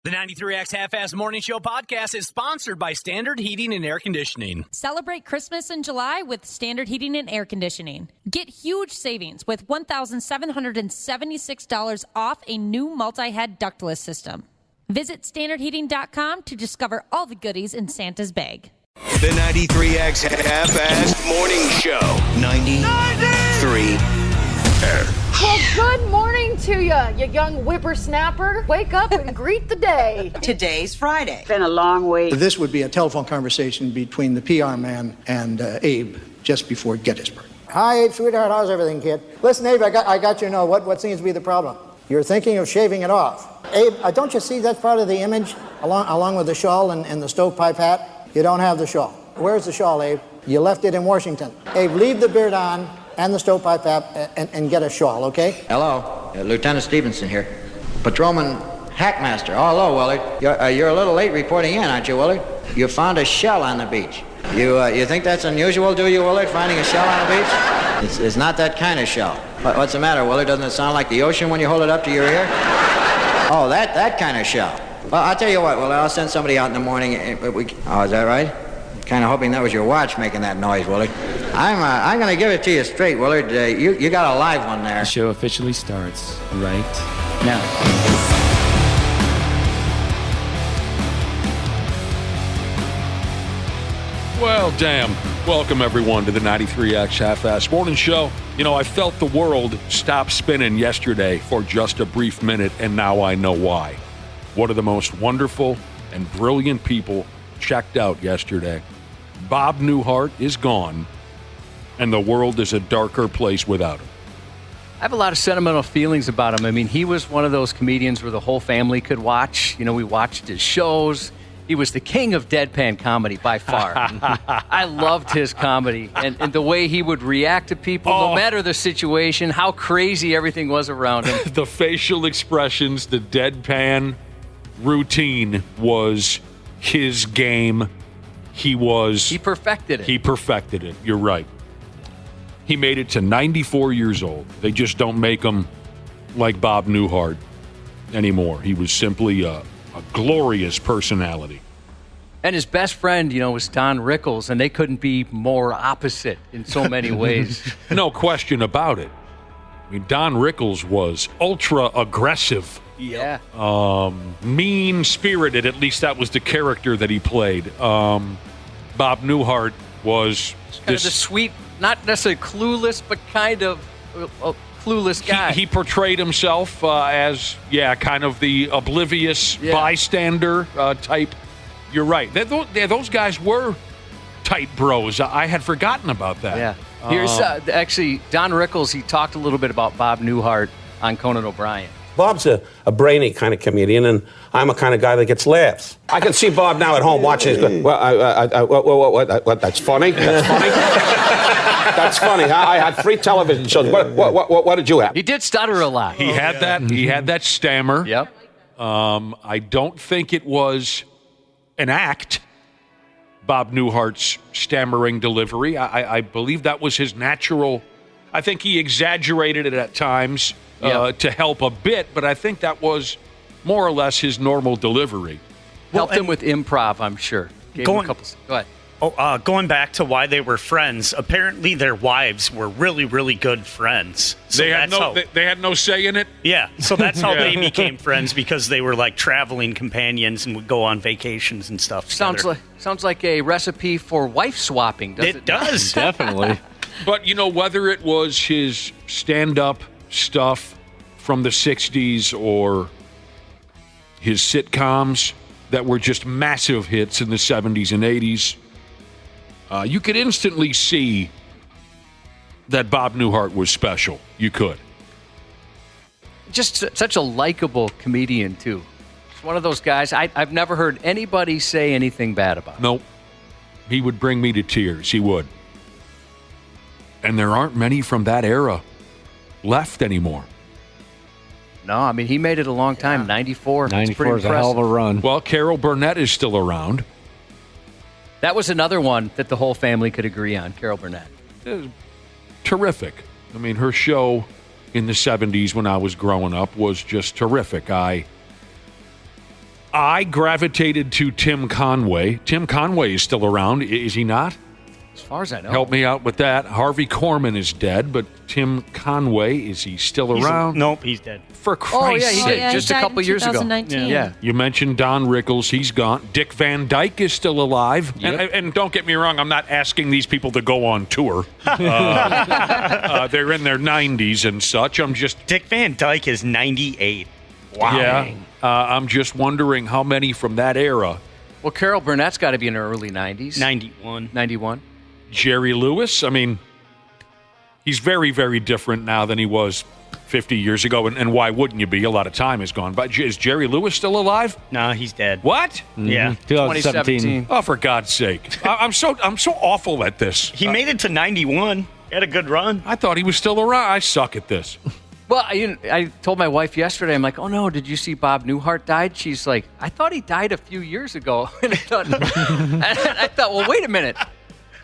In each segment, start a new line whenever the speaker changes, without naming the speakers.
The 93X Half-Ass Morning Show podcast is sponsored by Standard Heating and Air Conditioning.
Celebrate Christmas in July with Standard Heating and Air Conditioning. Get huge savings with $1,776 off a new multi-head ductless system. Visit standardheating.com to discover all the goodies in Santa's bag.
The 93X Half-Ass Morning Show. 93
Well, good morning to you young whippersnapper. Wake up and greet the day.
Today's Friday.
It's been a long week.
This would be a telephone conversation between the PR man and Abe just before Gettysburg. Hi, Abe, sweetheart. How's everything, kid? Listen, Abe, I got you. Know what seems to be the problem. You're thinking of shaving it off. Abe, don't you see that's part of the image along with the shawl and the stovepipe hat? You don't have the shawl. Where's the shawl, Abe? You left it in Washington. Abe, leave the beard on and the stovepipe hat and get a shawl, okay?
Hello, Lieutenant Stevenson here. Patrolman Hackmaster. Oh, hello, Willard. You're a little late reporting in, aren't you, Willard? You found a shell on the beach. You think that's unusual, do you, Willard, finding a shell on the beach? It's not that kind of shell. What's the matter, Willard? Doesn't it sound like the ocean when you hold it up to your ear? Oh, that kind of shell. Well, I'll tell you what, Willard, I'll send somebody out in the morning. Oh, is that right? Kind of hoping that was your watch making that noise, Willard. I'm going to give it to you straight, Willard. You got a live one there.
The show officially starts right now.
Well, damn. Welcome, everyone, to the 93X Half-Ass Morning Show. You know, I felt the world stop spinning yesterday for just a brief minute, and now I know why. One of the most wonderful and brilliant people checked out yesterday. Bob Newhart is gone, and the world is a darker place without him.
I have a lot of sentimental feelings about him. I mean, he was one of those comedians where the whole family could watch. You know, we watched his shows. He was the king of deadpan comedy by far. I loved his comedy and the way he would react to people, no matter the situation, how crazy everything was around him.
The facial expressions, the deadpan routine was his game. He perfected it. He perfected it. You're right. He made it to 94 years old. They just don't make him like Bob Newhart anymore. He was simply a glorious personality.
And his best friend, you know, was Don Rickles, and they couldn't be more opposite in so many ways.
No question about it. I mean, Don Rickles was ultra aggressive.
Yeah.
Mean-spirited, at least that was the character that he played. Bob Newhart was
kind of the sweet, not necessarily clueless, but kind of a clueless guy.
He portrayed himself as, kind of the oblivious bystander type. You're right. Those guys were tight bros. I had forgotten about that.
Yeah. Here's actually Don Rickles. He talked a little bit about Bob Newhart on Conan O'Brien.
Bob's a brainy kind of comedian, and I'm a kind of guy that gets laughs. I can see Bob now at home watching his. What? That's funny. That's funny. That's funny. I had 3 television shows. What did you have?
He did stutter a lot.
He had that. He had that stammer.
Yep.
I don't think it was an act. Bob Newhart's stammering delivery. I believe that was his natural. I think he exaggerated it at times to help a bit, but I think that was more or less his normal delivery.
Helped him with improv, I'm sure. Go ahead.
Going back to why they were friends, apparently their wives were really, really good friends. So
they had no say in it?
Yeah, so that's how they became friends, because they were like traveling companions and would go on vacations and stuff together.
Sounds like a recipe for wife swapping, doesn't it?
It does.
Definitely.
But, you know, whether it was his stand-up stuff from the 60s or his sitcoms that were just massive hits in the 70s and 80s, you could instantly see that Bob Newhart was special. You could.
Just such a likable comedian, too. It's one of those guys, I've never heard anybody say anything bad about him.
Nope. He would bring me to tears. He would. And there aren't many from that era left anymore.
No, I mean, he made it a long time, 94.
94 is a hell of a run.
Well, Carol Burnett is still around.
That was another one that the whole family could agree on, Carol Burnett.
Terrific. I mean, her show in the 70s when I was growing up was just terrific. I I gravitated to Tim Conway. Tim Conway is still around, is he not?
As far as I know.
Help me out with that. Harvey Korman is dead, but Tim Conway, is he still around?
Nope, he's dead.
For Christ's sake.
He did just a couple years ago.
Yeah.
You mentioned Don Rickles. He's gone. Dick Van Dyke is still alive.
Yep.
And don't get me wrong, I'm not asking these people to go on tour. They're in their 90s and such. I'm just...
Dick Van Dyke is 98. Wow.
Yeah. I'm just wondering how many from that era.
Well, Carol Burnett's got to be in her early 90s.
91.
Jerry Lewis, I mean, he's very, very different now than he was 50 years ago. And why wouldn't you be? A lot of time has gone by. Is Jerry Lewis still alive?
No, he's dead.
What?
Yeah.
2017.
Oh, for God's sake. I'm so awful at this.
He made it to 91. He had a good run.
I thought he was still around. I suck at this.
Well, I told my wife yesterday, I'm like, oh, no, did you see Bob Newhart died? She's like, I thought he died a few years ago. And I thought, well, wait a minute.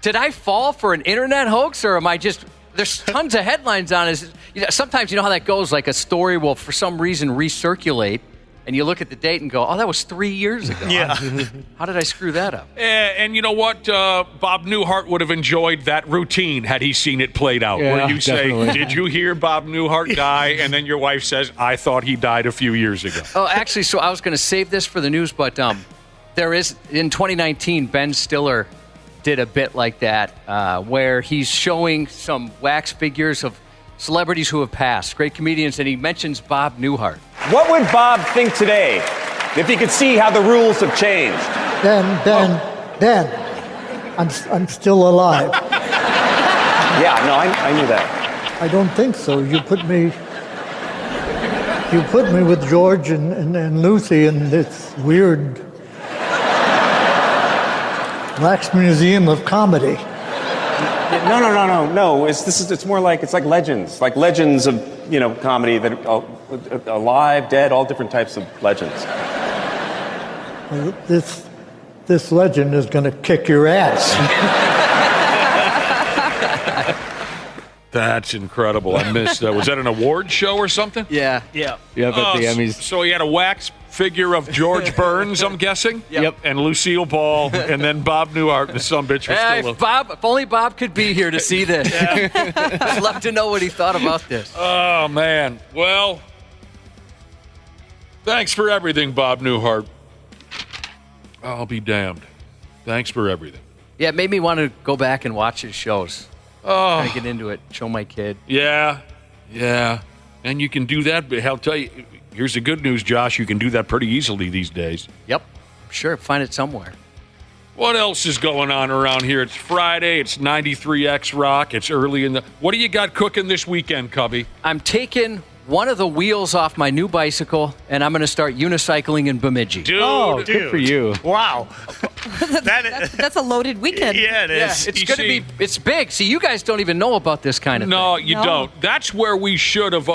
Did I fall for an internet hoax, or am I just... There's tons of headlines on it. Sometimes you know how that goes, like a story will, for some reason, recirculate, and you look at the date and go, oh, that was 3 years ago.
Yeah.
How did I screw that up?
And you know what? Bob Newhart would have enjoyed that routine had he seen it played out, where you
definitely.
say, did you hear Bob Newhart die? And then your wife says, I thought he died a few years ago.
Oh, actually, so I was going to save this for the news, but there is, in 2019, Ben Stiller did a bit like that, where he's showing some wax figures of celebrities who have passed, great comedians, and he mentions Bob Newhart.
What would Bob think today if he could see how the rules have changed?
Dan, I'm still alive.
Yeah, no, I knew that.
I don't think so. You put me with George and Lucy in this weird Wax Museum of Comedy.
No. It's more like, it's like legends of comedy that are alive, dead, all different types of legends.
This legend is going to kick your ass.
That's incredible. I missed that. Was that an award show or something?
Yeah.
Yeah, at the Emmys.
So he had a wax figure of George Burns, I'm guessing?
Yep.
And Lucille Ball, and then Bob Newhart, and the sumbitch was
Hey,
still
if only Bob could be here to see this. I'd love to know what he thought about this.
Oh, man. Well, thanks for everything, Bob Newhart. I'll be damned. Thanks for everything.
Yeah, it made me want to go back and watch his shows.
Oh.
Kind of get into it, show my kid.
Yeah. And you can do that, but I'll tell you, here's the good news, Josh. You can do that pretty easily these days.
Yep. Sure, find it somewhere.
What else is going on around here? It's Friday. It's 93X Rock. It's early in the... What do you got cooking this weekend, Cubby?
I'm taking one of the wheels off my new bicycle, and I'm going to start unicycling in Bemidji.
Dude.
Good for you.
Wow.
That's a loaded weekend.
Yeah, it is.
Yeah, it's going to be... It's big. See, you guys don't even know about this kind of thing.
No, you don't. That's where we should have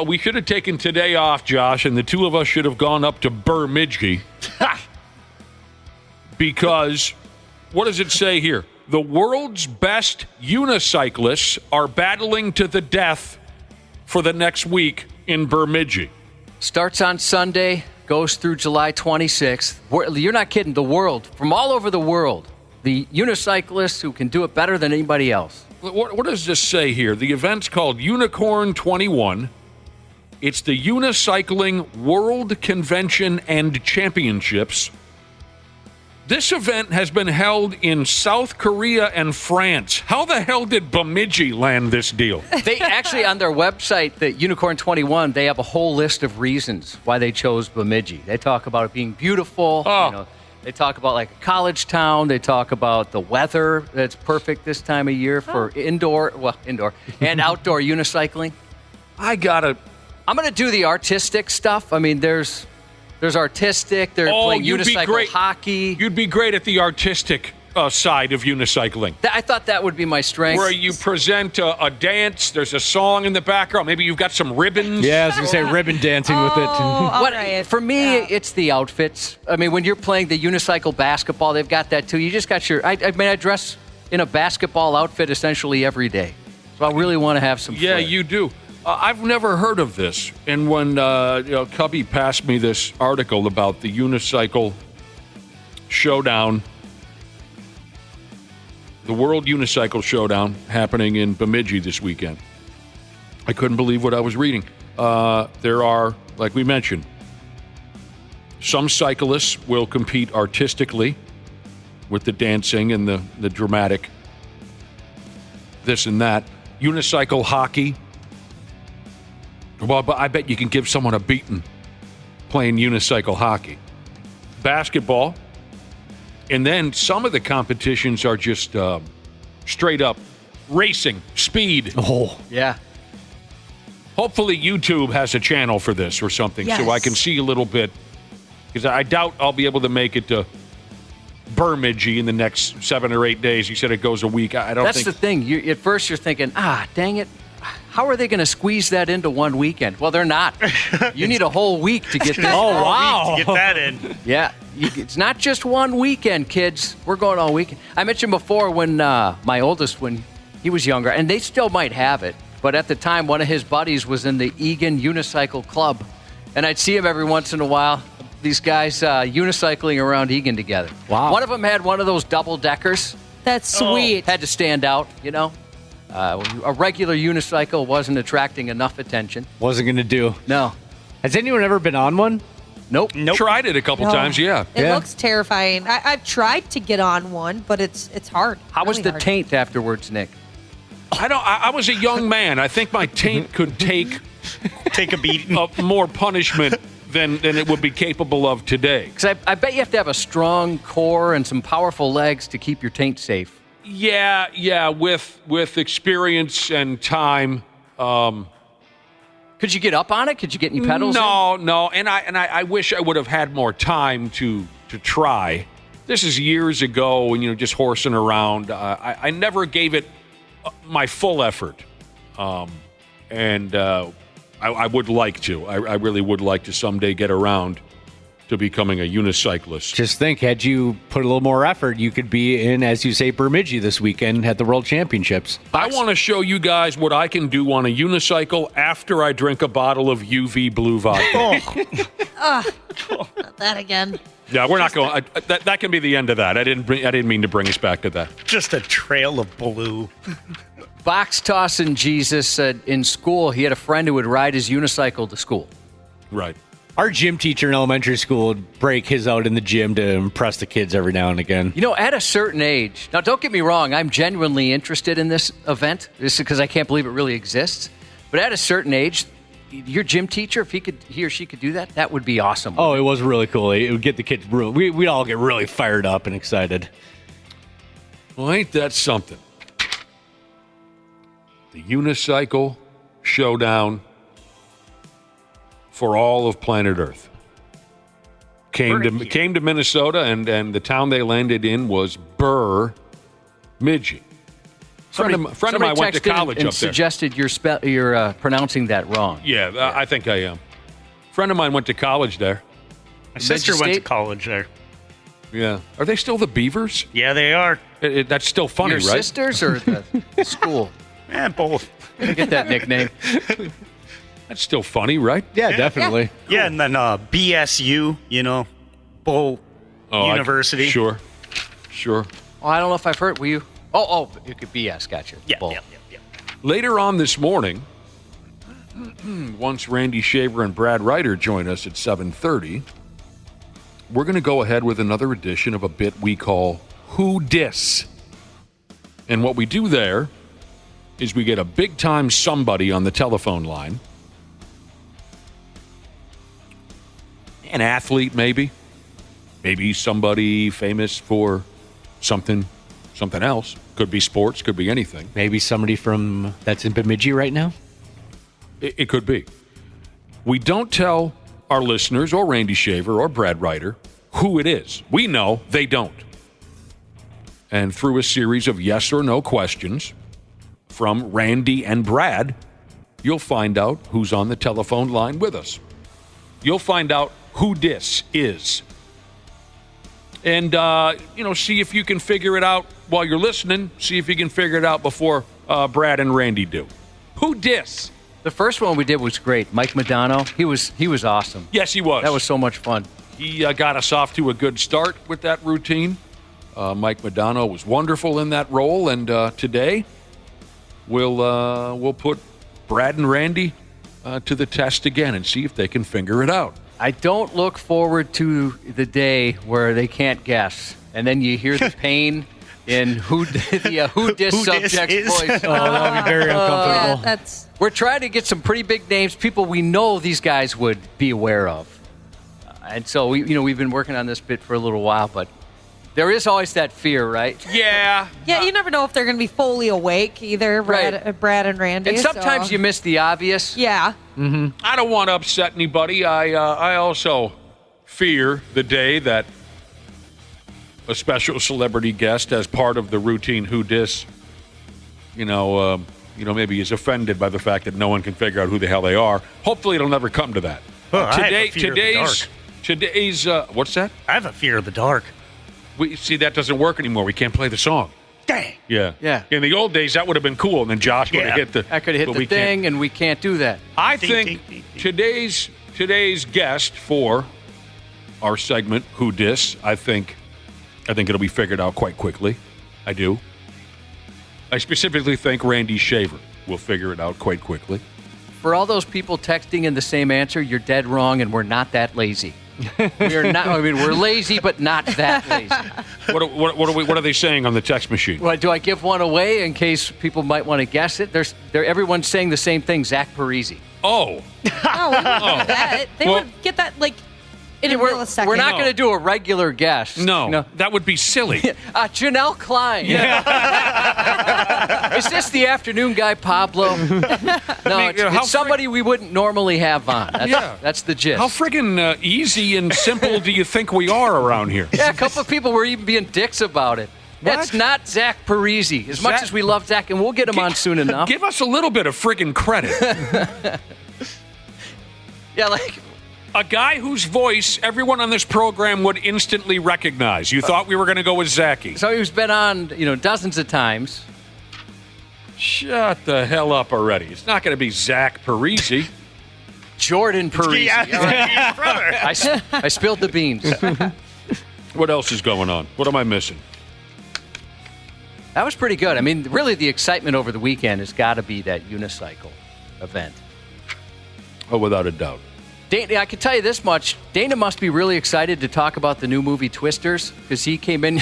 taken today off, Josh, and the two of us should have gone up to Bemidji. Because, what does it say here? The world's best unicyclists are battling to the death for the next week in Bemidji.
Starts on Sunday, goes through July 26th. You're not kidding. The world, from all over the world, the unicyclists who can do it better than anybody else.
What does this say here? The event's called Unicorn 21. It's the Unicycling World Convention and Championships. This event has been held in South Korea and France. How the hell did Bemidji land this deal?
They actually, on their website, the Unicorn 21, they have a whole list of reasons why they chose Bemidji. They talk about it being beautiful.
Oh.
They talk about like a college town. They talk about the weather that's perfect this time of year for indoor and outdoor unicycling. I'm going to do the artistic stuff. I mean, there's artistic. They're playing unicycle hockey.
You'd be great at the artistic side of unicycling.
I thought that would be my strength.
Where you present a dance, there's a song in the background. Maybe you've got some ribbons.
Yeah, I was going to say ribbon dancing with it.
For me, it's the outfits. I mean, when you're playing the unicycle basketball, they've got that too. You just got your... I dress in a basketball outfit essentially every day. So I really want to have some flair.
You do. I've never heard of this. And when Cubby passed me this article about the Unicycle Showdown, the World Unicycle Showdown happening in Bemidji this weekend, I couldn't believe what I was reading. There are, like we mentioned, some cyclists will compete artistically with the dancing and the dramatic this and that. Unicycle hockey. Well, but I bet you can give someone a beating playing unicycle hockey. Basketball. And then some of the competitions are just straight up racing, speed.
Oh, yeah.
Hopefully YouTube has a channel for this or something, so I can see a little bit. Because I doubt I'll be able to make it to Bemidji in the next 7 or 8 days. You said it goes a week. I don't think...
That's the thing. At first you're thinking, dang it. How are they going to squeeze that into one weekend? Well, they're not. You need a whole week to get that.
Oh, wow. To get that in.
Yeah. It's not just one weekend, kids. We're going all weekend. I mentioned before when my oldest, when he was younger, and they still might have it, but at the time, one of his buddies was in the Egan Unicycle Club, and I'd see him every once in a while, these guys unicycling around Egan together.
Wow.
One of them had one of those double-deckers.
That's sweet.
Had to stand out, you know. A regular unicycle wasn't attracting enough attention.
Wasn't going to do.
No.
Has anyone ever been on one?
Nope.
Tried it a couple times, yeah.
It looks terrifying. I've tried to get on one, but it's hard.
How was
really
the
hard.
taint afterwards, Nick?
I was a young man. I think my taint could take
a beating,
more punishment than it would be capable of today.
Because I bet you have to have a strong core and some powerful legs to keep your taint safe.
Yeah. With experience and time.
Could you get up on it? Could you get any pedals?
No. And I wish I would have had more time to try. This is years ago, and just horsing around. I never gave it my full effort, and I would like to. I really would like to someday get around to becoming a unicyclist.
Just think, had you put a little more effort, you could be in, as you say, Bemidji this weekend at the World Championships.
I want to show you guys what I can do on a unicycle after I drink a bottle of UV blue vodka.
Not that again.
Yeah, we're not going. That can be the end of that. I didn't mean to bring us back to that.
Just a trail of blue.
Box tossing Jesus said in school he had a friend who would ride his unicycle to school.
Right.
Our gym teacher in elementary school would break his out in the gym to impress the kids every now and again.
At a certain age, now don't get me wrong, I'm genuinely interested in this event. This is because I can't believe it really exists. But at a certain age, your gym teacher, if he or she could do that would be awesome.
Oh, it was really cool. It would get the kids we'd all get really fired up and excited.
Well, ain't that something? The Unicycle Showdown for all of planet Earth. Came to Minnesota, and the town they landed in was Bemidji. Friend of mine went to college up there.
Suggested you're pronouncing that wrong.
Yeah, I think I am. Friend of mine went to college there.
My sister went to college there.
Yeah. Are they still the Beavers?
Yeah, they are.
That's still funny,
Your
right?
Your sisters or the school?
Both.
Get that nickname.
That's still funny, right?
Yeah, definitely.
Yeah, and then BSU, Bull University.
Sure.
Oh, I don't know if I've heard. Were you? Oh, it could be BS. Gotcha.
Yeah.
Later on this morning, once Randy Shaver and Brad Ryder join us at 7:30, we're going to go ahead with another edition of a bit we call Who Dis. And what we do there is we get a big-time somebody on the telephone line. An athlete, maybe. Maybe somebody famous for something else. Could be sports, could be anything.
Maybe somebody that's in Bemidji right now?
It could be. We don't tell our listeners or Randy Shaver or Brad Ryder who it is. We know, they don't. And through a series of yes or no questions from Randy and Brad, you'll find out who's on the telephone line with us. You'll find out who this is. And, see if you can figure it out while you're listening. See if you can figure it out before Brad and Randy do. Who dis?
The first one we did was great. Mike Modano, he was awesome.
Yes, he was.
That was so much fun.
He got us off to a good start with that routine. Mike Modano was wonderful in that role, and today we'll put Brad and Randy to the test again and see if they can figure it out.
I don't look forward to the day where they can't guess, and then you hear the pain in who dis subject's voice.
Oh, that would be very uncomfortable.
Yeah,
We're trying to get some pretty big names, people we know these guys would be aware of. And so we've been working on this bit for a little while, but there is always that fear, right?
Yeah.
Yeah, you never know if they're going to be fully awake either, Brad and Randy.
And sometimes
so.
you miss the obvious.
Yeah.
Mm-hmm. I don't want to upset anybody. I also fear the day that a special celebrity guest, as part of the routine Who Dis, maybe is offended by the fact that no one can figure out who the hell they are. Hopefully, it'll never come to that. Today's what's that?
I have a fear of the dark.
We see that doesn't work anymore. We can't play the song.
Dang.
Yeah. In the old days, that would have been cool, and then Josh would have hit the.
I could have hit the thing, and we can't do that.
I think today's guest for our segment Who Dis, I think it'll be figured out quite quickly. I do. I specifically think Randy Shaver will figure it out quite quickly.
For all those people texting in the same answer, you're dead wrong, and we're not that lazy. We are not. I mean, we're lazy, but not that lazy.
What are they saying on the text machine?
Well, do I give one away in case people might want to guess it? Everyone's saying the same thing. Zach Parisi.
Oh.
We wouldn't do that. They would get that in a millisecond.
We're not going to do a regular guess.
No, that would be silly.
Janelle Klein.
Yeah.
Is this the afternoon guy, Pablo? No, it's somebody we wouldn't normally have on. That's the gist.
How friggin' easy and simple do you think we are around here?
Yeah, a couple of people were even being dicks about it. That's not Zach Parisi. As much as we love Zach, and we'll get him on soon enough.
Give us a little bit of friggin' credit.
Yeah,
a guy whose voice everyone on this program would instantly recognize. You thought we were going to go with Zachy.
So he's been on, dozens of times.
Shut the hell up already. It's not going to be Zach Parisi.
Jordan Parisi.
Yeah, brother.
I spilled the beans.
What else is going on? What am I missing?
That was pretty good. I mean, really the excitement over the weekend has got to be that unicycle event.
Oh, without a doubt.
Dana, I can tell you this much. Dana must be really excited to talk about the new movie Twisters because he came in.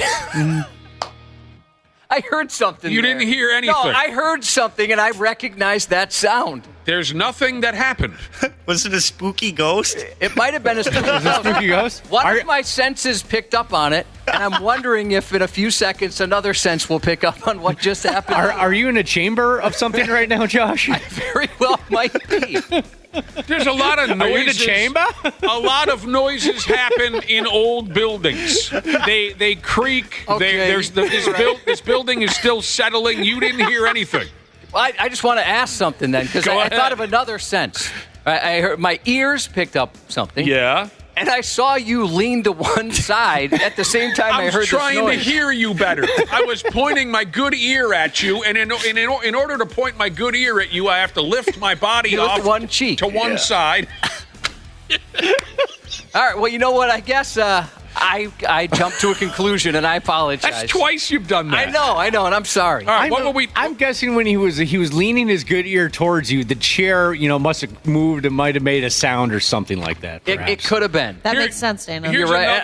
I heard something.
You didn't hear anything.
No, I heard something and I recognized that sound.
There's nothing that happened.
Was it a spooky ghost?
It might have been a spooky ghost. One of my senses picked up on it, and I'm wondering if in a few seconds another sense will pick up on what just happened.
Are you in a chamber of something right now, Josh?
I very well might be.
There's a lot of noises.
Are you in the chamber?
A lot of noises happen in old buildings. They creak.
Okay.
This building is still settling. You didn't hear anything.
Well, I just want to ask something then, because I thought of another sense. I heard my ears picked up something.
Yeah.
And I saw you lean to one side at the same time I heard this noise.
I was trying to hear you better. I was pointing my good ear at you, and in order to point my good ear at you, I have to lift my body off
one cheek
to one side.
All right. Well, you know what? I guess I jumped to a conclusion, and I apologize.
That's twice you've done that.
I know, and I'm sorry.
All right,
I'm guessing when he was leaning his good ear towards you, the chair, must have moved and might have made a sound or something like that.
It could have been.
That makes sense, Dana.
You're right.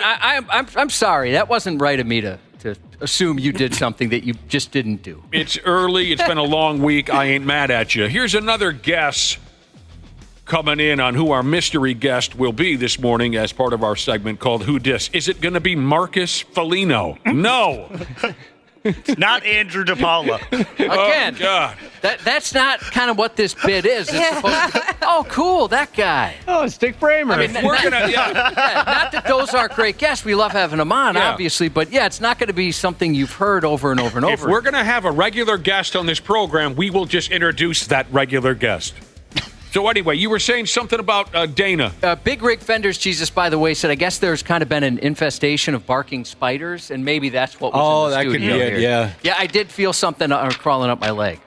I'm sorry. That wasn't right of me to assume you did something that you just didn't do.
It's early. It's been a long week. I ain't mad at you. Here's another guess coming in on who our mystery guest will be this morning as part of our segment called Who Dis. Is it going to be Marcus Foligno? No.
Not Andrew DePaula.
Again,
oh, God.
That's not kind of what this bit is. It's supposed to, oh, cool, that guy.
Oh, it's Dick Bramer.
I mean, not that those aren't great guests. We love having them on, obviously. But, it's not going to be something you've heard over and over and over.
If we're going to have a regular guest on this program, we will just introduce that regular guest. So anyway, you were saying something about Dana.
Big Rig Fenders Jesus, by the way, said, I guess there's kind of been an infestation of barking spiders, and maybe that's what was in the studio.
Could be it, yeah.
Yeah, I did feel something crawling up my leg.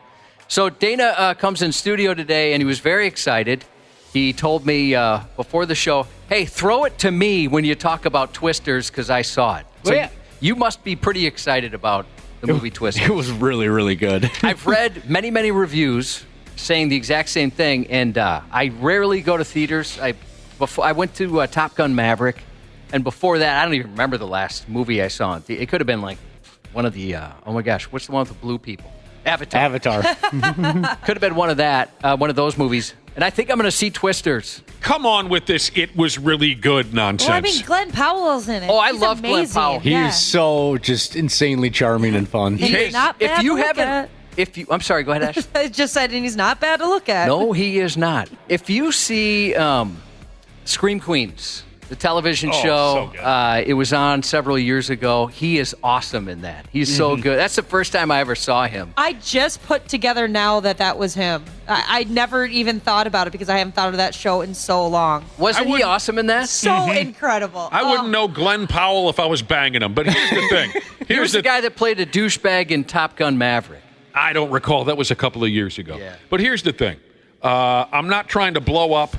So Dana comes in studio today, and he was very excited. He told me before the show, hey, throw it to me when you talk about Twisters because I saw it. So you must be pretty excited about the movie Twisters.
It was really, really good.
I've read many, many reviews saying the exact same thing, and I rarely go to theaters. I went to Top Gun Maverick, and before that, I don't even remember the last movie I saw. It could have been like one of the, oh my gosh, what's the one with the blue people? Avatar. Could have been one of those movies. And I think I'm going to see Twisters.
Come on with this, it was really good nonsense.
Well, I mean, Glen Powell's in it.
Oh, I love Glen Powell.
He is so just insanely charming and fun.
He's not bad to look at.
I'm sorry, go ahead, Ash.
I just said, and he's not bad to look at.
No, he is not. If you see Scream Queens, the television show,
so
it was on several years ago. He is awesome in that. He's so good. That's the first time I ever saw him.
I just put together now that was him. I never even thought about it because I haven't thought of that show in so long.
Wasn't he awesome in that?
So incredible.
I wouldn't know Glen Powell if I was banging him, but here's the thing.
He was the guy that played a douchebag in Top Gun Maverick.
I don't recall. That was a couple of years ago. Yeah. But here's the thing. I'm not trying to blow up,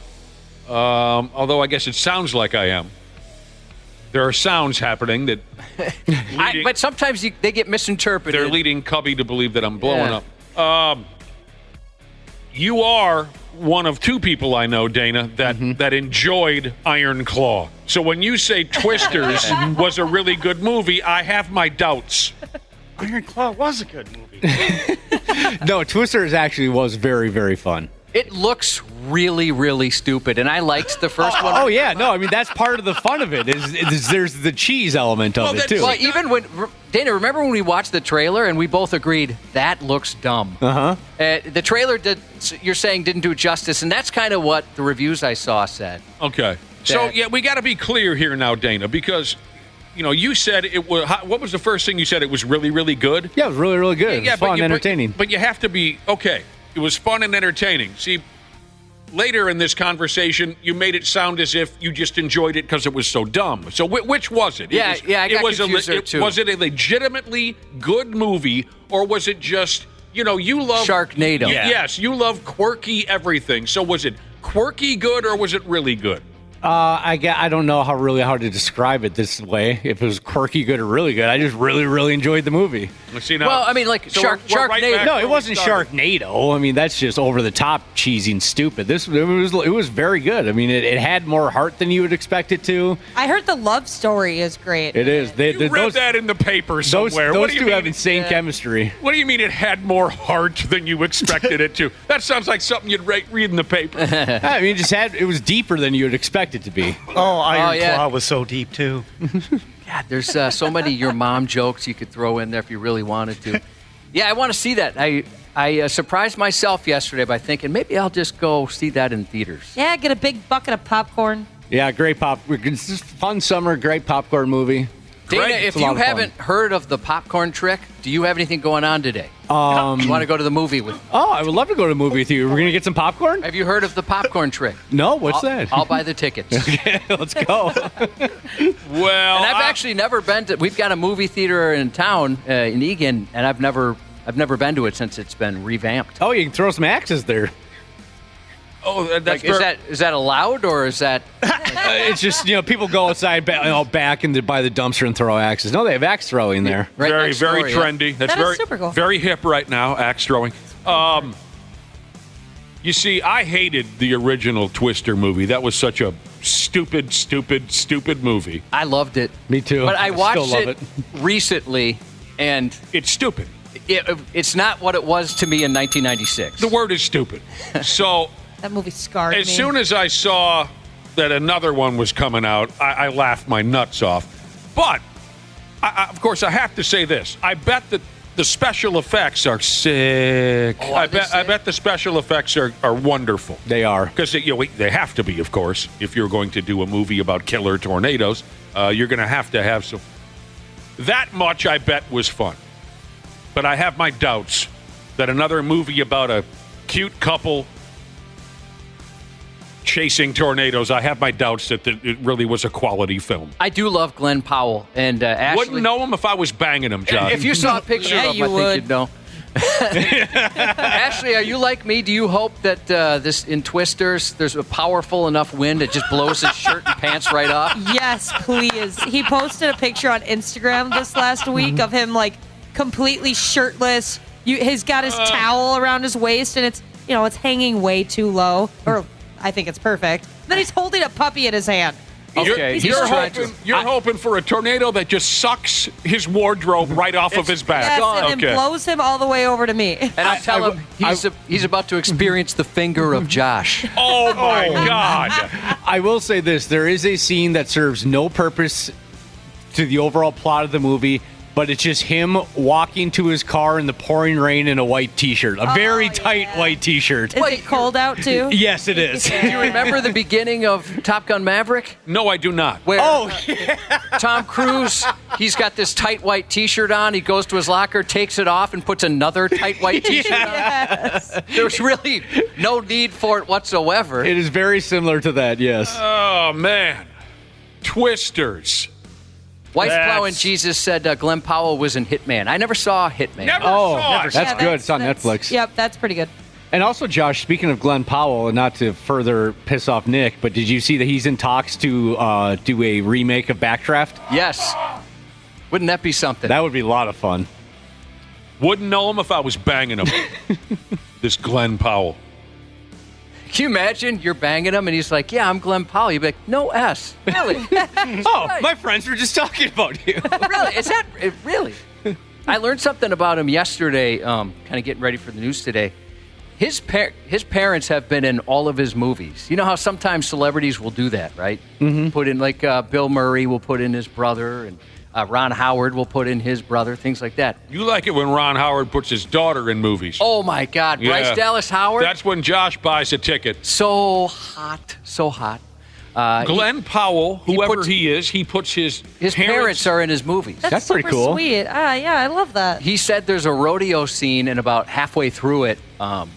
although I guess it sounds like I am. There are sounds happening that...
but sometimes they get misinterpreted.
They're leading Cubby to believe that I'm blowing up. You are one of two people I know, Dana, that enjoyed Iron Claw. So when you say Twisters was a really good movie, I have my doubts.
Iron Claw was a good movie.
No, Twisters actually was very, very fun.
It looks really, really stupid, and I liked the first one.
Oh, yeah. No, I mean, that's part of the fun of it. Is there's the cheese element of it, too.
Well, even when... Dana, remember when we watched the trailer, and we both agreed, that looks dumb.
Uh-huh.
The trailer, you're saying, didn't do it justice, and that's kind of what the reviews I saw said.
Okay. So, we got to be clear here now, Dana, because... You know, you said it was. What was the first thing you said? It was really, really good.
Yeah, it was really, really good. It was fun, entertaining.
But you have to be okay. It was fun and entertaining. See, later in this conversation, you made it sound as if you just enjoyed it because it was so dumb. So which was it?
I got confused there too.
Was it a legitimately good movie, or was it just you love
Sharknado?
Yes, you love quirky everything. So was it quirky good, or was it really good?
I don't know how to describe it this way. If it was quirky good or really good, I just really, really enjoyed the movie.
See, now,
well, I mean, like Sharknado.
Right
no, it wasn't Sharknado. I mean, that's just over the top, cheesy and stupid. It was very good. I mean, it had more heart than you would expect it to.
I heard the love story is great.
It is.
You read that in the paper somewhere.
Those two have insane chemistry.
What do you mean it had more heart than you expected it to? That sounds like something you'd read in the paper.
I mean, it was deeper than you would expect it to be.
Iron Claw was so deep, too.
God, there's so many your mom jokes you could throw in there if you really wanted to. Yeah, I want to see that. I surprised myself yesterday by thinking maybe I'll just go see that in theaters.
Yeah, get a big bucket of popcorn.
Yeah, great It's just fun summer, great popcorn movie.
Dana, if you haven't heard of the popcorn trick, do you have anything going on today? You want to go to the movie with?
Oh, I would love to go to the movie with you. We're gonna get some popcorn.
Have you heard of the popcorn trick?
No, what's that?
I'll buy the tickets.
Okay, let's go.
Well,
and I've actually never been to. We've got a movie theater in town in Egan, and I've never been to it since it's been revamped.
Oh, you can throw some axes there.
Oh, that's
is that allowed, or is that?
It's just people go outside back and by the dumpster and throw axes. No, they have axe throwing there.
Very trendy. That's
very super cool.
Very hip right now. Axe throwing. You see, I hated the original Twister movie. That was such a stupid movie.
I loved it.
Me too.
But I watched it recently, and
it's stupid.
It's not what it was to me in 1996.
The word is stupid. So.
That movie scarred me.
As soon as I saw that another one was coming out, I laughed my nuts off. But, of course, I have to say this. I bet that the special effects are sick.
Oh,
I bet the special effects are wonderful.
They are.
Because they have to be, of course. If you're going to do a movie about killer tornadoes, you're going to have some. That much, I bet, was fun. But I have my doubts that another movie about a cute couple chasing tornadoes, I have my doubts that it really was a quality film.
I do love Glen Powell, and Ashley...
Wouldn't know him if I was banging him, John.
If you saw a picture of him, I think you'd know. Ashley, are you like me? Do you hope that this in Twisters, there's a powerful enough wind that just blows his shirt and pants right off?
Yes, please. He posted a picture on Instagram this last week of him like completely shirtless. He's got his towel around his waist, and it's hanging way too low. Or I think it's perfect. Then he's holding a puppy in his hand.
Okay, you're hoping for a tornado that just sucks his wardrobe right off of his back.
Yes, and then blows him all the way over to me.
And I tell him he's about to experience the finger of Josh.
Oh, my God.
I will say this. There is a scene that serves no purpose to the overall plot of the movie, but it's just him walking to his car in the pouring rain in a white T-shirt. A very tight white T-shirt.
Is it cold out, too?
Yes, it is.
Do you remember the beginning of Top Gun Maverick?
No, I do not.
Where Tom Cruise, he's got this tight white T-shirt on. He goes to his locker, takes it off, and puts another tight white T-shirt on. There's really no need for it whatsoever.
It is very similar to that, yes.
Oh, man. Twisters.
Wife Plowing Jesus said Glen Powell was in Hitman. I never saw Hitman.
Never saw it.
That's good. It's on Netflix.
Yep, that's pretty good.
And also, Josh, speaking of Glen Powell, and not to further piss off Nick, but did you see that he's in talks to do a remake of Backdraft?
Yes. Wouldn't that be something?
That would be a lot of fun.
Wouldn't know him if I was banging him. This Glen Powell.
Can you imagine you're banging him and he's like, yeah, I'm Glen Powell. You'd be like, no S. Really?
My friends were just talking about you.
Really? Is that really? I learned something about him yesterday, kind of getting ready for the news today. His parents have been in all of his movies. You know how sometimes celebrities will do that, right? Mm-hmm. Put in, like Bill Murray will put in his brother, and Ron Howard will put in his brother, things like that.
You like it when Ron Howard puts his daughter in movies.
Oh, my God. Yeah. Bryce Dallas Howard?
That's when Josh buys a ticket.
So hot. So hot.
Glen Powell, whoever he is, he puts his
parents are in his movies.
That's
pretty
super
cool.
Sweet. Yeah, I love that.
He said there's a rodeo scene, and about halfway through it,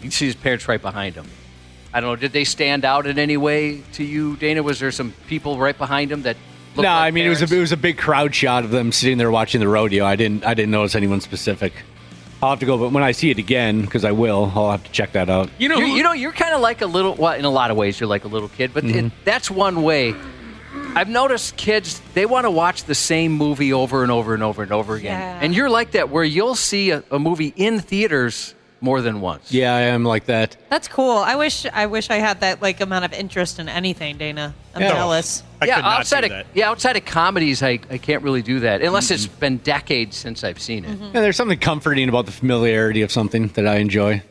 you see his parents right behind him. I don't know. Did they stand out in any way to you, Dana? Was there some people right behind him that?
No, I mean it was a big crowd shot of them sitting there watching the rodeo. I didn't notice anyone specific. I'll have to go, but when I see it again, because I will, I'll have to check that out.
You're kind of like a little. Well, in a lot of ways, you're like a little kid, but that's one way. I've noticed kids, they want to watch the same movie over and over and over and over again, and you're like that, where you'll see a movie in theaters more than once.
Yeah, I am like that.
That's cool. I wish I had that like amount of interest in anything, Dana. I'm jealous.
Outside of comedies, I can't really do that unless it's been decades since I've seen it.
Yeah, there's something comforting about the familiarity of something that I enjoy.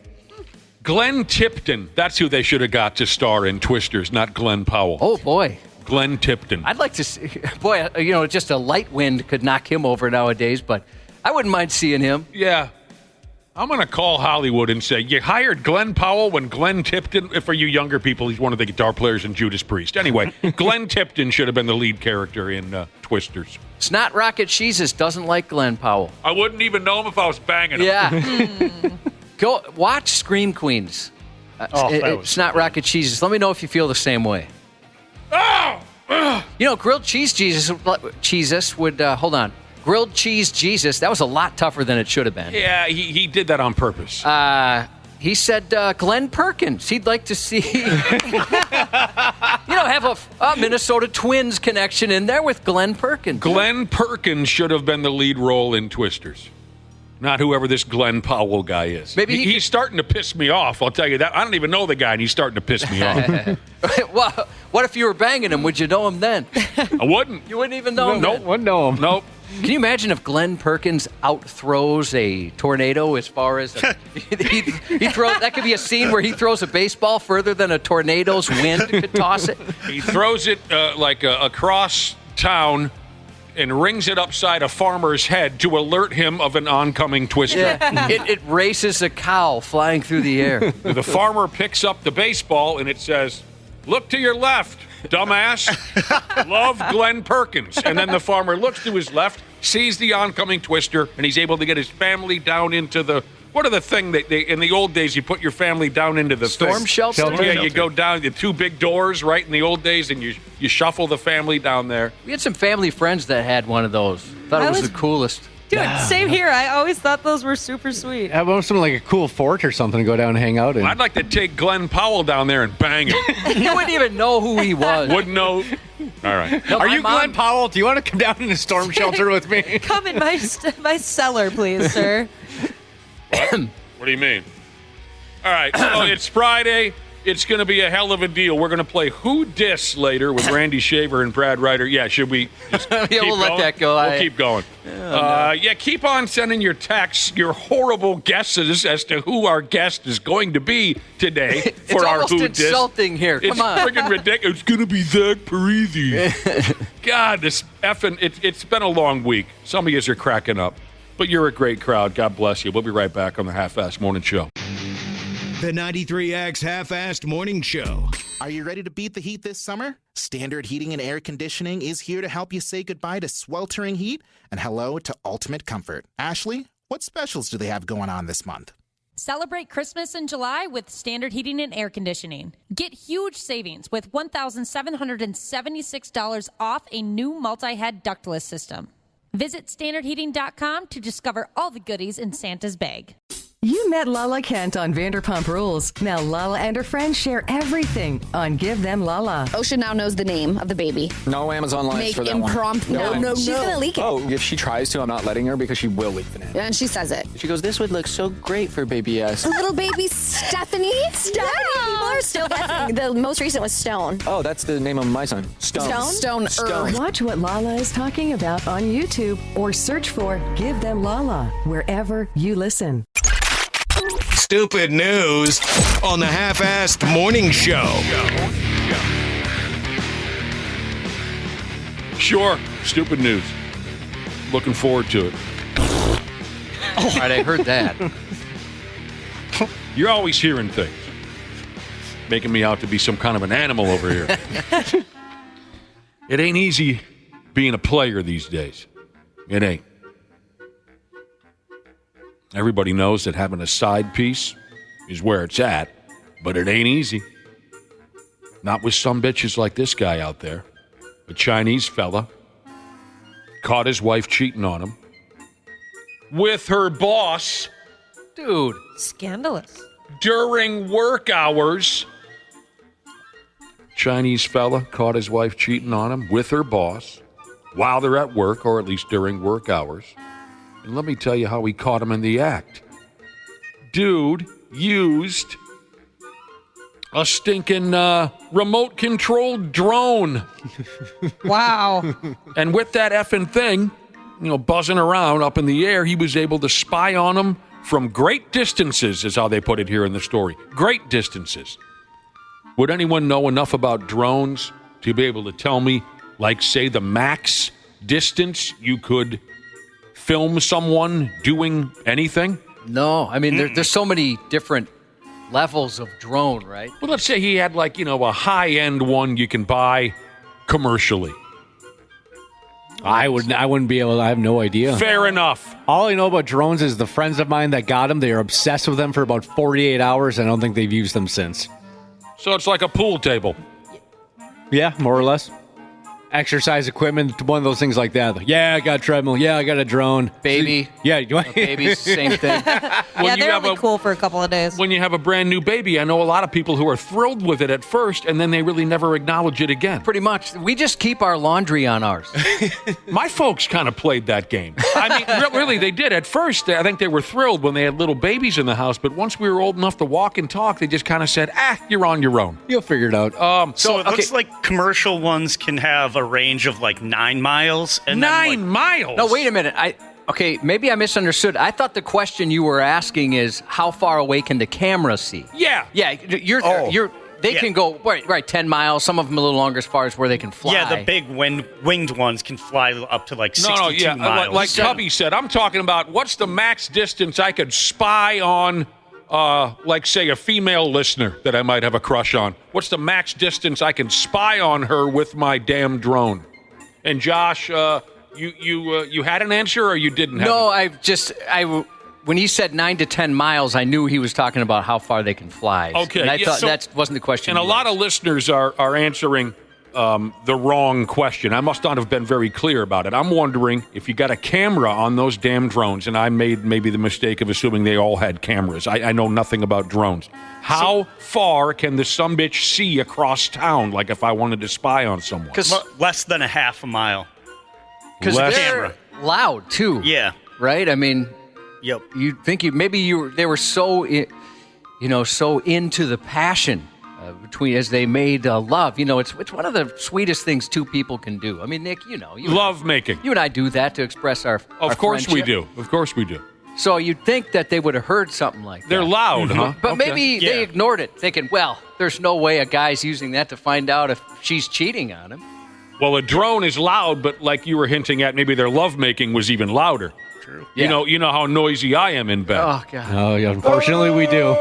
Glenn Tipton, that's who they should have got to star in Twisters, not Glen Powell.
Oh, boy.
Glenn Tipton.
I'd like to see, boy, just a light wind could knock him over nowadays, but I wouldn't mind seeing him.
Yeah. I'm going to call Hollywood and say, you hired Glen Powell when Glenn Tipton, for you younger people, he's one of the guitar players in Judas Priest. Anyway, Glenn Tipton should have been the lead character in Twisters.
Snot Rocket Jesus doesn't like Glen Powell.
I wouldn't even know him if I was banging him.
Yeah. Go watch Scream Queens. Snot Rocket Jesus. Let me know if you feel the same way. Grilled cheese Jesus would, hold on. Grilled cheese Jesus, that was a lot tougher than it should have been.
Yeah, he did that on purpose.
He said Glenn Perkins. He'd like to see, have a Minnesota Twins connection in there with Glenn Perkins.
Glenn Perkins should have been the lead role in Twisters. Not whoever this Glen Powell guy is.
Maybe
he's starting to piss me off, I'll tell you that. I don't even know the guy, and he's starting to piss me off.
Well, what if you were banging him? Would you know him then?
I wouldn't.
You wouldn't even know him?
Nope.
Wouldn't know him.
Nope.
Can you imagine if Glenn Perkins outthrows a tornado as far as he throws? That could be a scene where he throws a baseball further than a tornado's wind could toss it.
He throws it across town and rings it upside a farmer's head to alert him of an oncoming twister.
Yeah. It races a cow flying through the air.
The farmer picks up the baseball and it says, "Look to your left, dumbass. Love, Glenn Perkins." And then the farmer looks to his left, sees the oncoming twister, and he's able to get his family down into the... What are the thing that they in the old days you put your family down into the
storm shelter?
Yeah, you go down the two big doors, right, in the old days, and you shuffle the family down there.
We had some family friends that had one of those. Thought it was the coolest.
Dude, same here. I always thought those were super sweet.
I want something like a cool fort or something to go down and hang out in.
I'd like to take Glen Powell down there and bang him.
You wouldn't even know who he was.
Wouldn't know. All right.
Are you Glen Powell? Do you want to come down in the storm shelter with me?
Come in my cellar, please, sir.
What do you mean? All right, so it's Friday. It's going to be a hell of a deal. We're going to play Who Dis later with Randy Shaver and Brad Ryder. Yeah, should we just keep
we'll
going?
let that go.
We'll keep going. Yeah, keep on sending your texts, your horrible guesses as to who our guest is going to be today for our Who Dis.
It's insulting here. Come on.
It's friggin' ridiculous. It's going to be Zach Parisi. God, this effing, it's been a long week. Some of you are cracking up, but you're a great crowd. God bless you. We'll be right back on the Half-Assed Morning Show.
The 93X Half-Assed Morning Show.
Are you ready to beat the heat this summer? Standard Heating and Air Conditioning is here to help you say goodbye to sweltering heat and hello to ultimate comfort. Ashley, what specials do they have going on this month?
Celebrate Christmas in July with Standard Heating and Air Conditioning. Get huge savings with $1,776 off a new multi-head ductless system. Visit standardheating.com to discover all the goodies in Santa's bag.
You met Lala Kent on Vanderpump Rules. Now Lala and her friends share everything on Give Them Lala.
Ocean now knows the name of the baby.
No Amazon lines for that
impromptu.
one.
No. She's going to leak it.
Oh, if she tries to, I'm not letting her because she will leak the name.
Yeah, and she says it.
She goes, this would look so great for baby S.
Little baby Stephanie? People are still guessing. The most recent was Stone.
Oh, that's the name of my son. Stone.
Watch what Lala is talking about on YouTube or search for Give Them Lala wherever you listen.
Stupid news on the Half-Assed Morning Show.
Sure, stupid news. Looking forward to it.
All right, I heard that.
You're always hearing things. Making me out to be some kind of an animal over here. It ain't easy being a player these days. It ain't. Everybody knows that having a side piece is where it's at, but it ain't easy. Not with some bitches like this guy out there. A Chinese fella caught his wife cheating on him with her boss.
Dude.
Scandalous.
During work hours. Chinese fella caught his wife cheating on him with her boss while they're at work, or at least during work hours. And let me tell you how he caught him in the act. Dude used a stinking remote-controlled drone.
Wow.
And with that effing thing, buzzing around up in the air, he was able to spy on him from great distances, is how they put it here in the story. Great distances. Would anyone know enough about drones to be able to tell me, like, say, the max distance you could film someone doing anything?
No, I mean, there's so many different levels of drone, right?
Well, let's say he had a high-end one you can buy commercially.
I wouldn't be able to. I have no idea.
Fair enough.
All I know about drones is the friends of mine that got them, they are obsessed with them for about 48 hours. I don't think they've used them since.
So it's like a pool table.
Yeah, more or less. Exercise equipment, one of those things like that. Yeah, I got a treadmill. Yeah, I got a drone.
Baby.
Yeah,
baby's same thing.
Yeah, they're only cool for a couple of days.
When you have a brand new baby, I know a lot of people who are thrilled with it at first, and then they really never acknowledge it again.
Pretty much. We just keep our laundry on ours.
My folks kind of played that game. I mean, really, they did. At first, I think they were thrilled when they had little babies in the house, but once we were old enough to walk and talk, they just kind of said, you're on your own.
You'll figure it out.
So it looks like commercial ones can have a range of 9 miles. And
9 miles?
No, wait a minute. Maybe I misunderstood. I thought the question you were asking is how far away can the camera see?
Yeah.
Yeah, they can go, right, 10 miles, some of them a little longer as far as where they can fly.
Yeah, the big winged ones can fly up to 62 miles.
Like Tubby said, I'm talking about what's the max distance I could spy on, say, a female listener that I might have a crush on. What's the max distance I can spy on her with my damn drone? And Josh, you had an answer or you didn't have
No, when he said 9 to 10 miles, I knew he was talking about how far they can fly.
Okay.
And I thought that wasn't the question.
And a lot of listeners are answering the wrong question. I must not have been very clear about it. I'm wondering if you got a camera on those damn drones, and I made maybe the mistake of assuming they all had cameras. I know nothing about drones. How far can the sumbitch see across town, like if I wanted to spy on someone?
Because less than a half a mile.
Because they're loud, too.
Yeah.
Right? I mean,
yep.
You'd think they were so, so into the passion between as they made love. It's one of the sweetest things two people can do. I mean, Nick,
love making.
You and I do that to express our
Of course we
friendship.
do. Of course we do.
So you'd think that they would have heard something like that.
They're loud, huh?
But
Okay.
maybe they ignored it, thinking, well, there's no way a guy's using that to find out if she's cheating on him.
Well, a drone is loud, but like you were hinting at, maybe their lovemaking was even louder.
True.
You know how noisy I am in bed.
Oh, God.
Oh, yeah, unfortunately, we do.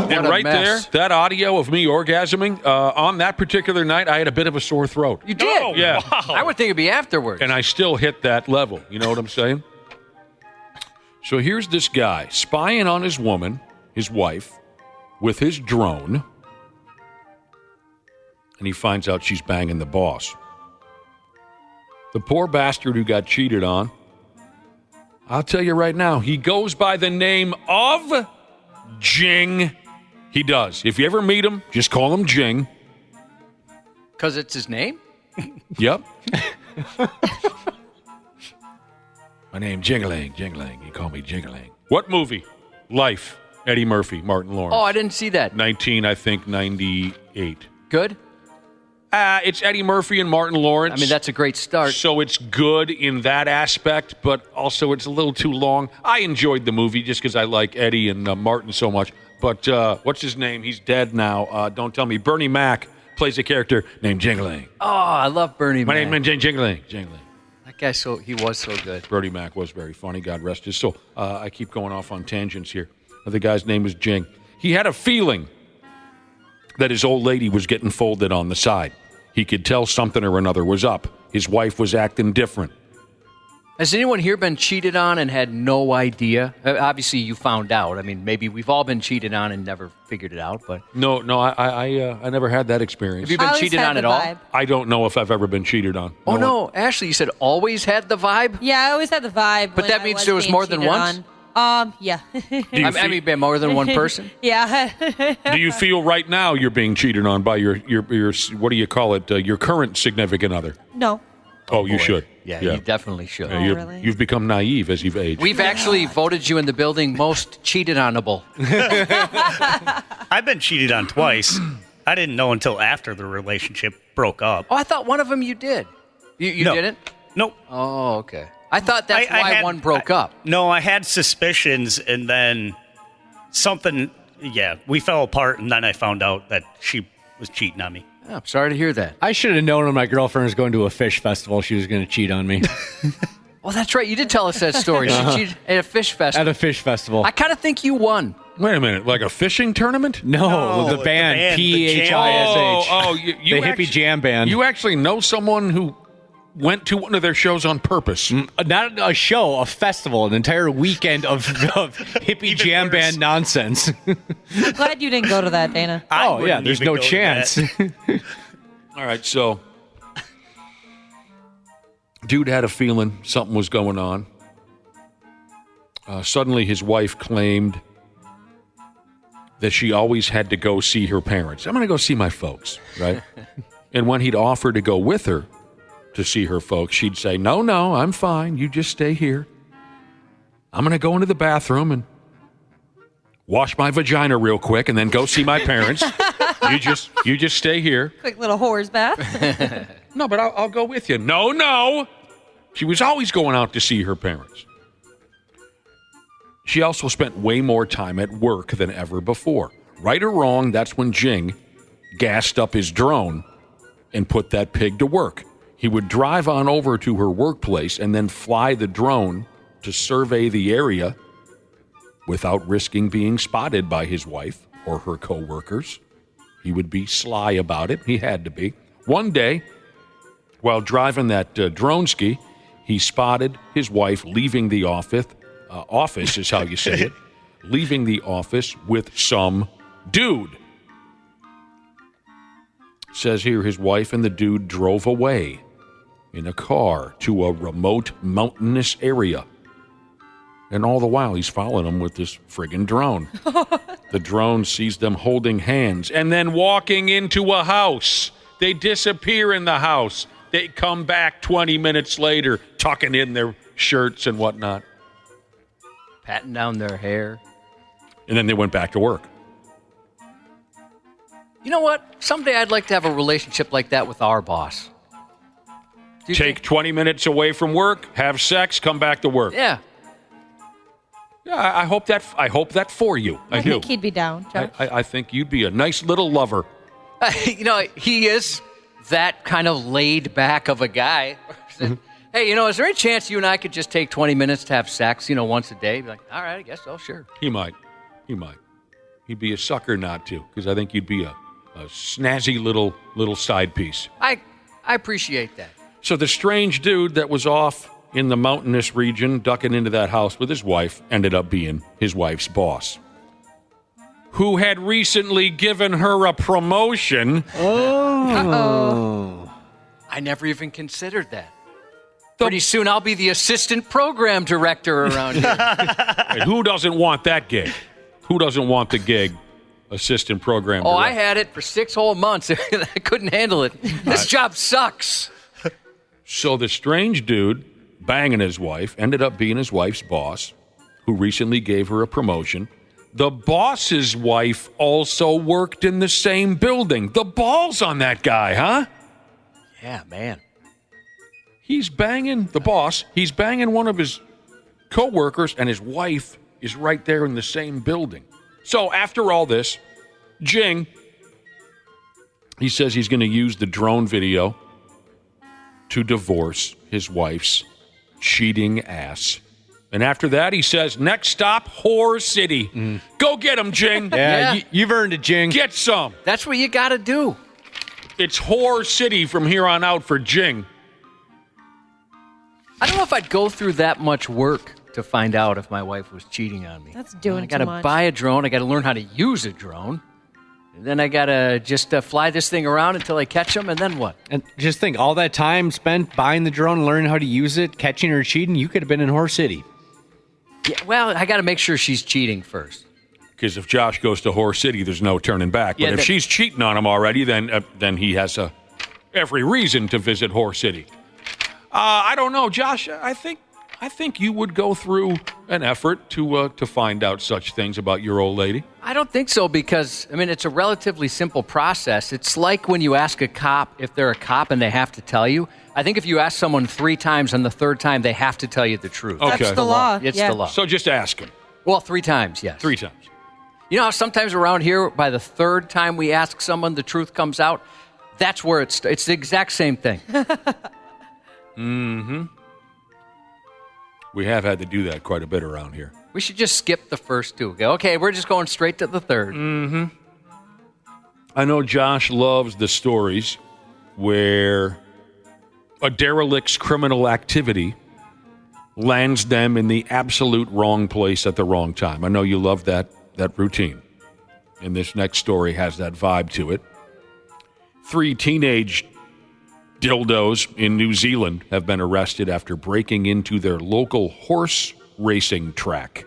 And right there, that audio of me orgasming, on that particular night, I had a bit of a sore throat.
You did?
Oh, yeah.
Wow. I would think it'd be afterwards.
And I still hit that level. You know what I'm saying? So here's this guy spying on his woman, his wife, with his drone. And he finds out she's banging the boss. The poor bastard who got cheated on, I'll tell you right now, he goes by the name of Jing. He does. If you ever meet him, just call him Jing.
Because it's his name?
Yep. My name Jingling. You call me Jingling. What movie? Life. Eddie Murphy, Martin Lawrence.
Oh, I didn't see that.
98.
Good?
It's Eddie Murphy and Martin Lawrence.
I mean, that's a great start.
So it's good in that aspect, but also it's a little too long. I enjoyed the movie just because I like Eddie and Martin so much. But what's his name? He's dead now. Don't tell me. Bernie Mac plays a character named Jingling.
Oh, I love Bernie Mac.
My name is Jingling.
That guy, he was so good.
Bernie Mac was very funny. God rest his soul. I keep going off on tangents here. The guy's name was Jing. He had a feeling that his old lady was getting folded on the side. He could tell something or another was up. His wife was acting different.
Has anyone here been cheated on and had no idea? Obviously, you found out. I mean, maybe we've all been cheated on and never figured it out. But
No, I never had that experience.
Have you been cheated on at all?
I don't know if I've ever been cheated on.
Oh, no. Ashley, you said always had the vibe?
Yeah, I always had the vibe.
But that means there was more than once?
Yeah.
I mean, been more than one person?
Yeah.
Do you feel right now you're being cheated on by your what do you call it, your current significant other?
No.
Oh, you should.
Yeah, you definitely should.
Yeah,
really?
You've become naive as you've aged.
We've actually voted you in the building most cheated onable.
I've been cheated on twice. I didn't know until after the relationship broke up.
Oh, I thought one of them you did. You
No.
didn't?
Nope.
Oh, okay. I thought that's
I
why
had-
one broke up.
No, I had suspicions, and then something, we fell apart, and then I found out that she was cheating on me.
Oh, I'm sorry to hear that.
I should have known when my girlfriend was going to a fish festival she was going to cheat on me.
Well, that's right. You did tell us that story.
Uh-huh.
She cheated at a fish festival.
At a fish festival.
I kind of think you won.
Wait a minute, like a fishing tournament?
No, the band, PHISH.
Oh, you
the hippie jam band.
You actually know someone who went to one of their shows on purpose.
Not a show, a festival, an entire weekend of hippie jam band nonsense.
I'm glad you didn't go to that, Dana.
Oh, yeah, there's no chance.
All right, so dude had a feeling something was going on. Suddenly his wife claimed that she always had to go see her parents. I'm going to go see my folks, right? And when he'd offer to go with her to see her folks, she'd say, no, I'm fine. You just stay here. I'm going to go into the bathroom and wash my vagina real quick and then go see my parents. You just stay here.
Quick little whore's bath.
No, but I'll go with you. No. She was always going out to see her parents. She also spent way more time at work than ever before. Right or wrong, that's when Jing gassed up his drone and put that pig to work. He would drive on over to her workplace and then fly the drone to survey the area without risking being spotted by his wife or her co-workers. He would be sly about it. He had to be. One day, while driving that drone ski, he spotted his wife leaving the office is how you say it, leaving the office with some dude. Says here his wife and the dude drove away in a car to a remote mountainous area. And all the while, he's following them with this friggin' drone. The drone sees them holding hands and then walking into a house. They disappear in the house. They come back 20 minutes later, tucking in their shirts and whatnot.
Patting down their hair.
And then they went back to work.
You know what? Someday I'd like to have a relationship like that with our boss.
Take 20 minutes away from work, have sex, come back to work.
Yeah.
Yeah, I hope that for you. I do.
think he'd be down, Josh.
I think you'd be a nice little lover.
You know, he is that kind of laid back of a guy. Hey, is there any chance you and I could just take 20 minutes to have sex, once a day? Be like, all right, I guess so, sure.
He might. He'd be a sucker not to, because I think you'd be a snazzy little side piece.
I appreciate that.
So the strange dude that was off in the mountainous region, ducking into that house with his wife, ended up being his wife's boss, who had recently given her a promotion.
Oh. I never even considered that. Pretty soon I'll be the assistant program director around here.
And who doesn't want that gig? Who doesn't want the gig? Assistant program director.
I had it for 6 whole months. I couldn't handle it. This job sucks.
So the strange dude banging his wife ended up being his wife's boss, who recently gave her a promotion. The boss's wife also worked in the same building. The balls on that guy, huh?
Yeah, man.
He's banging the boss. He's banging one of his co-workers, and his wife is right there in the same building. So after all this, Jing, he says he's going to use the drone video to divorce his wife's cheating ass. And after that, he says, next stop, Whore City. Go get him, Jing.
Yeah. You've earned it, Jing.
Get some.
That's what you got to do.
It's Whore City from here on out for Jing.
I don't know if I'd go through that much work to find out if my wife was cheating on me.
That's doing
I got to
too much.
buy a drone. I got to learn how to use a drone. And then I got to just fly this thing around until I catch them, and then what?
And just think, all that time spent buying the drone, learning how to use it, catching her cheating, you could have been in Horse City.
Yeah, well, I got to make sure she's cheating first.
Because if Josh goes to Horse City, there's no turning back. But
Yeah,
if she's cheating on him already, then he has every reason to visit Horse City. I don't know, Josh. I think you would go through an effort to find out such things about your old lady.
I don't think so because, it's a relatively simple process. It's like when you ask a cop if they're a cop and they have to tell you. I think if you ask someone 3 times and the 3rd time, they have to tell you the truth.
Okay.
That's the law.
It's
Yeah.
the law.
So just ask him.
Well, 3 times, yes.
3 times.
You know how sometimes around here, by the 3rd time we ask someone, the truth comes out? That's where it's the exact same thing.
Mm-hmm. We have had to do that quite a bit around here.
We should just skip the first 2. Go, okay, we're just going straight to the 3rd.
Mm-hmm. I know Josh loves the stories where a derelict's criminal activity lands them in the absolute wrong place at the wrong time. I know you love that routine. And this next story has that vibe to it. 3 teenage dildos in New Zealand have been arrested after breaking into their local horse racing track.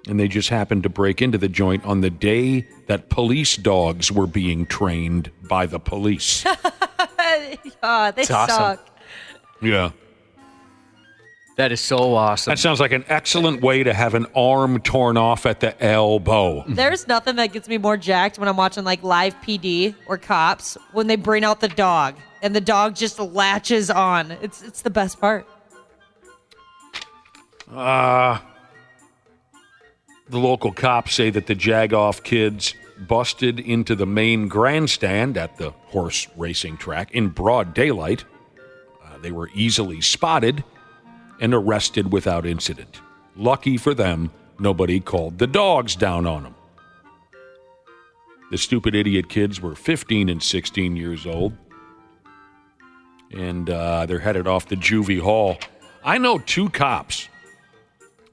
And they just happened to break into the joint on the day that police dogs were being trained by the police.
They suck.
awesome.
Yeah.
That is so awesome.
That sounds like an excellent way to have an arm torn off at the elbow.
There's nothing that gets me more jacked when I'm watching like live PD or cops when they bring out the dog and the dog just latches on. It's the best part.
The local cops say that the Jag-Off kids busted into the main grandstand at the horse racing track in broad daylight. They were easily spotted and arrested without incident. Lucky for them, nobody called the dogs down on them. The stupid idiot kids were 15 and 16 years old. and they're headed off to Juvie Hall. I know 2 cops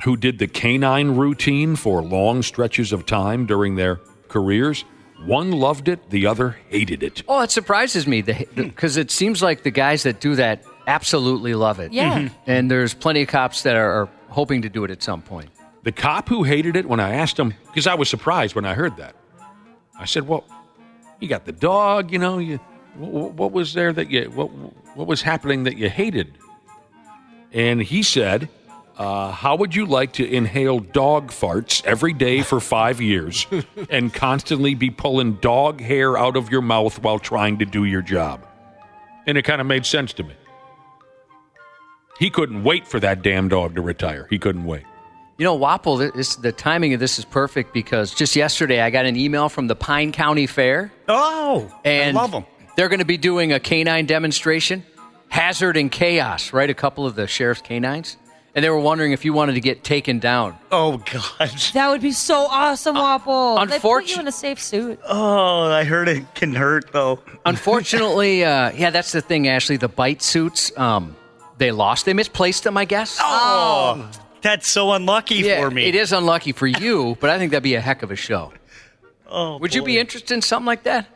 who did the canine routine for long stretches of time during their careers. One loved it, the other hated it.
Oh, it surprises me because it seems like the guys that do that absolutely love it.
Yeah.
And there's plenty of cops that are hoping to do it at some point.
The cop who hated it, when I asked him, because I was surprised when I heard that, I said, well, you got the dog, you know, what was there that you, what was happening that you hated? And he said, how would you like to inhale dog farts every day for 5 years and constantly be pulling dog hair out of your mouth while trying to do your job? And it kind of made sense to me. He couldn't wait for that damn dog to retire. He couldn't wait.
You know, Wapple, the timing of this is perfect because just yesterday I got an email from the Pine County Fair.
Oh,
and
I love them.
They're going to be doing a canine demonstration, Hazard and Chaos, right? A couple of the sheriff's canines. And they were wondering if you wanted to get taken down.
Oh, God.
That would be so awesome, Wapple. They put you in a safe suit.
Oh, I heard it can hurt, though.
Unfortunately, yeah, that's the thing, Ashley. The bite suits, they lost. They misplaced them, I guess.
Oh, that's so unlucky for me.
It is unlucky for you, but I think that'd be a heck of a show.
Oh,
would you be interested in something like that?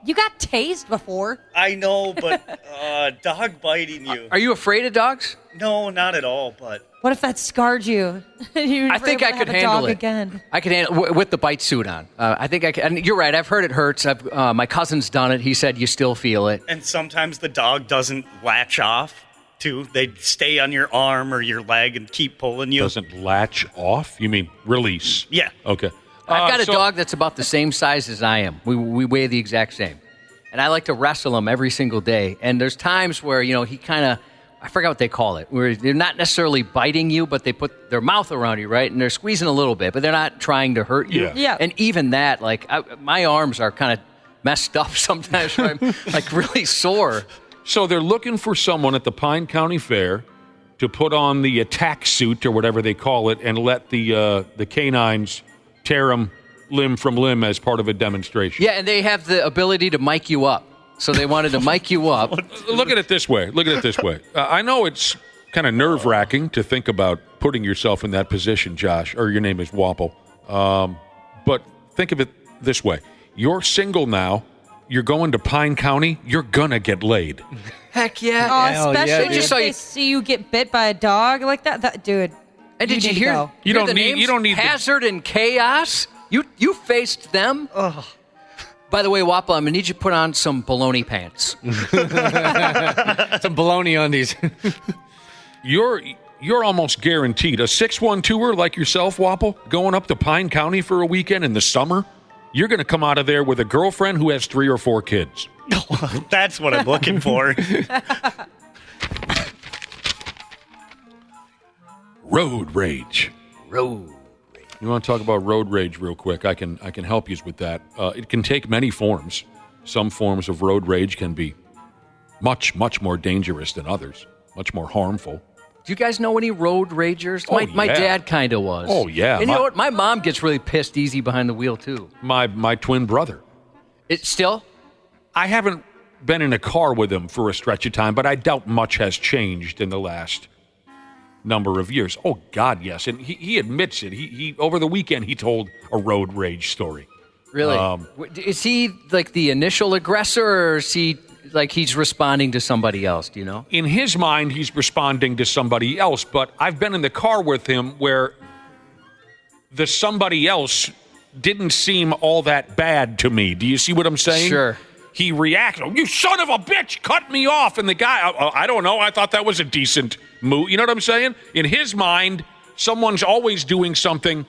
You got tased before.
I know, but dog biting you.
Are you afraid of dogs?
No, not at all, but...
What if that scarred you?
I think I could handle it.
Again.
I could handle with the bite suit on. I think I could. And you're right. I've heard it hurts. My cousin's done it. He said you still feel it.
And sometimes the dog doesn't latch off, too. They stay on your arm or your leg and keep pulling you.
Doesn't latch off? You mean release?
Yeah.
Okay.
I've got a dog that's about the same size as I am. We weigh the exact same. And I like to wrestle him every single day. And there's times where, you know, he kind of, I forgot what they call it, where they're not necessarily biting you, but they put their mouth around you, right? And they're squeezing a little bit, but they're not trying to hurt you.
Yeah.
And even that, like, my arms are kind of messed up sometimes where I'm, like, really sore.
So they're looking for someone at the Pine County Fair to put on the attack suit or whatever they call it and let the canines tear them limb from limb as part of a demonstration.
Yeah, and they have the ability to mic you up. So they wanted to mic you up.
Look at it this way. I know it's kind of nerve-wracking to think about putting yourself in that position, Josh, or your name is Wapple. But think of it this way. You're single now. You're going to Pine County. You're going to get laid.
Heck yeah.
Oh, especially if they see you get bit by a dog like that dude.
And did you hear?
You don't need
Hazard and Chaos. You faced them.
Oh.
By the way, Wapple, I'm gonna need you to put on some baloney pants.
Some baloney undies.
You're almost guaranteed a 6-1-2er like yourself, Wapple, going up to Pine County for a weekend in the summer. You're going to come out of there with a girlfriend who has 3 or 4 kids.
That's what I'm looking for.
Road rage. You want to talk about road rage real quick? I can help you with that. It can take many forms. Some forms of road rage can be much, much more dangerous than others, much more harmful.
Do you guys know any road ragers? My
Yeah.
dad kind of was.
Oh, yeah.
And you know what? My mom gets really pissed easy behind the wheel, too.
My twin brother.
It's still?
I haven't been in a car with him for a stretch of time, but I doubt much has changed in the last number of years. Oh, God, yes. And he admits it. He over the weekend, he told a road rage story.
Really? Is he like the initial aggressor, or is he like he's responding to somebody else? Do you know?
In his mind, he's responding to somebody else, but I've been in the car with him where the somebody else didn't seem all that bad to me. Do you see what I'm saying?
Sure.
He reacted, "Oh, you son of a bitch, cut me off." And the guy, I don't know, I thought that was a decent move. You know what I'm saying? In his mind, someone's always doing something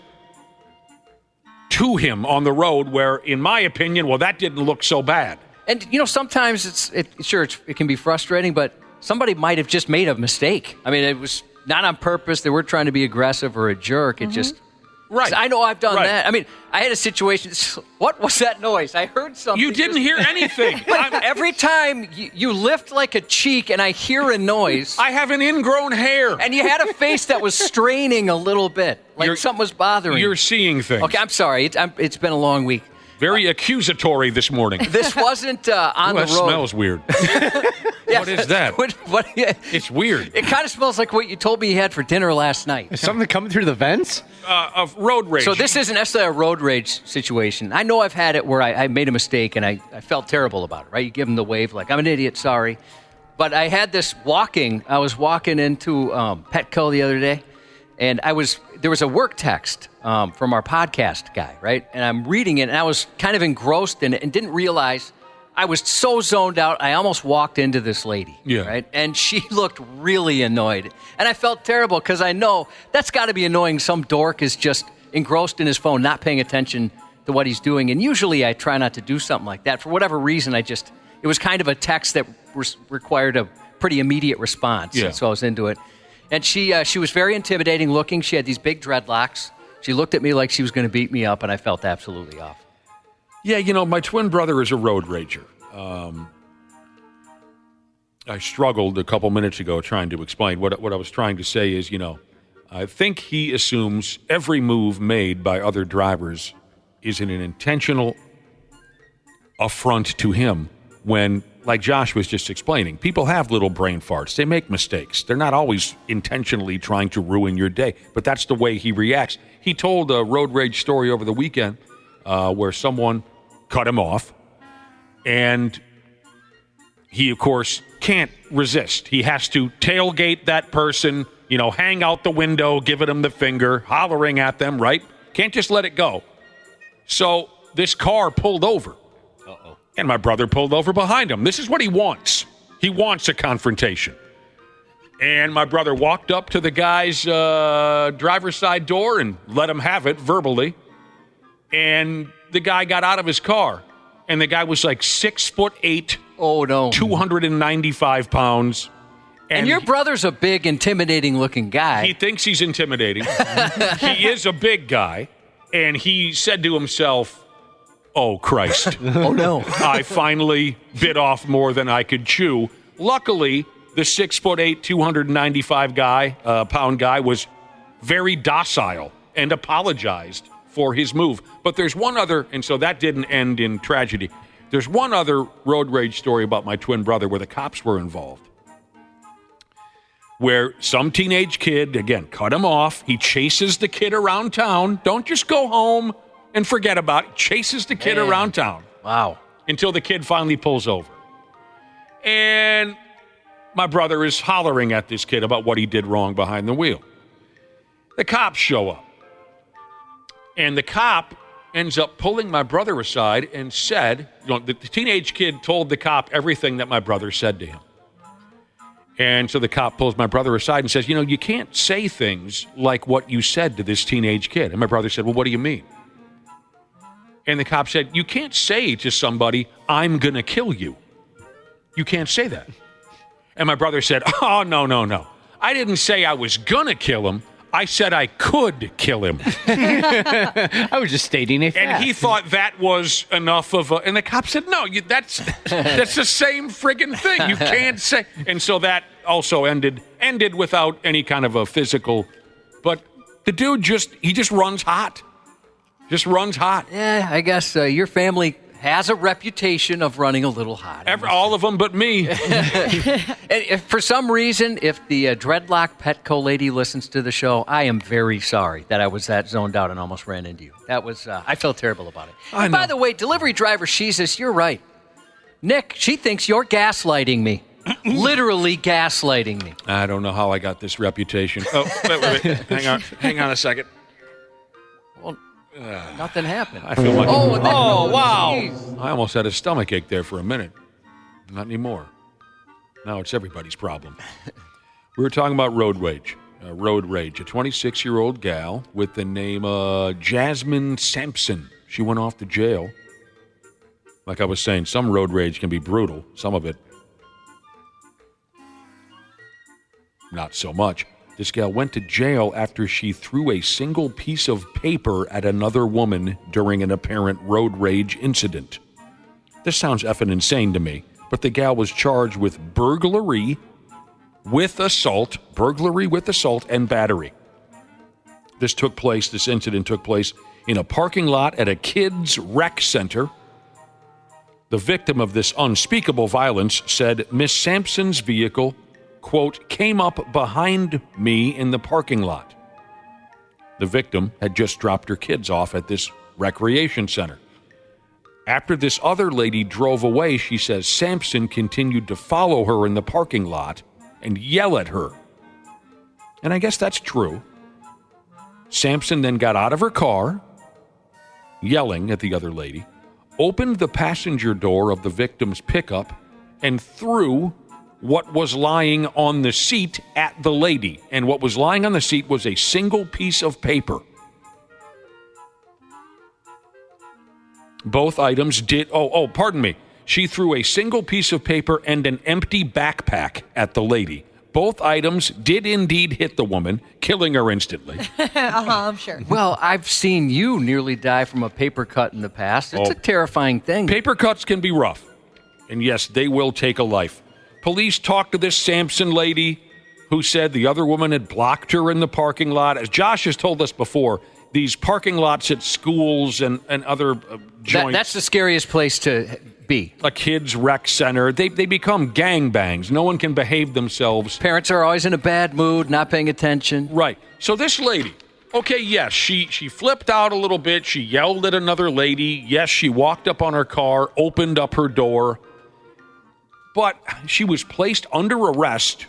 to him on the road where, in my opinion, well, that didn't look so bad.
And, you know, sometimes it can be frustrating, but somebody might have just made a mistake. I mean, it was not on purpose. They weren't trying to be aggressive or a jerk. It just...
Right.
I know I've done that. I mean, I had a situation. What was that noise? I heard something.
You didn't hear anything.
Every time you lift like a cheek and I hear a noise.
I have an ingrown hair.
And you had a face that was straining a little bit. Like something was bothering you.
You're seeing things.
Okay, I'm sorry. It's been a long week.
Very accusatory this morning.
This wasn't on the road.
That smells weird. What is that? It's weird.
It kind of smells like what you told me you had for dinner last night.
Is something coming through the vents?
Of road rage.
So this isn't necessarily a road rage situation. I know I've had it where I made a mistake and I felt terrible about it, right? You give them the wave like, I'm an idiot, sorry. But I had this I was walking into Petco the other day, and there was a work text from our podcast guy, right? And I'm reading it, and I was kind of engrossed in it and didn't realize I was so zoned out, I almost walked into this lady, right? And she looked really annoyed. And I felt terrible because I know that's got to be annoying. Some dork is just engrossed in his phone, not paying attention to what he's doing. And usually I try not to do something like that. For whatever reason, it was kind of a text that required a pretty immediate response.
Yeah.
So I was into it. And she was very intimidating looking. She had these big dreadlocks. She looked at me like she was going to beat me up, and I felt absolutely off.
Yeah, my twin brother is a road rager. I struggled a couple minutes ago trying to explain. What I was trying to say is, I think he assumes every move made by other drivers is an intentional affront to him when, like Josh was just explaining, people have little brain farts. They make mistakes. They're not always intentionally trying to ruin your day, but that's the way he reacts. He told a road rage story over the weekend where someone cut him off, and he, of course, can't resist. He has to tailgate that person, hang out the window, giving them the finger, hollering at them, right? Can't just let it go. So this car pulled over. And my brother pulled over behind him. This is what he wants. He wants a confrontation. And my brother walked up to the guy's driver's side door and let him have it verbally. And the guy got out of his car. And the guy was like 6'8".
Oh, no.
295 pounds.
And your brother's a big, intimidating-looking guy.
He thinks he's intimidating. He is a big guy. And he said to himself, oh, Christ.
Oh, no.
I finally bit off more than I could chew. Luckily, the 6'8", 295-pound guy was very docile and apologized for his move. But there's one other, and so that didn't end in tragedy. There's one other road rage story about my twin brother where the cops were involved. Where some teenage kid, again, cut him off. He chases the kid around town. Don't just go home and forget about it. Chases the kid around town.
Wow.
Until the kid finally pulls over. And my brother is hollering at this kid about what he did wrong behind the wheel. The cops show up. And the cop ends up pulling my brother aside and said, the teenage kid told the cop everything that my brother said to him. And so the cop pulls my brother aside and says, you can't say things like what you said to this teenage kid. And my brother said, well, what do you mean? And the cop said, you can't say to somebody, I'm going to kill you. You can't say that. And my brother said, oh, no. I didn't say I was going to kill him. I said I could kill him.
I was just stating a fact.
And he thought that was enough of a... And the cop said, no, that's the same friggin' thing. You can't say... And so that also ended without any kind of a physical... But the dude just runs hot. Just runs hot.
Yeah, I guess your family has a reputation of running a little hot.
All of them but me.
And if for some reason, if the dreadlock Petco lady listens to the show, I am very sorry that I was that zoned out and almost ran into you. That was, I felt terrible about it. And by the way, delivery driver Jesus, you're right. Nick, she thinks you're gaslighting me. Literally gaslighting me.
I don't know how I got this reputation. Oh, wait. Hang on a second.
Well, nothing happened.
I feel like...
Oh, wow.
Geez. I almost had a stomachache there for a minute. Not anymore. Now it's everybody's problem. We were talking about road rage. A 26-year-old gal with the name Jasmine Sampson. She went off to jail. Like I was saying, some road rage can be brutal. Some of it, not so much. This gal went to jail after she threw a single piece of paper at another woman during an apparent road rage incident. This sounds effing insane to me, but the gal was charged with burglary with assault, and battery. This incident took place in a parking lot at a kids' rec center. The victim of this unspeakable violence said Miss Sampson's vehicle, quote, came up behind me in the parking lot. The victim had just dropped her kids off at this recreation center. After this other lady drove away, she says Sampson continued to follow her in the parking lot and yell at her. And I guess that's true. Sampson then got out of her car, yelling at the other lady, opened the passenger door of the victim's pickup, and threw what was lying on the seat at the lady. And what was lying on the seat was a single piece of paper. Both items did... pardon me. She threw a single piece of paper and an empty backpack at the lady. Both items did indeed hit the woman, killing her instantly.
I'm sure.
Well, I've seen you nearly die from a paper cut in the past. It's a terrifying thing.
Paper cuts can be rough. And yes, they will take a life. Police talked to this Sampson lady who said the other woman had blocked her in the parking lot. As Josh has told us before, these parking lots at schools and other joints.
That's the scariest place to be.
A kids' rec center. They become gangbangs. No one can behave themselves.
Parents are always in a bad mood, not paying attention.
Right. So this lady, okay, yes, she flipped out a little bit. She yelled at another lady. Yes, she walked up on her car, opened up her door. But she was placed under arrest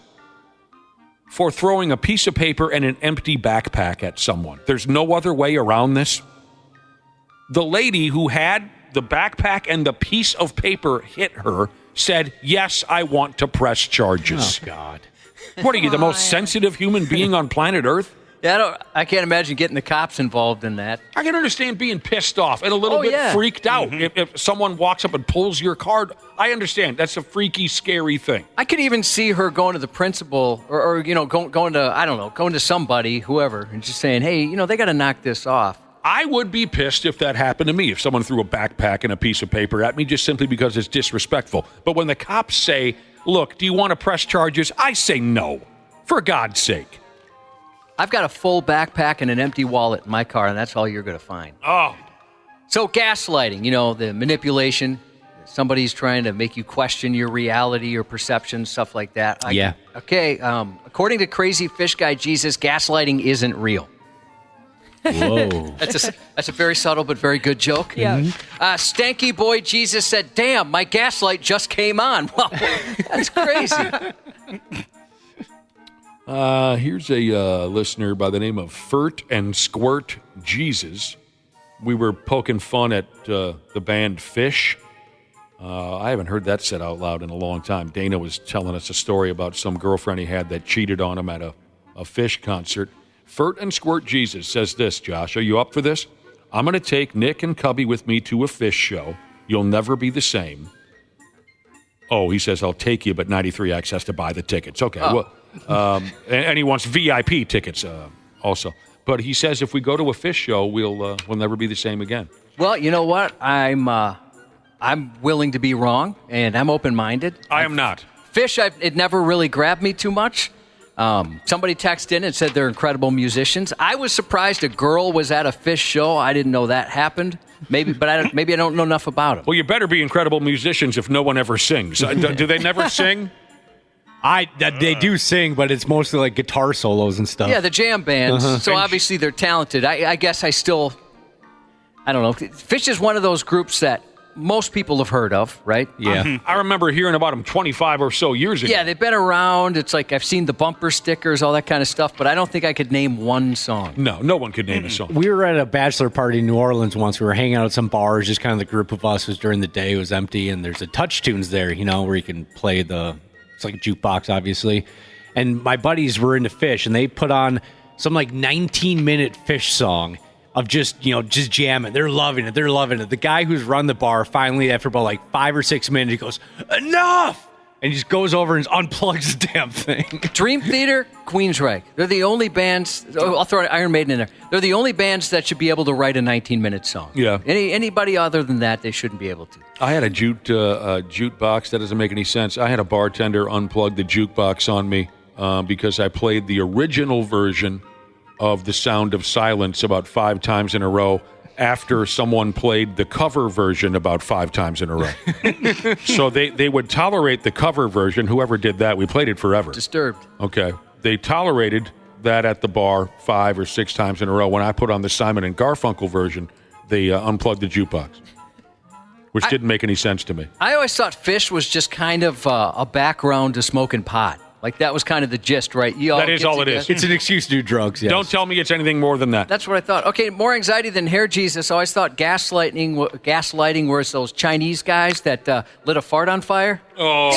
for throwing a piece of paper and an empty backpack at someone. There's no other way around this. The lady who had the backpack and the piece of paper hit her said, yes, I want to press charges.
Oh, God.
What are you, the most sensitive human being on planet Earth?
Yeah, I can't imagine getting the cops involved in that.
I can understand being pissed off and a little bit freaked out. If someone walks up and pulls your card, I understand. That's a freaky, scary thing.
I could even see her going to the principal or going to somebody, whoever, and just saying, hey, they got to knock this off.
I would be pissed if that happened to me, if someone threw a backpack and a piece of paper at me just simply because it's disrespectful. But when the cops say, look, do you want to press charges? I say no, for God's sake.
I've got a full backpack and an empty wallet in my car, and that's all you're going to find.
Oh.
So gaslighting, the manipulation. Somebody's trying to make you question your reality, your perception, stuff like that. Okay, according to Crazy Fish Guy Jesus, gaslighting isn't real.
Whoa.
That's a very subtle but very good joke.
Yeah.
Stanky Boy Jesus said, damn, my gaslight just came on. Well, that's crazy.
Here's a listener by the name of Furt and Squirt Jesus. We were poking fun at the band Fish. I haven't heard that said out loud in a long time. Dana was telling us a story about some girlfriend he had that cheated on him at a Fish concert. Furt and Squirt Jesus says this, Josh. Are you up for this? I'm going to take Nick and Cubby with me to a Fish show. You'll never be the same. Oh, he says, I'll take you, but 93X has to buy the tickets. Okay, well... and he wants VIP tickets also. But he says if we go to a Fish show, we'll never be the same again.
Well, you know what? I'm willing to be wrong, and I'm open-minded.
I am not.
Fish, it never really grabbed me too much. Somebody texted in and said they're incredible musicians. I was surprised a girl was at a Fish show. I didn't know that happened. Maybe I don't know enough about them.
Well, you better be incredible musicians if no one ever sings. Do they never sing?
They do sing, but it's mostly like guitar solos and stuff.
Yeah, the jam bands. So obviously they're talented. I guess I don't know. Fish is one of those groups that most people have heard of, right?
Yeah.
I remember hearing about them 25 or so years ago.
Yeah, they've been around. It's like I've seen the bumper stickers, all that kind of stuff, but I don't think I could name one song.
No one could name a song.
We were at a bachelor party in New Orleans once. We were hanging out at some bars, just kind of the group of us. It was during the day. It was empty, and there's a touch tunes there, where you can play it's like a jukebox, obviously. And my buddies were into Fish, and they put on some 19-minute Fish song of just jamming. They're loving it. The guy who's run the bar finally, after about 5 or 6 minutes, he goes, enough! And he just goes over and unplugs the damn thing.
Dream Theater, Queensryche. They're the only bands, I'll throw Iron Maiden in there. They're the only bands that should be able to write a 19-minute song.
Yeah.
Anybody other than that, they shouldn't be able to.
I had a jukebox. That doesn't make any sense. I had a bartender unplug the jukebox on me because I played the original version of The Sound of Silence about 5 times in a row. after someone played the cover version about 5 times in a row. So they would tolerate the cover version. Whoever did that, we played it forever.
Disturbed.
Okay. They tolerated that at the bar 5 or 6 times in a row. When I put on the Simon and Garfunkel version, they unplugged the jukebox, which didn't make any sense to me.
I always thought Fish was just kind of a background to smoking pot. Like, that was kind of the gist, right?
That is all it is.
It's an excuse to do drugs, yes.
Don't tell me it's anything more than that.
That's what I thought. Okay, more anxiety than hair Jesus. I always thought gaslighting was those Chinese guys that lit a fart on fire.
Oh.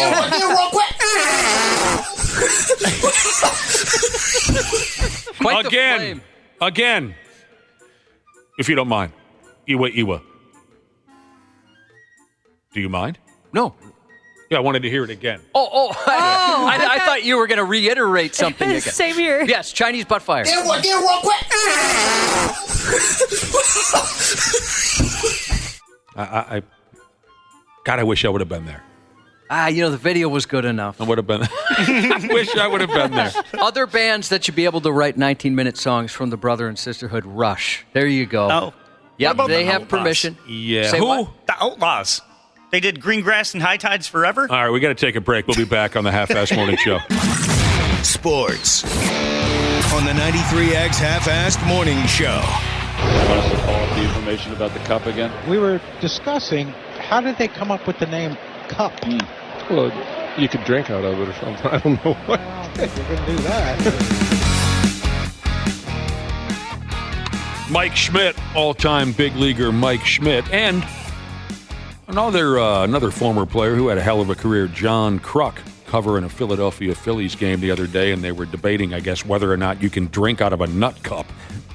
Quite the flame.
Again, if you don't mind. Iwa. Do you mind?
No.
Yeah, I wanted to hear it again.
I thought you were going to reiterate something again.
Same here.
Yes, Chinese butt fire.
God, I wish I would have been there.
The video was good enough.
I would have been. I wish I would have been there.
Other bands that should be able to write 19-minute songs from the Brother and Sisterhood, Rush. There you go.
Oh.
Yep, they have permission.
Yeah.
Say
Who?
what?
The Outlaws. They did Green Grass and High Tides forever.
All right, we got to take a break. We'll be back on the Half-Assed Morning Show.
Sports on the 93X Half-Assed Morning Show.
You want us to call up the information about the cup again?
We were discussing how did they come up with the name Cup?
Well, you could drink out of it or something. I don't know what.
We're going to do that.
Mike Schmidt, all-time big leaguer Mike Schmidt, and another former player who had a hell of a career, John Kruk, covering a Philadelphia Phillies game the other day, and they were debating, I guess, whether or not you can drink out of a nut cup.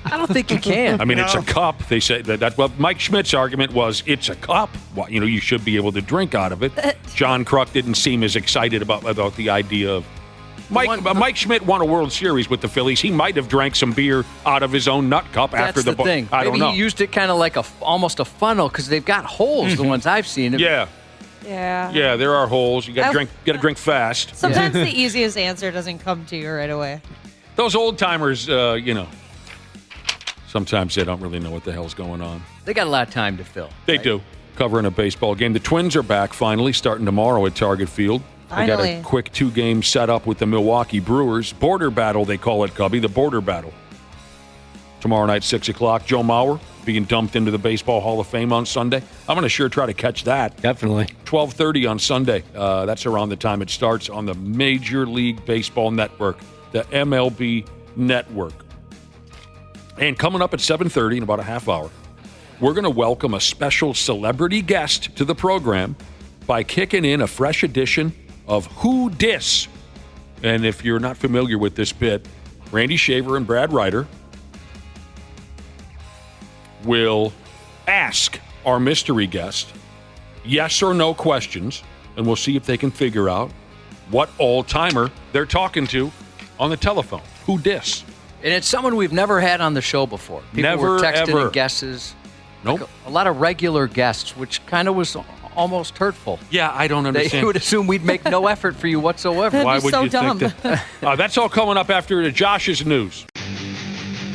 I don't think you can.
I mean, it's a cup. They say that. Well, Mike Schmidt's argument was it's a cup. Well, you should be able to drink out of it. John Kruk didn't seem as excited about the idea of Mike Schmidt won a World Series with the Phillies. He might have drank some beer out of his own nut cup after the
thing.
I don't know.
Maybe he used it kind of like almost a funnel because they've got holes. The ones I've seen.
Yeah.
Yeah,
there are holes. You got to drink fast.
Sometimes the easiest answer doesn't come to you right away.
Those old timers, sometimes they don't really know what the hell's going on.
They got a lot of time to fill.
They do. Covering a baseball game. The Twins are back finally, starting tomorrow at Target Field. They got a quick 2-game setup with the Milwaukee Brewers. Border battle, they call it, Cubby. The border battle. Tomorrow night, 6 o'clock. Joe Mauer being dumped into the Baseball Hall of Fame on Sunday. I'm going to sure try to catch that.
Definitely.
12:30 on Sunday. That's around the time it starts on the Major League Baseball Network, the MLB Network. And coming up at 7:30 in about a half hour, we're going to welcome a special celebrity guest to the program by kicking in a fresh edition of Who Dis? And if you're not familiar with this bit, Randy Shaver and Brad Ryder will ask our mystery guest yes or no questions, and we'll see if they can figure out what all-timer they're talking to on the telephone. Who dis?
And it's someone we've never had on the show before. People were texting in guesses.
Nope.
Like a lot of regular guests, which kind of was almost hurtful.
Yeah, I don't understand.
They would assume we'd make no effort for you whatsoever.
Why would you think that? That's all coming up after Josh's news.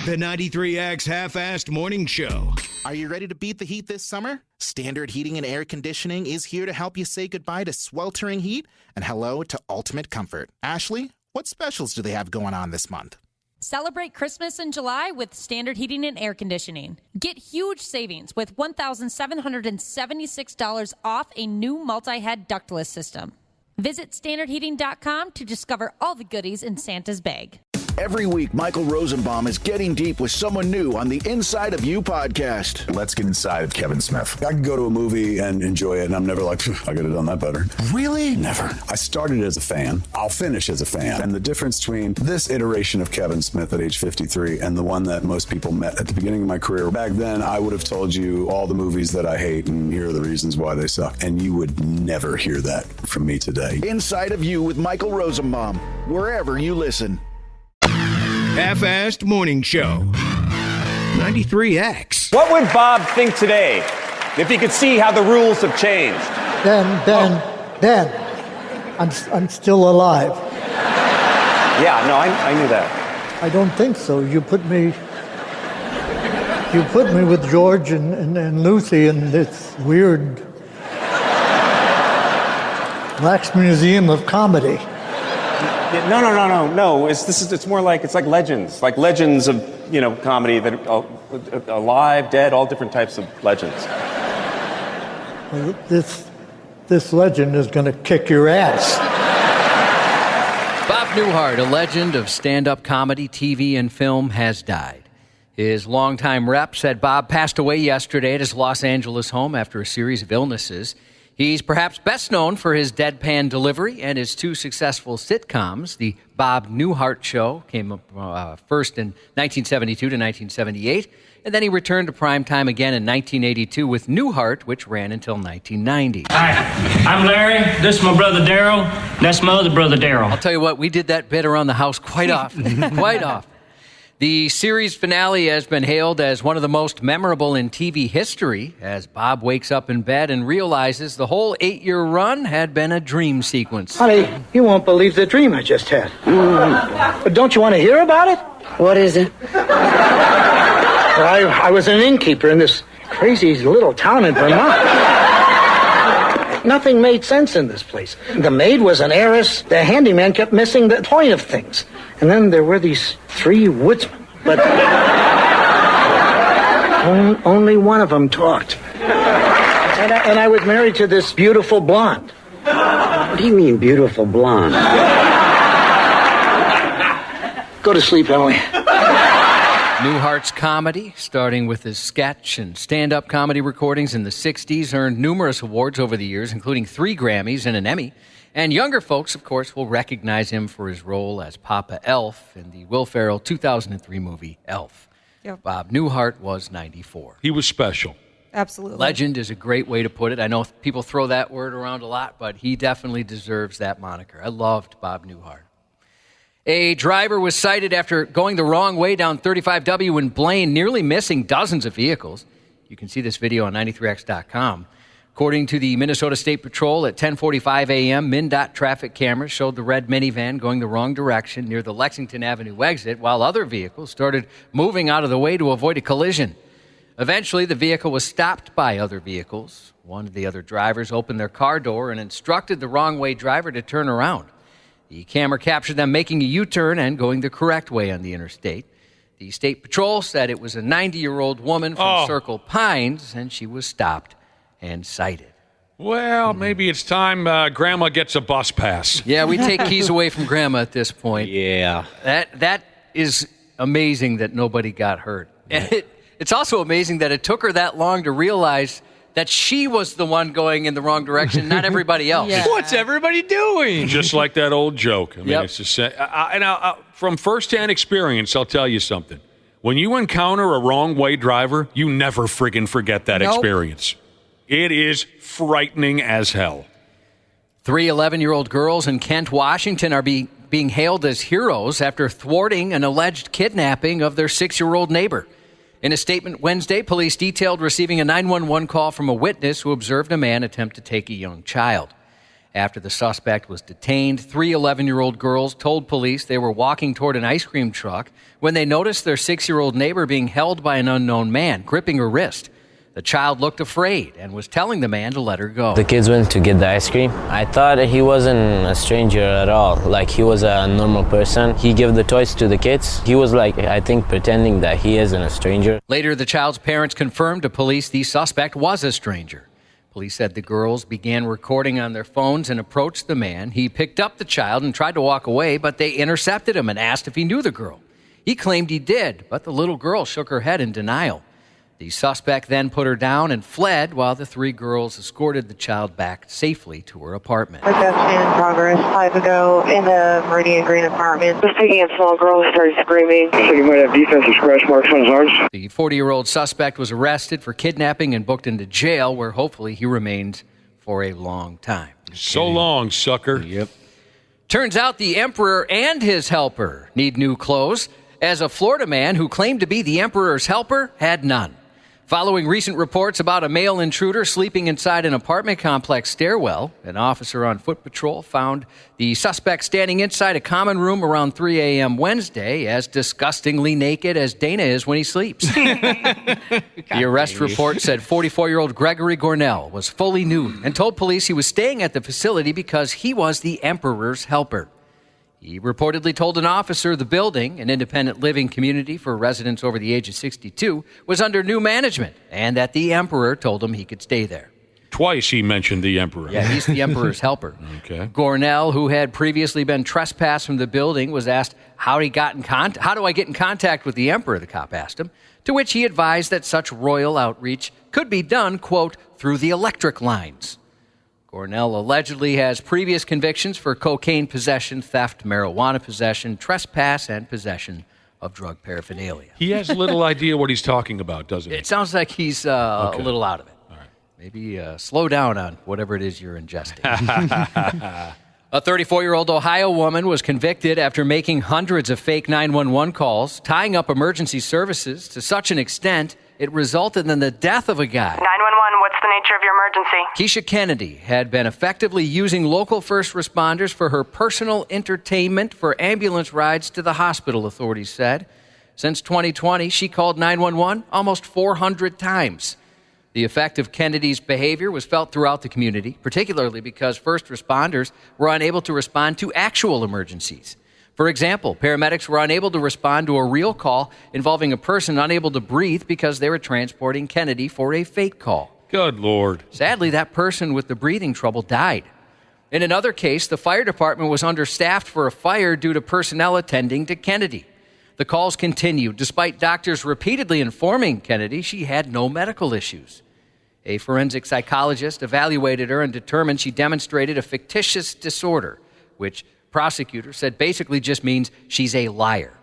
The 93X Half-Assed Morning Show.
Are you ready to beat the heat this summer? Standard Heating and Air Conditioning is here to help you say goodbye to sweltering heat and hello to ultimate comfort. Ashley, what specials do they have going on this month?
Celebrate Christmas in July with Standard Heating and Air Conditioning. Get huge savings with $1,776 off a new multi-head ductless system. Visit standardheating.com to discover all the goodies in Santa's bag.
Every week, Michael Rosenbaum is getting deep with someone new on the Inside of You podcast.
Let's get inside of Kevin Smith. I can go to a movie and enjoy it, and I'm never like, I could have done that better. Really? Never. I started as a fan. I'll finish as a fan. And the difference between this iteration of Kevin Smith at age 53 and the one that most people met at the beginning of my career, back then, I would have told you all the movies that I hate, and here are the reasons why they suck. And you would never hear that from me today.
Inside of You with Michael Rosenbaum, wherever you listen.
Half-Assed Morning Show. 93X.
What would Bob think today if he could see how the rules have changed?
Dan, I'm still alive.
Yeah, no, I knew that.
I don't think so. You put me
You put me with George and Lucy in this weird Wax Museum of Comedy.
No. It's more like it's like legends of comedy that are alive, dead, all different types of legends.
Well, this legend is going to kick your ass.
Bob Newhart, a legend of stand-up comedy, TV, and film, has died. His longtime rep said Bob passed away yesterday at his Los Angeles home after a series of illnesses. He's perhaps best known for his deadpan delivery and his two successful sitcoms. The Bob Newhart Show came up first in 1972 to 1978, and then he returned to primetime again in 1982 with Newhart, which ran until 1990.
Hi, I'm Larry. This is my brother Daryl. That's my other brother Daryl.
I'll tell you what, we did that bit around the house quite often. Quite often. The series finale has been hailed as one of the most memorable in TV history, as Bob wakes up in bed and realizes the whole 8-year run had been a dream sequence.
Honey, you won't believe the dream I just had. But don't you want to hear about it? What is it? I was an innkeeper in this crazy little town in Vermont. Nothing made sense in this place. The maid was an heiress. The handyman kept missing the point of things. And then there were these 3 woodsmen. But only one of them talked. And I was married to this beautiful blonde. What do you mean, beautiful blonde? Go to sleep, Emily.
Newhart's comedy, starting with his sketch and stand-up comedy recordings in the 60s, earned numerous awards over the years, including 3 Grammys and an Emmy. And younger folks, of course, will recognize him for his role as Papa Elf in the Will Ferrell 2003 movie Elf.
Yep.
Bob Newhart was 94.
He was special.
Absolutely.
Legend is a great way to put it. I know people throw that word around a lot, but he definitely deserves that moniker. I loved Bob Newhart. A driver was cited after going the wrong way down 35W in Blaine, nearly missing dozens of vehicles. You can see this video on 93x.com. According to the Minnesota State Patrol, at 10:45 a.m., MnDOT traffic cameras showed the red minivan going the wrong direction near the Lexington Avenue exit, while other vehicles started moving out of the way to avoid a collision. Eventually, the vehicle was stopped by other vehicles. One of the other drivers opened their car door and instructed the wrong-way driver to turn around. The camera captured them making a U-turn and going the correct way on the interstate. The State Patrol said it was a 90-year-old woman from Circle Pines, and she was stopped and cited.
Well, maybe it's time Grandma gets a bus pass.
Yeah, we take keys away from Grandma at this point.
Yeah.
That is amazing that nobody got hurt. And it's also amazing that it took her that long to realize that she was the one going in the wrong direction, not everybody else.
Yeah.
What's everybody doing?
Just like that old joke. I mean,
Yep.
it's just from firsthand experience, I'll tell you something. When you encounter a wrong-way driver, you never friggin' forget that experience. It is frightening as hell.
3 11-year-old girls in Kent, Washington are being hailed as heroes after thwarting an alleged kidnapping of their 6-year-old neighbor. In a statement Wednesday, police detailed receiving a 911 call from a witness who observed a man attempt to take a young child. After the suspect was detained, 3 11-year-old girls told police they were walking toward an ice cream truck when they noticed their 6-year-old neighbor being held by an unknown man, gripping her wrist. The child looked afraid and was telling the man to let her go.
The kids went to get the ice cream. I thought he wasn't a stranger at all. Like, he was a normal person. He gave the toys to the kids. He was like, I think, pretending that he isn't a stranger.
Later, the child's parents confirmed to police the suspect was a stranger. Police said the girls began recording on their phones and approached the man. He picked up the child and tried to walk away, but they intercepted him and asked if he knew the girl. He claimed he did, but the little girl shook her head in denial. The suspect then put her down and fled while the 3 girls escorted the child back safely to her apartment.
Arrestation in progress 5 ago in the Meridian Green apartment. Just taking a small girl who started screaming.
So you might have defensive scratch marks on his arms.
The 40-year-old suspect was arrested for kidnapping and booked into jail, where hopefully he remains for a long time.
So long, sucker.
Yep. Turns out the emperor and his helper need new clothes, as a Florida man who claimed to be the emperor's helper had none. Following recent reports about a male intruder sleeping inside an apartment complex stairwell, an officer on foot patrol found the suspect standing inside a common room around 3 a.m. Wednesday, as disgustingly naked as Dana is when he sleeps. The arrest report said 44-year-old Gregory Gornell was fully nude and told police he was staying at the facility because he was the Emperor's helper. He reportedly told an officer the building, an independent living community for residents over the age of 62, was under new management, and that the Emperor told him he could stay there.
Twice he mentioned the Emperor.
Yeah, he's the Emperor's helper.
Okay.
Gornell, who had previously been trespassed from the building, was asked how do I get in contact with the Emperor, the cop asked him, to which he advised that such royal outreach could be done, quote, through the electric lines. Gornell allegedly has previous convictions for cocaine possession, theft, marijuana possession, trespass, and possession of drug paraphernalia.
He has little idea what he's talking about, doesn't he?
It sounds like he's a little out of it.
All right.
Maybe slow down on whatever it is you're ingesting. A 34-year-old Ohio woman was convicted after making hundreds of fake 911 calls, tying up emergency services to such an extent it resulted in the death of a guy.
911, what's the nature of your emergency?
Keisha Kennedy had been effectively using local first responders for her personal entertainment for ambulance rides to the hospital, authorities said. Since 2020, she called 911 almost 400 times. The effect of Kennedy's behavior was felt throughout the community, particularly because first responders were unable to respond to actual emergencies. For example, paramedics were unable to respond to a real call involving a person unable to breathe because they were transporting Kennedy for a fake call.
Good Lord.
Sadly, that person with the breathing trouble died. In another case, the fire department was understaffed for a fire due to personnel attending to Kennedy. The calls continued, despite doctors repeatedly informing Kennedy she had no medical issues. A forensic psychologist evaluated her and determined she demonstrated a fictitious disorder, which prosecutors said basically just means she's a liar.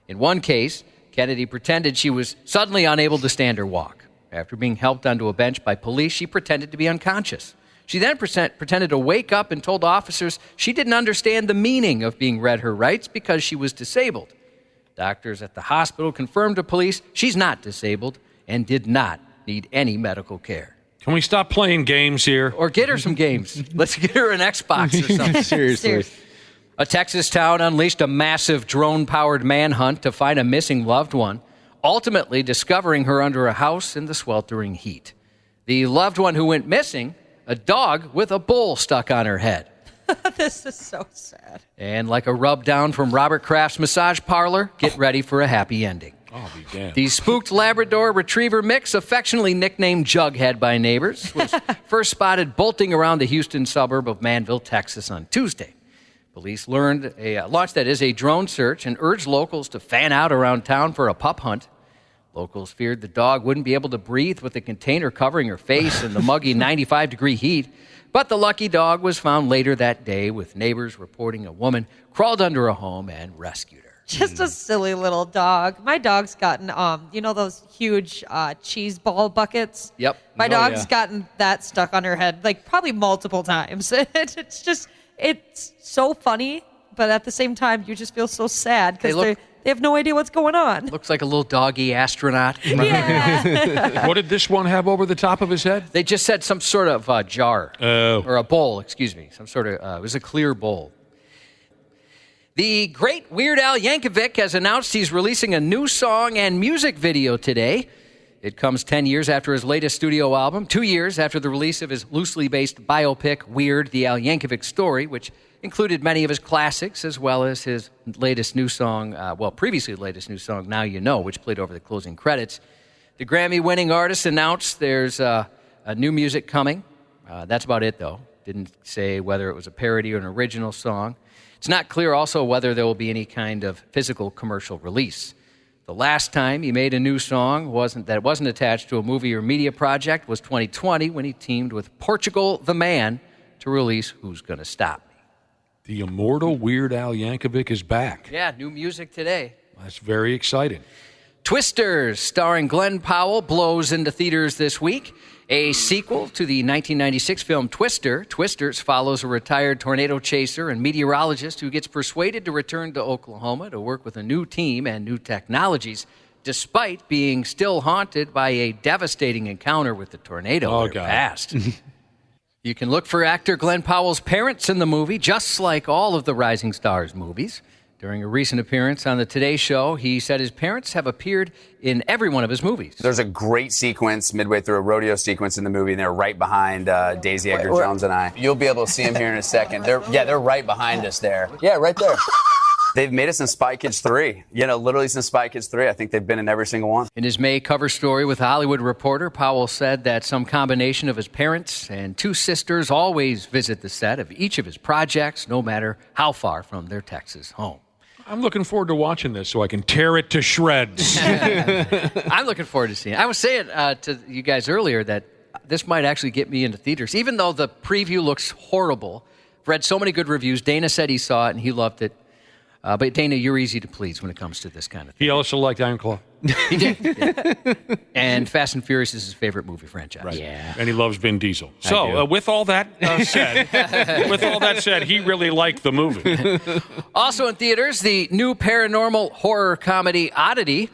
In one case, Kennedy pretended she was suddenly unable to stand or walk. After being helped onto a bench by police, she pretended to be unconscious. She then pretended to wake up and told officers she didn't understand the meaning of being read her rights because she was disabled. Doctors at the hospital confirmed to police she's not disabled and did not need any medical care.
Can we stop playing games here?
Or get her some games. Let's get her an Xbox or something.
Seriously.
A Texas town unleashed a massive drone-powered manhunt to find a missing loved one, ultimately discovering her under a house in the sweltering heat. The loved one who went missing, a dog with a bowl stuck on her head.
This is so sad.
And like a rub down from Robert Kraft's massage parlor, get ready for a happy ending.
Oh, be damned.
The spooked Labrador Retriever mix, affectionately nicknamed Jughead by neighbors, was first spotted bolting around the Houston suburb of Manville, Texas on Tuesday. Police launched a drone search and urged locals to fan out around town for a pup hunt. Locals feared the dog wouldn't be able to breathe with the container covering her face in the muggy 95-degree heat. But the lucky dog was found later that day, with neighbors reporting a woman crawled under a home and rescued her.
Just a silly little dog. My dog's gotten, those huge cheese ball buckets?
Yep.
My dog's gotten that stuck on her head, like probably multiple times. It's so funny, but at the same time, you just feel so sad because they have no idea what's going on.
Looks like a little doggy astronaut.
Yeah.
What did this one have over the top of his head?
They just said some sort of jar.
Oh.
Or a bowl, excuse me. Some sort of, it was a clear bowl. The great Weird Al Yankovic has announced he's releasing a new song and music video today. It comes 10 years after his latest studio album, 2 years after the release of his loosely based biopic, Weird, The Al Yankovic Story, which included many of his classics, as well as his latest new song, previously latest new song, Now You Know, which played over the closing credits. The Grammy-winning artist announced there's a new music coming. That's about it, though. Didn't say whether it was a parody or an original song. It's not clear also whether there will be any kind of physical commercial release. The last time he made a new song wasn't attached to a movie or media project was 2020 when he teamed with Portugal the Man to release Who's Gonna Stop Me.
The immortal Weird Al Yankovic is back.
Yeah, new music today.
That's very exciting.
Twisters, starring Glen Powell, blows into theaters this week. A sequel to the 1996 film Twister, Twisters follows a retired tornado chaser and meteorologist who gets persuaded to return to Oklahoma to work with a new team and new technologies despite being still haunted by a devastating encounter with the tornado in their past. You can look for actor Glen Powell's parents in the movie, just like all of the Rising Stars movies. During a recent appearance on the Today Show, he said his parents have appeared in every one of his movies.
There's a great sequence midway through a rodeo sequence in the movie, and they're right behind Daisy Edgar-Jones and I. You'll be able to see them here in a second. They're right behind us there. Yeah, right there. They've made us in Spy Kids 3. Literally since Spy Kids 3. I think they've been in every single one.
In his May cover story with The Hollywood Reporter, Powell said that some combination of his parents and two sisters always visit the set of each of his projects, no matter how far from their Texas home.
I'm looking forward to watching this so I can tear it to shreds.
I'm looking forward to seeing it. I was saying to you guys earlier that this might actually get me into theaters, even though the preview looks horrible. I've read so many good reviews. Dana said he saw it and he loved it. But Dana, you're easy to please when it comes to this kind of thing.
He also liked Iron Claw.
He did. Yeah. And Fast and Furious is his favorite movie franchise.
Right. Yeah. And he loves Vin Diesel. So, with all that said, he really liked the movie.
Also in theaters, the new paranormal horror comedy Oddity.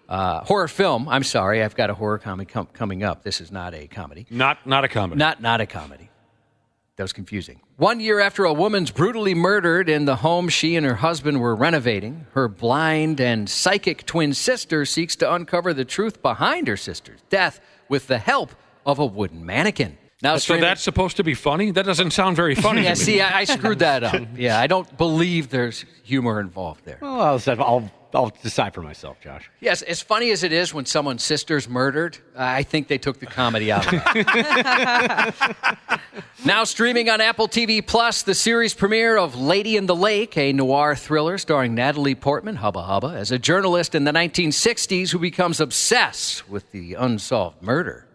Horror film. I'm sorry, I've got a horror comedy coming up. This is not a comedy.
Not a comedy.
Not a comedy. That was confusing. 1 year after a woman's brutally murdered in the home she and her husband were renovating, her blind and psychic twin sister seeks to uncover the truth behind her sister's death with the help of a wooden mannequin. Now,
so that's supposed to be funny? That doesn't sound very funny to me.
See, I screwed that up. Yeah, I don't believe there's humor involved there.
Well, I'll decide for myself, Josh.
Yes, as funny as it is when someone's sister's murdered, I think they took the comedy out of it. Now streaming on Apple TV Plus, the series premiere of Lady in the Lake, a noir thriller starring Natalie Portman, hubba hubba, as a journalist in the 1960s who becomes obsessed with the unsolved murder.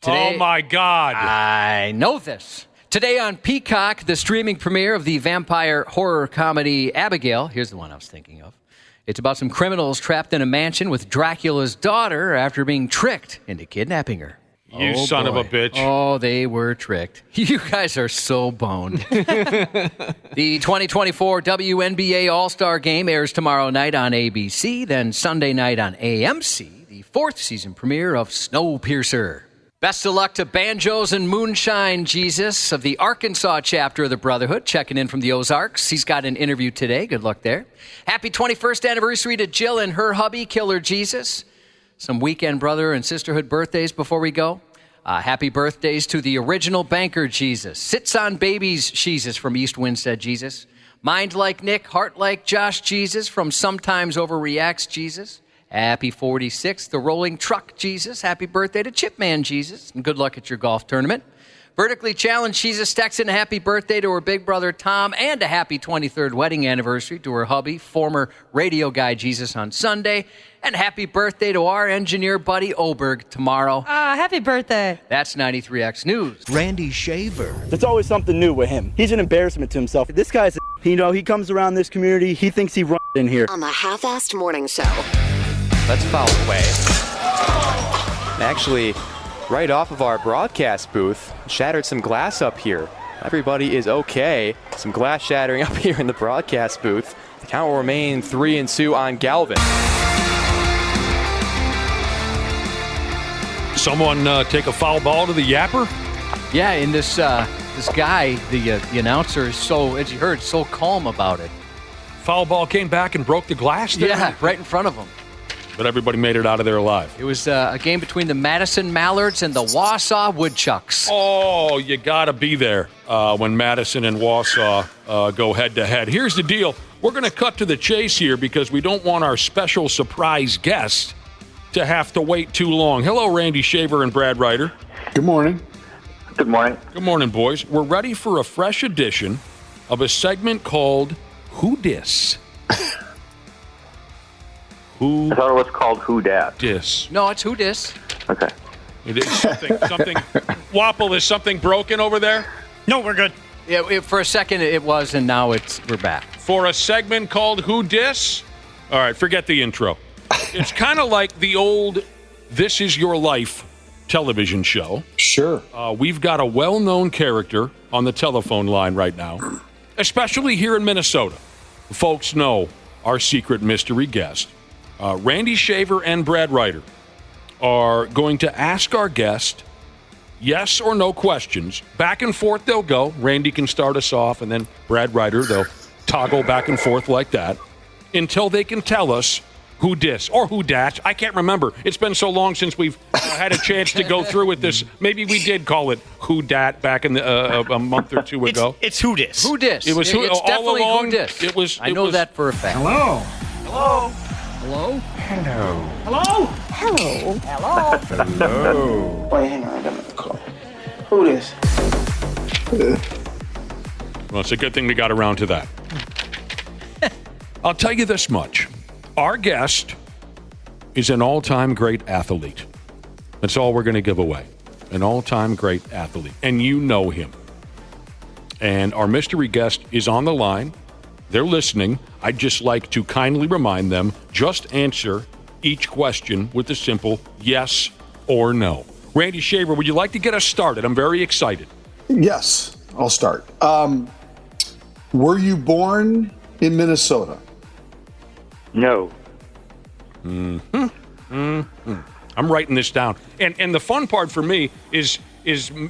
Today,
oh, my God.
I know this. Today on Peacock, the streaming premiere of the vampire horror comedy Abigail. Here's the one I was thinking of. It's about some criminals trapped in a mansion with Dracula's daughter after being tricked into kidnapping her.
You son of a bitch.
Oh, they were tricked. You guys are so boned. The 2024 WNBA All-Star Game airs tomorrow night on ABC, then Sunday night on AMC, the fourth season premiere of Snowpiercer. Best of luck to Banjos and Moonshine Jesus of the Arkansas chapter of the Brotherhood, checking in from the Ozarks. He's got an interview today. Good luck there. Happy 21st anniversary to Jill and her hubby, Killer Jesus. Some weekend brother and sisterhood birthdays before we go. Happy birthdays to the original banker Jesus. Sits on babies Jesus from East Winstead Jesus. Mind like Nick, heart like Josh Jesus from Sometimes Overreacts Jesus. Happy 46th, the Rolling Truck Jesus. Happy birthday to Chipman Jesus. And good luck at your golf tournament. Vertically Challenged Jesus texts in a happy birthday to her big brother Tom and a happy 23rd wedding anniversary to her hubby, former radio guy Jesus on Sunday. And happy birthday to our engineer buddy Oberg tomorrow.
Happy birthday.
That's 93X News.
Randy Shaver.
There's always something new with him. He's an embarrassment to himself. This guy's he comes around this community, he thinks he runs in here.
On the Half-Assed Morning Show.
Let's foul away. Actually, right off of our broadcast booth, shattered some glass up here. Everybody is okay. Some glass shattering up here in the broadcast booth. The count will remain 3-2 on Galvin.
Someone take a foul ball to the yapper?
Yeah, and this guy, the announcer, is so, as you heard, so calm about it.
Foul ball came back and broke the glass there?
Yeah, right in front of him.
But everybody made it out of there alive.
It was a game between the Madison Mallards and the Wausau Woodchucks.
Oh, you got to be there when Madison and Wausau go head-to-head. Here's the deal. We're going to cut to the chase here because we don't want our special surprise guest to have to wait too long. Hello, Randy Shaver and Brad Ryder.
Good morning.
Good morning.
Good morning, boys. We're ready for a fresh edition of a segment called Who Dis? Who?
I thought it was called Who Dat.
Dis.
No, it's Who Dis.
Okay.
It is something. Wapple, is something broken over there?
No, we're good.
Yeah, for a second it was, and now we're back.
For a segment called Who Dis? All right, forget the intro. It's kind of like the old This Is Your Life television show.
Sure.
We've got a well-known character on the telephone line right now, especially here in Minnesota. Folks know our secret mystery guest. Randy Shaver and Brad Ryder are going to ask our guest yes or no questions. Back and forth they'll go. Randy can start us off, and then Brad Ryder, they'll toggle back and forth like that until they can tell us who dis or who dat. I can't remember. It's been so long since we've had a chance to go through with this. Maybe we did call it who dat back in a month or two ago.
It's who dis.
Who dis?
It was who,
it's
all
definitely
along.
Who dis.
It was.
I know that for a fact.
Hello.
Hello. Hello.
Hello.
Hello.
Hello. Hello. Wait, hang on. I got another call. Who this?
Well, it's a good thing we got around to that. I'll tell you this much. Our guest is an all-time great athlete. That's all we're going to give away. An all-time great athlete. And you know him. And our mystery guest is on the line. They're listening. I'd just like to kindly remind them, just answer each question with a simple yes or no. Randy Shaver, would you like to get us started? I'm very excited.
Yes, I'll start. Were you born in Minnesota?
No.
I'm writing this down. And the fun part for me is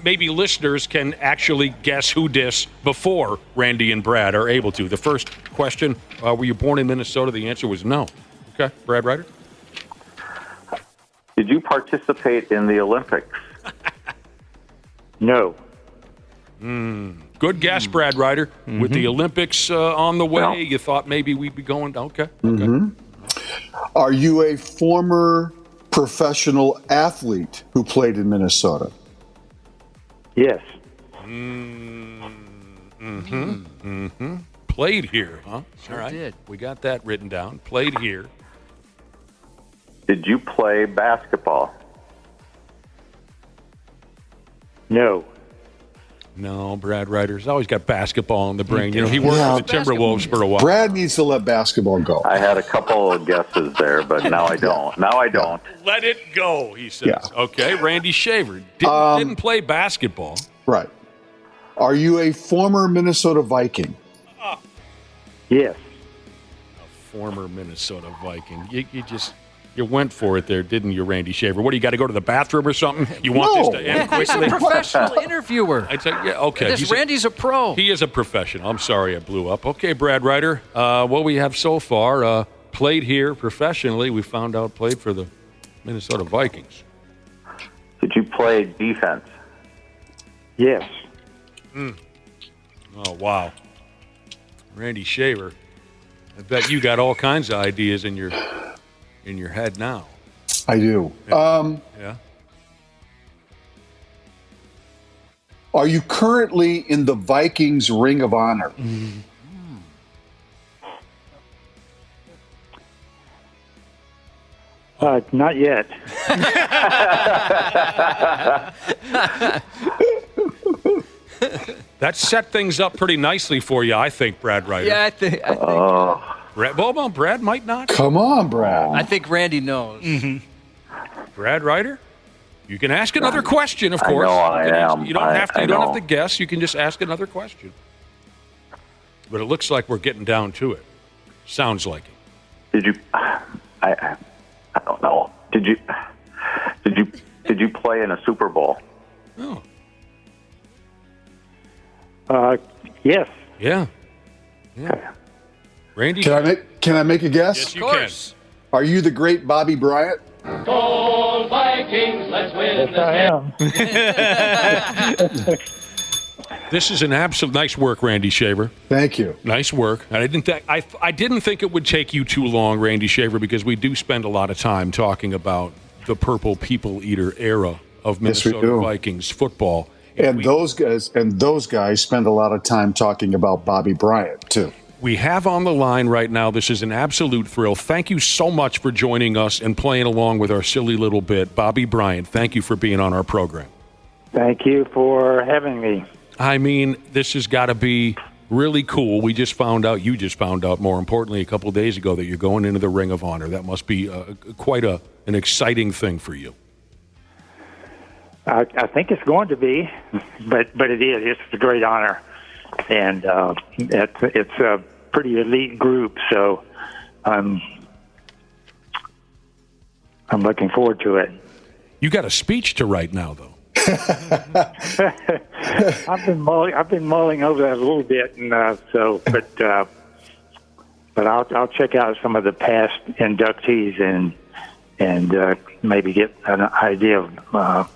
maybe listeners can actually guess who dis before Randy and Brad are able to. The first question, were you born in Minnesota? The answer was no. Okay, Brad Ryder?
Did you participate in the Olympics? No.
Good guess, Brad Ryder. With the Olympics on the way, you thought maybe we'd be going. Okay.
Are you a former professional athlete who played in Minnesota?
Yes.
Played here, huh?
Sure
All right.
did.
We got that written down. Played here.
Did you play basketball? No.
No, Brad Ryder's always got basketball in the brain. You know, he worked with the Timberwolves for a while.
Brad needs to let basketball go.
I had a couple of guesses there, but now I don't. Now I don't.
Let it go, he says.
Yeah.
Okay, Randy Shaver didn't play basketball.
Right. Are you a former Minnesota Viking?
Yes.
A former Minnesota Viking. You went for it there, didn't you, Randy Shaver? What, do you got to go to the bathroom or something? You want this to end
He's
quickly?
a professional interviewer.
I'd say, yeah, okay.
Randy's a pro.
He is a professional. I'm sorry I blew up. Okay, Brad Ryder. What we have so far, played here professionally. We found out played for the Minnesota Vikings.
Did you play defense? Yes.
Oh, wow. Randy Shaver. I bet you got all kinds of ideas in your head now.
I do.
Yeah.
Are you currently in the Vikings Ring of Honor?
Not yet.
That set things up pretty nicely for you, I think, Brad Ryder.
Yeah, I think
Well, Brad might not.
Come on, Brad.
I think Randy knows.
Brad Ryder, you can ask another question, of course.
I am.
You don't have to. You don't have to guess. You can just ask another question. But it looks like we're getting down to it. Sounds like it.
Did you? I don't know. Did you play in a Super Bowl?
Oh.
Yes.
Yeah. Randy,
Can I make a guess?
Yes, you can.
Are you the great Bobby Bryant?
Go Vikings, let's win
This is an absolute nice work, Randy Shaver.
Thank you.
Nice work. I didn't think it would take you too long, Randy Shaver, because we do spend a lot of time talking about the Purple People Eater era of Minnesota Vikings football.
And those guys spend a lot of time talking about Bobby Bryant too.
We have on the line right now. This is an absolute thrill. Thank you so much for joining us and playing along with our silly little bit. Bobby Bryant, thank you for being on our program.
Thank you for having me.
I mean, this has got to be really cool. You just found out, more importantly, a couple of days ago that you're going into the Ring of Honor. That must be quite an exciting thing for you.
I think it's going to be, but it is. It's a great honor, and it's a pretty elite group. So I'm I'm looking forward to it.
You got a speech to write now, though.
I've been mulling over that a little bit, and but I'll check out some of the past inductees and maybe get an idea of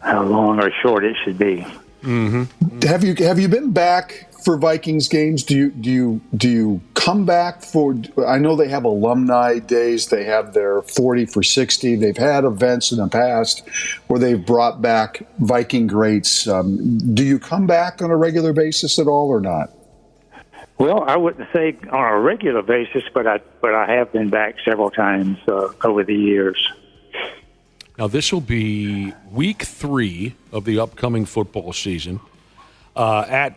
how long or short it should be.
Mm-hmm. Have you been back for Vikings games? Do you come back for? I know they have alumni days. They have their 40 for 60. They've had events in the past where they've brought back Viking greats. Do you come back on a regular basis at all, or not?
Well, I wouldn't say on a regular basis, but I have been back several times over the years.
Now, this will be week 3 of the upcoming football season at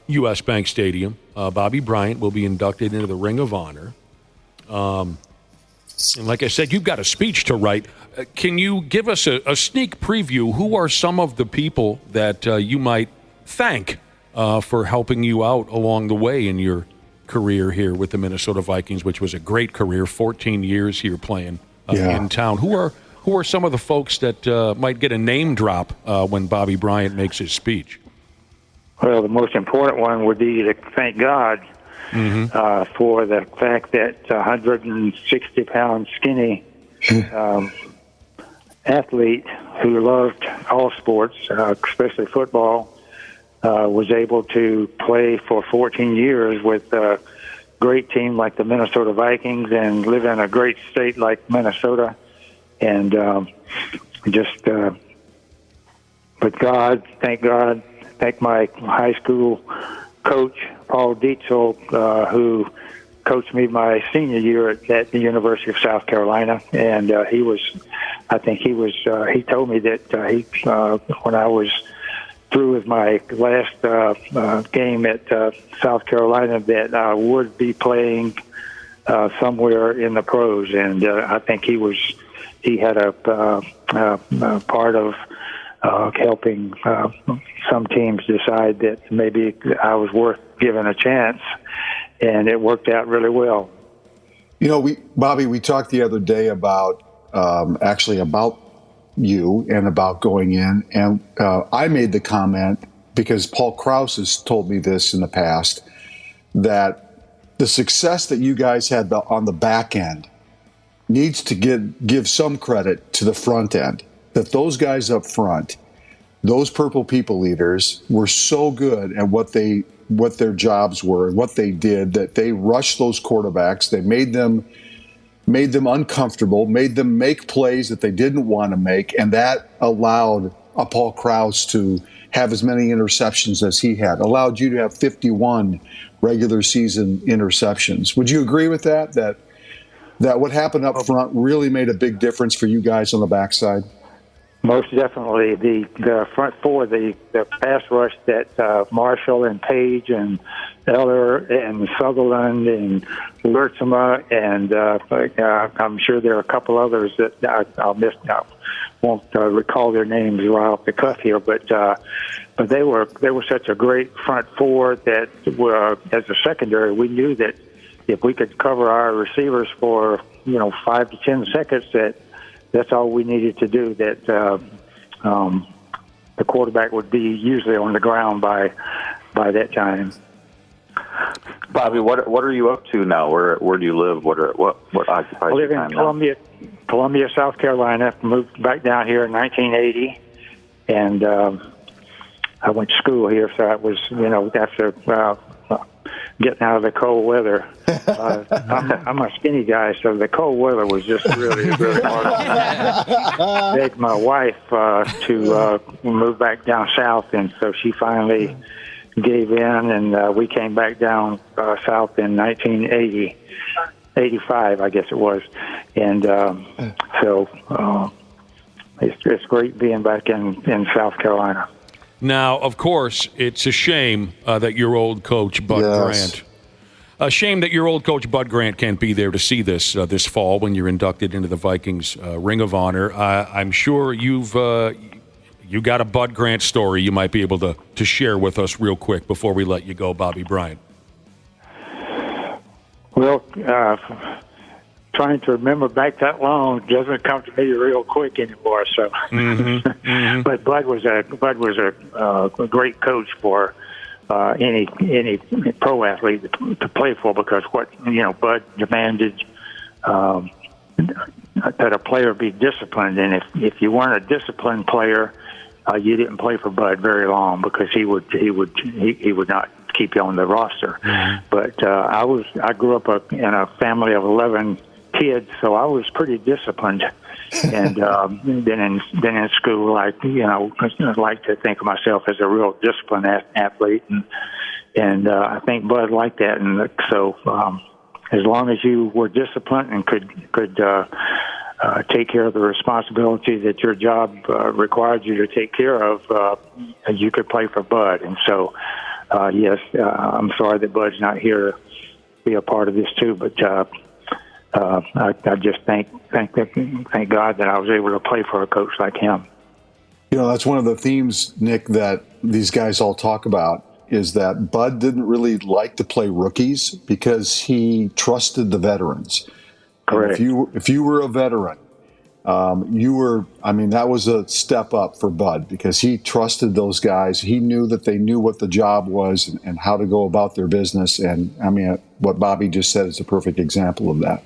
U.S. Bank Stadium. Bobby Bryant will be inducted into the Ring of Honor. And like I said, you've got a speech to write. Can you give us a sneak preview? Who are some of the people that you might thank for helping you out along the way in your career here with the Minnesota Vikings, which was a great career, 14 years here playing in town? Who are some of the folks that might get a name drop when Bobby Bryant makes his speech?
Well, the most important one would be to thank God for the fact that 160-pound skinny athlete who loved all sports, especially football, was able to play for 14 years with a great team like the Minnesota Vikings and live in a great state like Minnesota. And but thank God, thank my high school coach, Paul Dietzel, who coached me my senior year at the University of South Carolina. And he told me that when I was through with my last game at South Carolina, that I would be playing somewhere in the pros. And I think he had a part of helping some teams decide that maybe I was worth giving a chance, and it worked out really well.
You know, Bobby, we talked the other day about about you and about going in, and I made the comment, because Paul Krause has told me this in the past, that the success that you guys had on the back end needs to give some credit to the front end. That those guys up front, those Purple People leaders, were so good at what their jobs were and what they did, that they rushed those quarterbacks. They made them uncomfortable, made them make plays that they didn't want to make, and that allowed Paul Krause to have as many interceptions as he had, allowed you to have 51 regular season interceptions. Would you agree with that? That what happened up front really made a big difference for you guys on the backside?
Most definitely. The front four, the pass rush that Marshall and Page and Eller and Sutherland and Lurtzema and I'm sure there are a couple others that I'll miss. I won't recall their names right off the cuff here, but they were such a great front four that as a secondary, we knew that if we could cover our receivers for 5 to 10 seconds, that's all we needed to do. That the quarterback would be usually on the ground by that time.
Bobby, what are you up to now? Where do you live? What occupies
I live
your time
in Columbia, South Carolina. Moved back down here in 1980, and I went to school here. So I was, after getting out of the cold weather. I'm a skinny guy, so the cold weather was just really, really hard. I begged my wife to move back down south, and so she finally gave in, and we came back down south in 1985, I guess it was. And so it's great being back in South Carolina.
Now, of course, it's a shame that your old coach, Bud Grant, a shame that your old coach, Bud Grant, can't be there to see this this fall when you're inducted into the Vikings Ring of Honor. I'm sure you got a Bud Grant story you might be able to share with us real quick before we let you go, Bobby Bryant.
Well, trying to remember back that long doesn't come to me real quick anymore. So, but Bud was a great coach for any pro athlete to play for, because what Bud demanded that a player be disciplined, and if you weren't a disciplined player, you didn't play for Bud very long, because he would not keep you on the roster. But I grew up in a family of 11 kids, so I was pretty disciplined. And then in school, I like to think of myself as a real disciplined athlete, and I think Bud liked that. And so as long as you were disciplined and could take care of the responsibility that your job required you to take care of, you could play for Bud. And so, yes, I'm sorry that Bud's not here to be a part of this too, but I just thank God that I was able to play for a coach like him.
That's one of the themes, Nick, that these guys all talk about, is that Bud didn't really like to play rookies because he trusted the veterans.
Correct.
If you were a veteran, that was a step up for Bud, because he trusted those guys. He knew that they knew what the job was and how to go about their business. And what Bobby just said is a perfect example of that.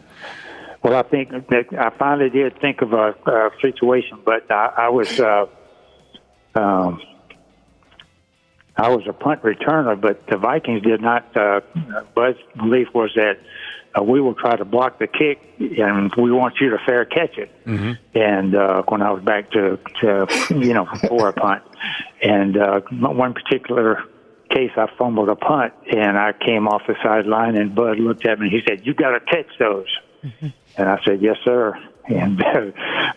Well, I think that I finally did think of a situation, but I was a punt returner, but the Vikings did not. Bud's belief was that we will try to block the kick, and we want you to fair catch it. And when I was back to for a punt, and one particular case, I fumbled a punt, and I came off the sideline, and Bud looked at me and he said, "You got to catch those." And I said, "Yes, sir." And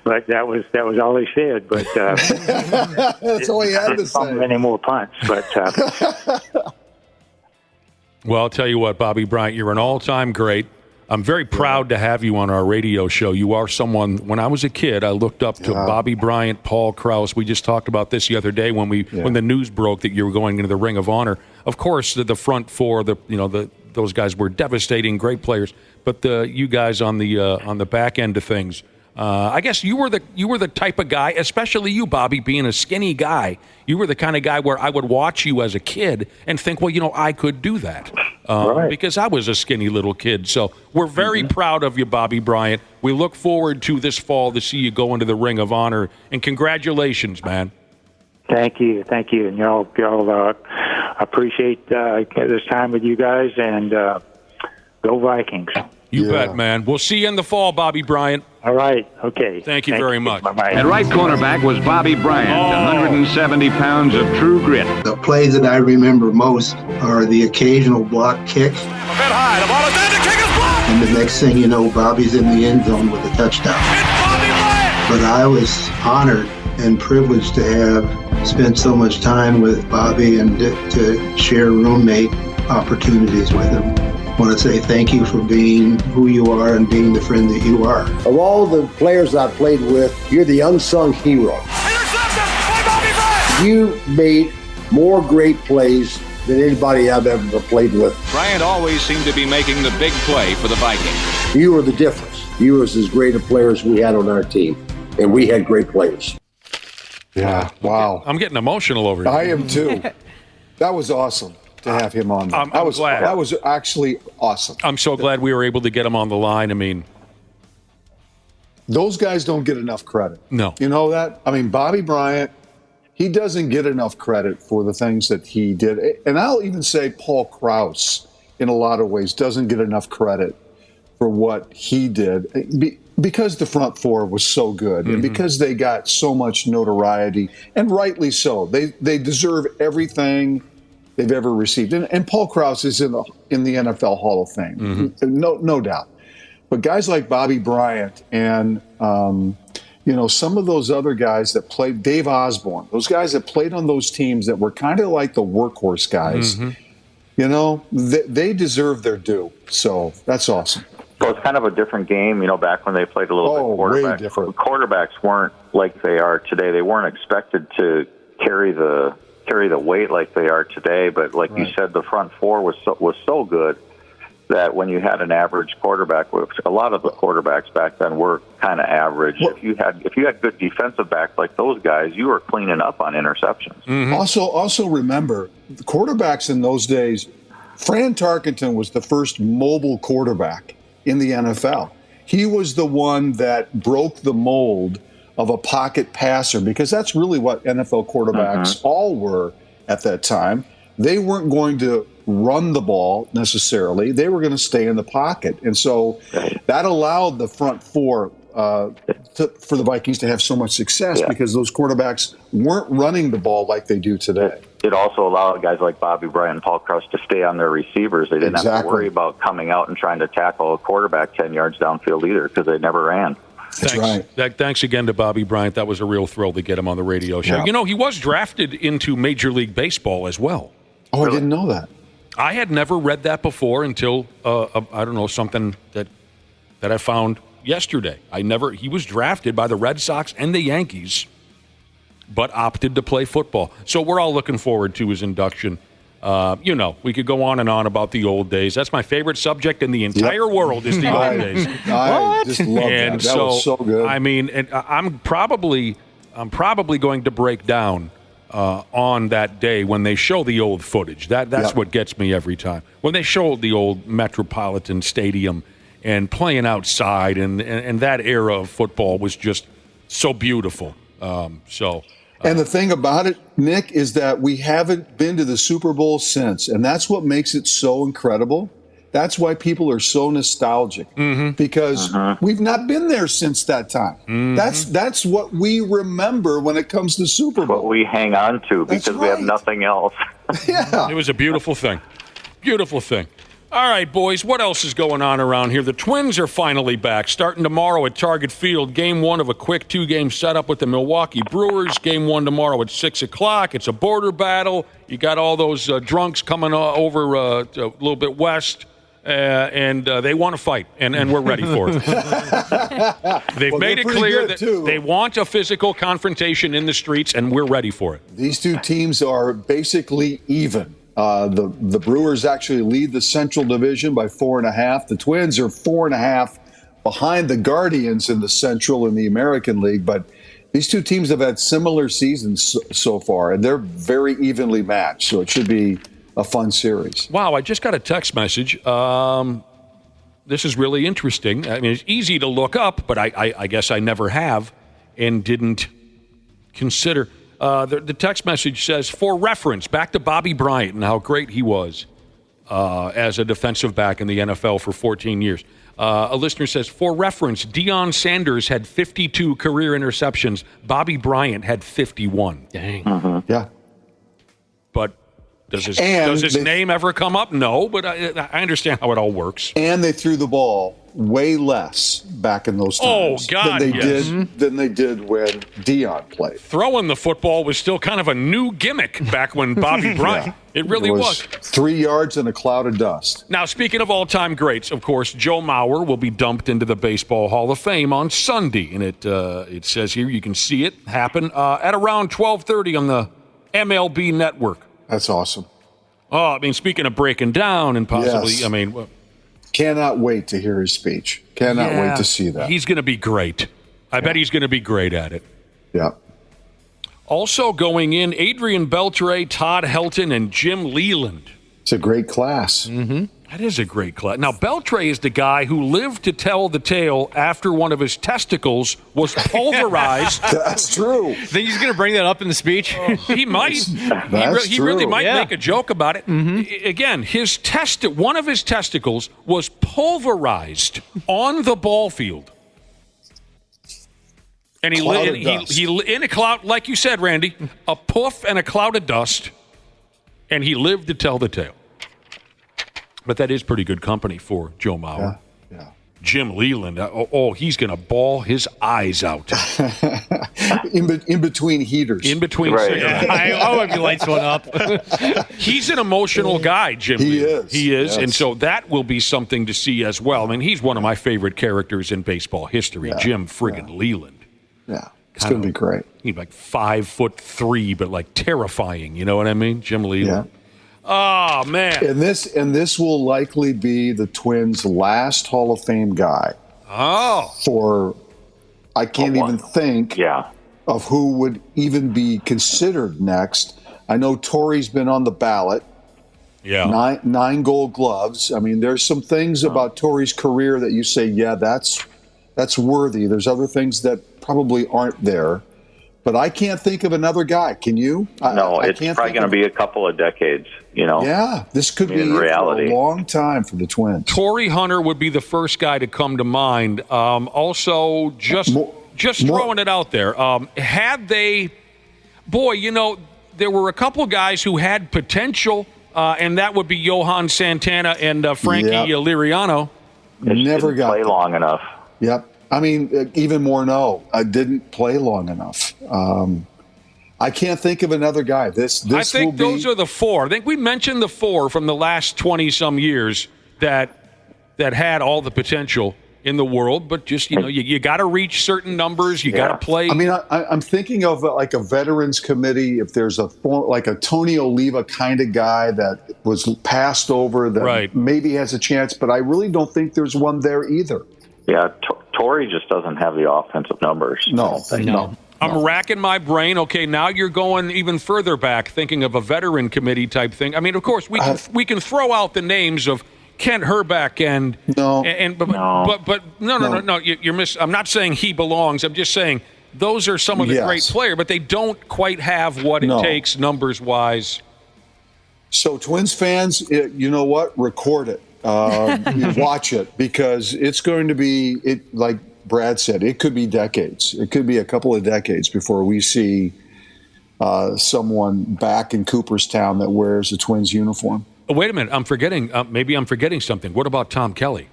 but that was all he said. But
that's all he had to say.
Any more punts? But
well, I'll tell you what, Bobby Bryant, you're an all-time great. I'm very proud to have you on our radio show. You are someone. When I was a kid, I looked up to Bobby Bryant, Paul Krause. We just talked about this the other day when the news broke that you were going into the Ring of Honor. Of course, the front four, those guys were devastating, great players. But you guys on the back end of things, I guess you were the type of guy, especially you, Bobby, being a skinny guy. You were the kind of guy where I would watch you as a kid and think, well, I could do that because I was a skinny little kid. So we're very proud of you, Bobby Bryant. We look forward to this fall to see you go into the Ring of Honor. And congratulations, man.
Thank you, and y'all appreciate this time with you guys, and go Vikings.
You bet, man. We'll see you in the fall, Bobby Bryant.
All right. Okay.
Thank you very much.
Bye-bye.
At right cornerback was Bobby Bryant, 170 pounds of true grit.
The plays that I remember most are the occasional block kick.
A bit high. The ball is down. The kick is blocked.
And the next thing you know, Bobby's in the end zone with a touchdown.
It's Bobby Bryant.
But I was honored and privileged to have spent so much time with Bobby and to share roommate opportunities with him. I want to say thank you for being who you are and being the friend that you are.
Of all the players I've played with, you're the unsung hero.
Intercepted by Bobby Bryant.
You made more great plays than anybody I've ever played with.
Bryant always seemed to be making the big play for the Vikings.
You were the difference. You were as great a player as we had on our team, and we had great players.
Yeah, wow.
I'm getting emotional over here.
I am too. That was awesome to have him on.
I'm glad.
That was actually awesome.
I'm so glad we were able to get him on the line. I mean,
those guys don't get enough credit.
No.
You know that? I mean, Bobby Bryant, he doesn't get enough credit for the things that he did. And I'll even say Paul Krause, in a lot of ways, doesn't get enough credit for what he did. Because the front four was so good, and because they got so much notoriety, and rightly so. They deserve everything they've ever received. And Paul Krause is in the NFL Hall of Fame, no doubt. But guys like Bobby Bryant and some of those other guys that played, Dave Osborne, those guys that played on those teams that were kind of like the workhorse guys, they deserve their due. So that's awesome.
Well, it's kind of a different game, back when they played a little bit quarterback.
Way different.
Quarterbacks weren't like they are today. They weren't expected to carry the weight like they are today. But like you said, the front four was so good that when you had an average quarterback, which a lot of the quarterbacks back then were kind of average, if you had good defensive backs like those guys, you were cleaning up on interceptions.
Mm-hmm. Also remember, the quarterbacks in those days, Fran Tarkenton was the first mobile quarterback in the NFL. He was the one that broke the mold of a pocket passer, because that's really what NFL quarterbacks all were at that time. They weren't going to run the ball necessarily. They were going to stay in the pocket. And so that allowed the front four for the Vikings to have so much success because those quarterbacks weren't running the ball like they do today.
It also allowed guys like Bobby Bryant and Paul Krause to stay on their receivers. They didn't have to worry about coming out and trying to tackle a quarterback 10 yards downfield either, because they never ran.
That's right.
Thanks again to Bobby Bryant. That was a real thrill to get him on the radio show.
Yeah.
You know, he was drafted into Major League Baseball as well.
Oh, I didn't know that.
I had never read that before until, I don't know, something that I found yesterday. He was drafted by the Red Sox and the Yankees, but opted to play football. So we're all looking forward to his induction. We could go on and on about the old days. That's my favorite subject in the entire world is the old days.
I just love that. That was so good.
I mean, and I'm probably going to break down on that day when they show the old footage. That's what gets me every time. When they show the old Metropolitan Stadium and playing outside, and that era of football was just so beautiful.
And the thing about it, Nick, is that we haven't been to the Super Bowl since, and that's what makes it so incredible. That's why people are so nostalgic, because we've not been there since that time. That's what we remember when it comes to Super Bowl.
What we hang on to because we have nothing else.
It was a beautiful thing. Beautiful thing. All right, boys, what else is going on around here? The Twins are finally back, starting tomorrow at Target Field. Game 1 of a quick 2-game setup with the Milwaukee Brewers. Game 1 tomorrow at 6 o'clock. It's a border battle. You got all those drunks coming over a little bit west, and they want to fight, and we're ready for it. They've made it clear that they want a physical confrontation in the streets, and we're ready for it.
These two teams are basically even. The Brewers actually lead the Central Division by 4.5. The Twins are 4.5 behind the Guardians in the Central and the American League. But these two teams have had similar seasons so far, and they're very evenly matched. So it should be a fun series.
Wow, I just got a text message. This is really interesting. I mean, it's easy to look up, but I guess I never have and didn't consider. The text message says, for reference, back to Bobby Bryant and how great he was as a defensive back in the NFL for 14 years. A listener says, for reference, Deion Sanders had 52 career interceptions. Bobby Bryant had 51.
Dang.
Yeah.
But does his name ever come up? No, but I understand how it all works.
And they threw the ball way less back in those times than they did when Deion played.
Throwing the football was still kind of a new gimmick back when Bobby Bryant. It really was.
3 yards in a cloud of dust.
Now, speaking of all-time greats, of course, Joe Mauer will be dumped into the Baseball Hall of Fame on Sunday, and it says here you can see it happen at around 12:30 on the MLB Network.
That's awesome.
Oh, I mean, speaking of breaking down and possibly,
Yes.
I mean,
cannot wait to hear his speech. Cannot wait to see that.
He's going to be great. I bet he's going to be great at it.
Yeah.
Also going in, Adrian Beltre, Todd Helton, and Jim Leland.
It's a great class.
Mm-hmm. That is a great class. Now, Beltre is the guy who lived to tell the tale after one of his testicles was pulverized.
That's true.
Think he's going to bring that up in the speech?
He might. He really might make a joke about it. Again, one of his testicles was pulverized on the ball field. And he in a cloud, like you said, Randy, a puff and a cloud of dust, and he lived to tell the tale. But that is pretty good company for Joe Mauer.
Yeah.
Jim Leland, he's going to bawl his eyes out.
in between heaters.
In between cigarettes.
I hope he lights one up.
He's an emotional guy, Jim Leland.
He is.
Yes. And so that will be something to see as well. I mean, he's one of my favorite characters in baseball history, Jim friggin' Leland.
Yeah, it's going to be great.
He's like 5'3", but like terrifying. You know what I mean? Jim Leland. Oh, man.
And this will likely be the Twins' last Hall of Fame guy.
Oh.
I can't even think of who would even be considered next. I know Torrey's been on the ballot.
Yeah.
Nine Gold Gloves. I mean, there's some things about Torrey's career that you say, yeah, that's worthy. There's other things that probably aren't there. But I can't think of another guy. Can you?
No, it's probably going to be a couple of decades,
Yeah, this could be
in reality.
For a long time for the Twins.
Torrey Hunter would be the first guy to come to mind. Also, just throwing it out there, had they, there were a couple guys who had potential, and that would be Johan Santana and Frankie Liriano.
Never got
play long enough.
Yep. I mean, even more, I didn't play long enough. I can't think of another guy.
I think those are the four. I think we mentioned the four from the last 20-some years that had all the potential in the world, but just, you got to reach certain numbers. You got to play.
I mean, I'm thinking of like a veterans committee. If there's like a Tony Oliva kind of guy that was passed over that maybe has a chance, but I really don't think there's one there either.
Yeah, Torrey just doesn't have the offensive numbers.
No.
I'm racking my brain. Okay, now you're going even further back, thinking of a veteran committee type thing. I mean, of course, we can throw out the names of Kent Herbeck and no. You're I'm not saying he belongs. I'm just saying those are some of the great players, but they don't quite have what it takes numbers wise.
So, Twins fans, you know what? Record it. Watch it, because it's going to be like Brad said, it could be decades. It could be a couple of decades before we see someone back in Cooperstown that wears a Twins uniform.
Oh, wait a minute, I'm forgetting. Maybe I'm forgetting something. What about Tom Kelly?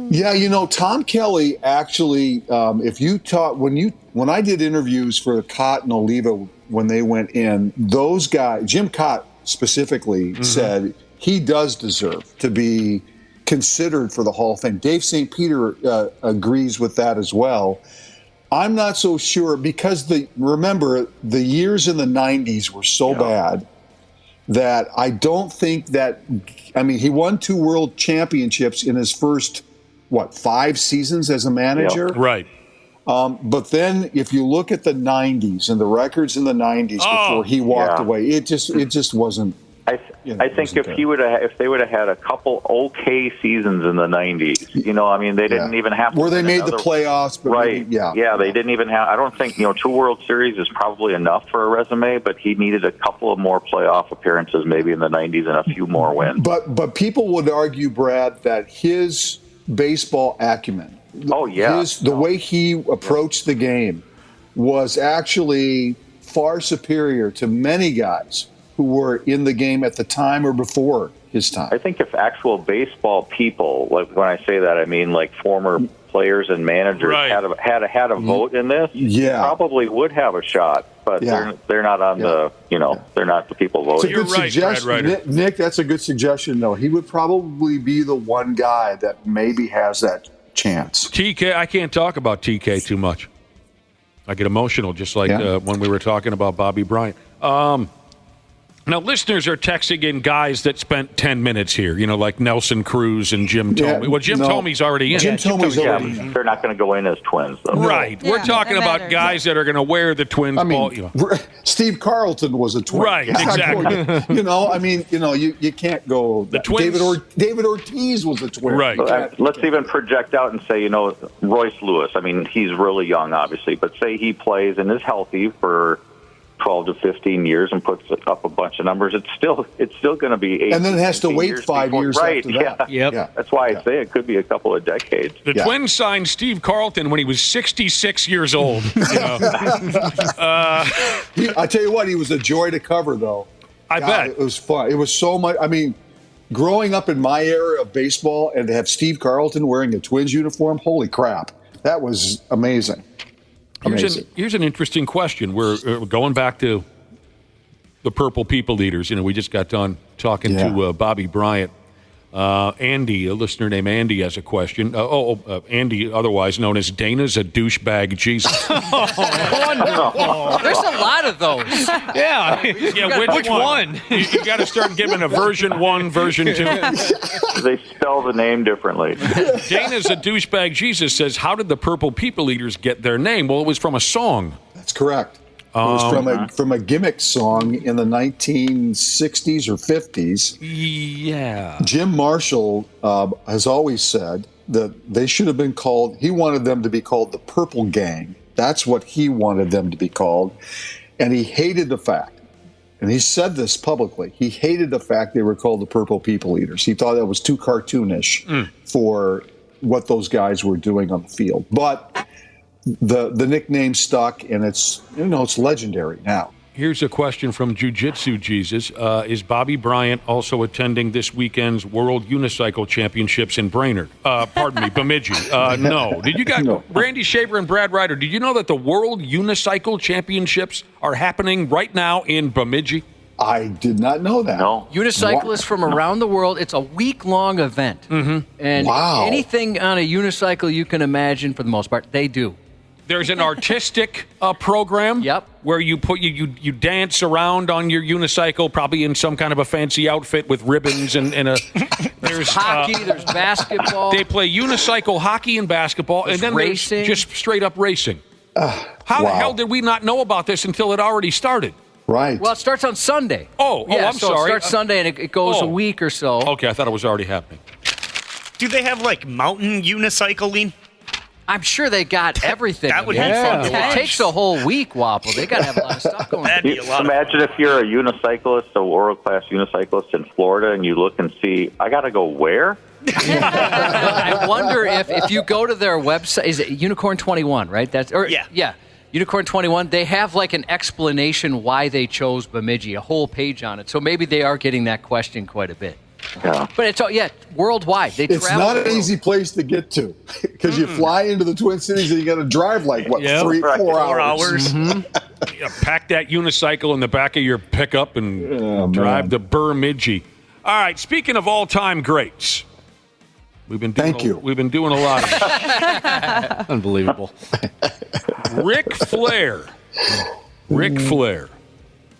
Yeah, Tom Kelly actually. If you talk when I did interviews for Cott and Oliva when they went in, those guys, Jim Cott specifically said he does deserve to be considered for the Hall of Fame. Dave St. Peter agrees with that as well. I'm not so sure because remember the years in the 90s were so bad that I don't think that. I mean, he won 2 world championships in his first 5 seasons as a manager,
right?
But then, if you look at the '90s and the records in the '90s before he walked away, it just wasn't.
I think if they would have had a couple okay seasons in the 90s, I mean, they didn't even have to
where they made the playoffs, but
right? They didn't even have. I don't think 2 World Series is probably enough for a resume, but he needed a couple of more playoff appearances, maybe in the 90s, and a few more wins.
But people would argue, Brad, that his baseball acumen, the way he approached the game, was actually far superior to many guys who were in the game at the time or before his time.
I think if actual baseball people, like when I say that, I mean like former players and managers had a vote in this, probably would have a shot. But they're not on the, they're not the people voting.
It's a good suggestion. Nick, that's a good suggestion, though. He would probably be the one guy that maybe has that chance.
TK, I can't talk about TK too much. I get emotional, just like when we were talking about Bobby Bryant. Now, listeners are texting in guys that spent 10 minutes here, like Nelson Cruz and Jim Thome. Well, Jim Thome's already in.
Jim Thome's already in.
They're not going to go in as Twins, though.
Right. We're talking about guys that are going to wear the Twins ball.
Steve Carlton was a Twin.
Right, exactly.
You can't go.
The Twins.
David Ortiz was a Twin.
Right.
Let's even project out and say, Royce Lewis. I mean, he's really young, obviously, but say he plays and is healthy for 12 to 15 years and puts up a bunch of numbers, it's still going to be 8.
And then it has to wait 5 years after that.
Yeah. That's why I say it could be a couple of decades.
The Twins signed Steve Carlton when he was 66 years old.
I tell you what, he was a joy to cover, though.
I bet.
It was fun. It was so much. I mean, growing up in my era of baseball and to have Steve Carlton wearing a Twins uniform, holy crap. That was amazing.
Here's an interesting question. We're going back to the Purple People Eaters. We just got done talking to Bobby Bryant. Andy, a listener named Andy, has a question. Andy, otherwise known as Dana's a douchebag Jesus.
There's a lot of those.
Yeah. Which one? You got to start giving a version 1, version 2.
They spell the name differently.
Dana's a douchebag Jesus says, how did the Purple People Eaters get their name? Well, it was from a song.
That's correct. It was from a gimmick song in the 1960s or 50s.
Yeah.
Jim Marshall has always said that they should have been called, he wanted them to be called the Purple Gang. That's what he wanted them to be called. And he hated the fact, and he said this publicly, he hated the fact they were called the Purple People Eaters. He thought that was too cartoonish for what those guys were doing on the field. But the nickname stuck, and it's legendary now.
Here's a question from Jiu-Jitsu Jesus. Is Bobby Bryant also attending this weekend's World Unicycle Championships in Brainerd? Bemidji. No. Did you guys, Randy Shaver and Brad Ryder, did you know that the World Unicycle Championships are happening right now in Bemidji?
I did not know that.
No.
Unicyclists from around the world. It's a week-long event. And anything on a unicycle you can imagine, for the most part, they do.
There's an artistic program where you put you dance around on your unicycle, probably in some kind of a fancy outfit with ribbons and a.
There's hockey. There's basketball.
They play unicycle hockey and basketball,
There's
and then
racing.
There's just straight up racing. How the hell did we not know about this until it already started?
Right.
Well, it starts on Sunday.
I'm
so
sorry.
It starts Sunday and it goes a week or so.
Okay, I thought it was already happening.
Do they have like mountain unicycling?
I'm sure they got everything.
That would be fun to watch.
It takes a whole week, Wapple. They got to have a lot of stuff going on.
Imagine if you're a unicyclist, a world-class unicyclist in Florida, and you look and see, I got to go where?
I wonder if you go to their website, is it Unicorn 21, right? Yeah. Unicorn 21, they have like an explanation why they chose Bemidji, a whole page on it. So maybe they are getting that question quite a bit.
Yeah.
But it's worldwide.
It's not an easy place to get to because you fly into the Twin Cities and you got to drive 4 hours.
Pack that unicycle in the back of your pickup and drive to Bemidji. All right. Speaking of all-time greats, we've been doing a lot of this.
Unbelievable.
Ric Flair. Ric Flair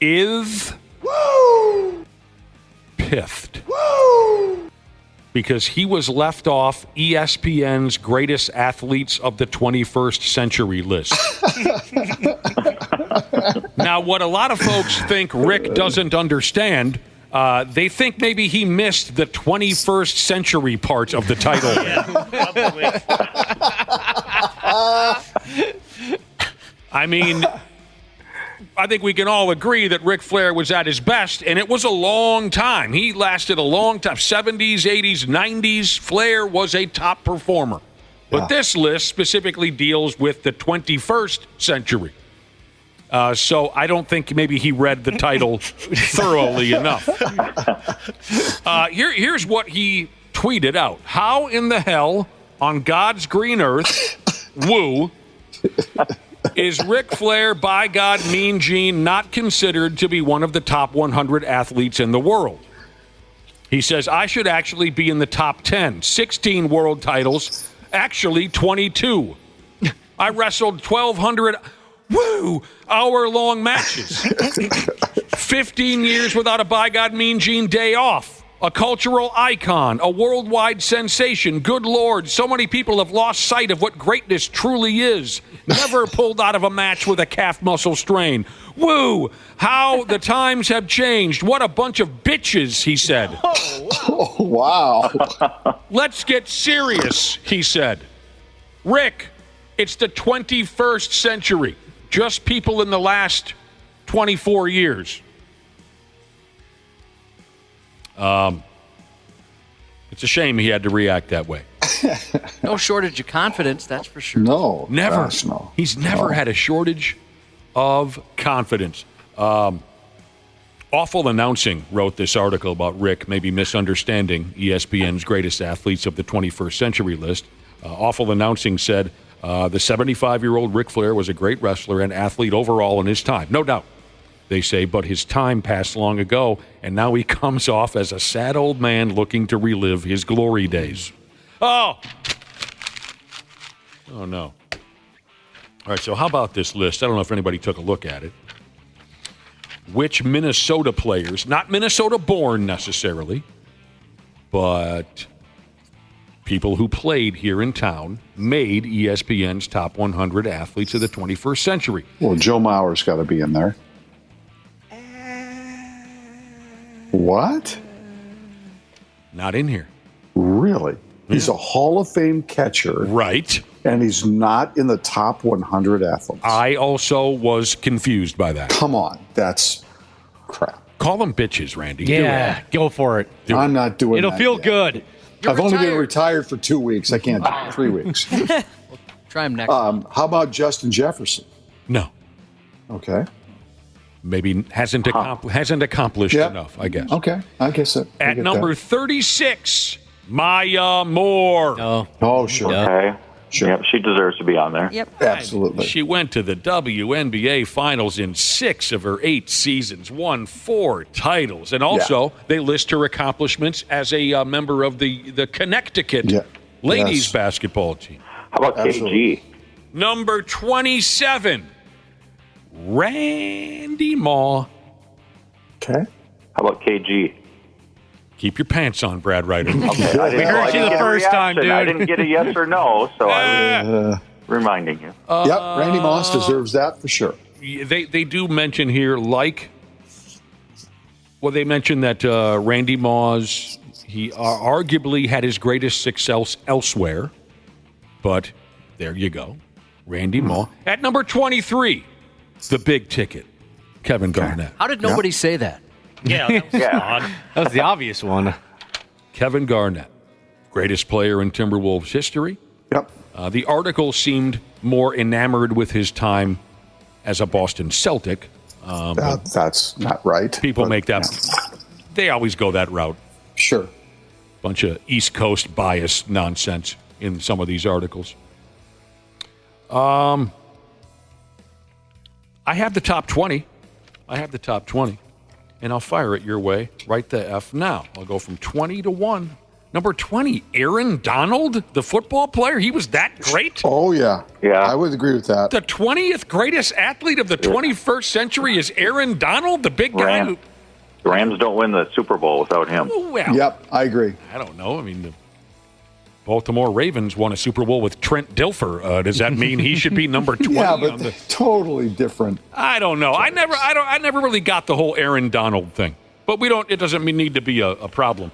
is piffed because he was left off ESPN's greatest athletes of the 21st century list. Now, what a lot of folks think Rick doesn't understand, they think maybe he missed the 21st century part of the title. I mean, I think we can all agree that Ric Flair was at his best, and it was a long time. He lasted a long time, 70s, 80s, 90s. Flair was a top performer. But this list specifically deals with the 21st century. So I don't think maybe he read the title thoroughly enough. Here's what he tweeted out. How in the hell on God's green earth, is Ric Flair, by God, Mean Gene, not considered to be one of the top 100 athletes in the world? He says, I should actually be in the top 10. 16 world titles, actually 22. I wrestled 1,200 hour-long matches. 15 years without a by God, Mean Gene day off. A cultural icon, a worldwide sensation. Good Lord, so many people have lost sight of what greatness truly is. Never pulled out of a match with a calf muscle strain. Woo! How the times have changed. What a bunch of bitches, he said.
Oh, wow.
Let's get serious, he said. Rick, it's the 21st century. Just people in the last 24 years. It's a shame he had to react that way.
No shortage of confidence, that's for sure.
No.
Never.
Gosh, no.
He's never had a shortage of confidence. Awful Announcing wrote this article about Rick maybe misunderstanding ESPN's greatest athletes of the 21st century list. Awful Announcing said, the 75-year-old Ric Flair was a great wrestler and athlete overall in his time. No doubt. they say, but his time passed long ago, and now he comes off as a sad old man looking to relive his glory days. Oh no. All right, so how about this list? I don't know if anybody took a look at it. Which Minnesota players, not Minnesota-born necessarily, but people who played here in town, made ESPN's top 100 athletes of the 21st century?
Well, Joe Mauer's got to be in there. What?
Not in here.
Really? He's a Hall of Fame catcher.
Right.
And he's not in the top 100 athletes.
I also was confused by that.
Come on. That's crap.
Call them bitches, Randy.
Yeah, go for it.
I'm not doing
It'll
that
feel
yet.
good.
I've only been retired for 2 weeks. I can't do it. 3 weeks.
Try him next.
How about Justin Jefferson?
No.
Okay.
Maybe hasn't accomplished enough, I guess.
Okay. I guess so.
At number 36, Maya Moore.
Oh, sure.
Okay.
Sure.
Yep, she deserves to be on there.
Yep.
Absolutely.
She went to the WNBA Finals in 6 of her 8 seasons, won 4 titles, and also they list her accomplishments as a member of the Connecticut ladies basketball team.
How about KG?
Number 27, Randy Moss.
Okay.
How about KG?
Keep your pants on, Brad Ryder.
Okay,
We heard you the first time, dude.
I didn't get a yes or no, so I was reminding you.
Yep, Randy Moss deserves that for sure.
They do mention here, they mention that Randy Moss, he arguably had his greatest success elsewhere, but there you go. Randy Moss. At number 23, the big ticket, Kevin Garnett.
How did nobody say that?
Yeah, that was odd.
That was the obvious one.
Kevin Garnett, greatest player in Timberwolves history.
Yep.
The article seemed more enamored with his time as a Boston Celtic.
That's not right.
People make that. Yeah. They always go that route.
Sure.
Bunch of East Coast bias nonsense in some of these articles. I have the top 20. And I'll fire it your way right the F now. I'll go from 20 to 1. Number 20, Aaron Donald, the football player. He was that great?
Oh, yeah.
Yeah.
I would agree with that.
The 20th greatest athlete of the 21st century is Aaron Donald, the big guy who...
The Rams don't win the Super Bowl without him.
Well,
yep, I agree.
I don't know. I mean, the Baltimore Ravens won a Super Bowl with Trent Dilfer. Does that mean he should be number 20?
Yeah, but totally different.
I don't know. I never really got the whole Aaron Donald thing. But it doesn't need to be a problem.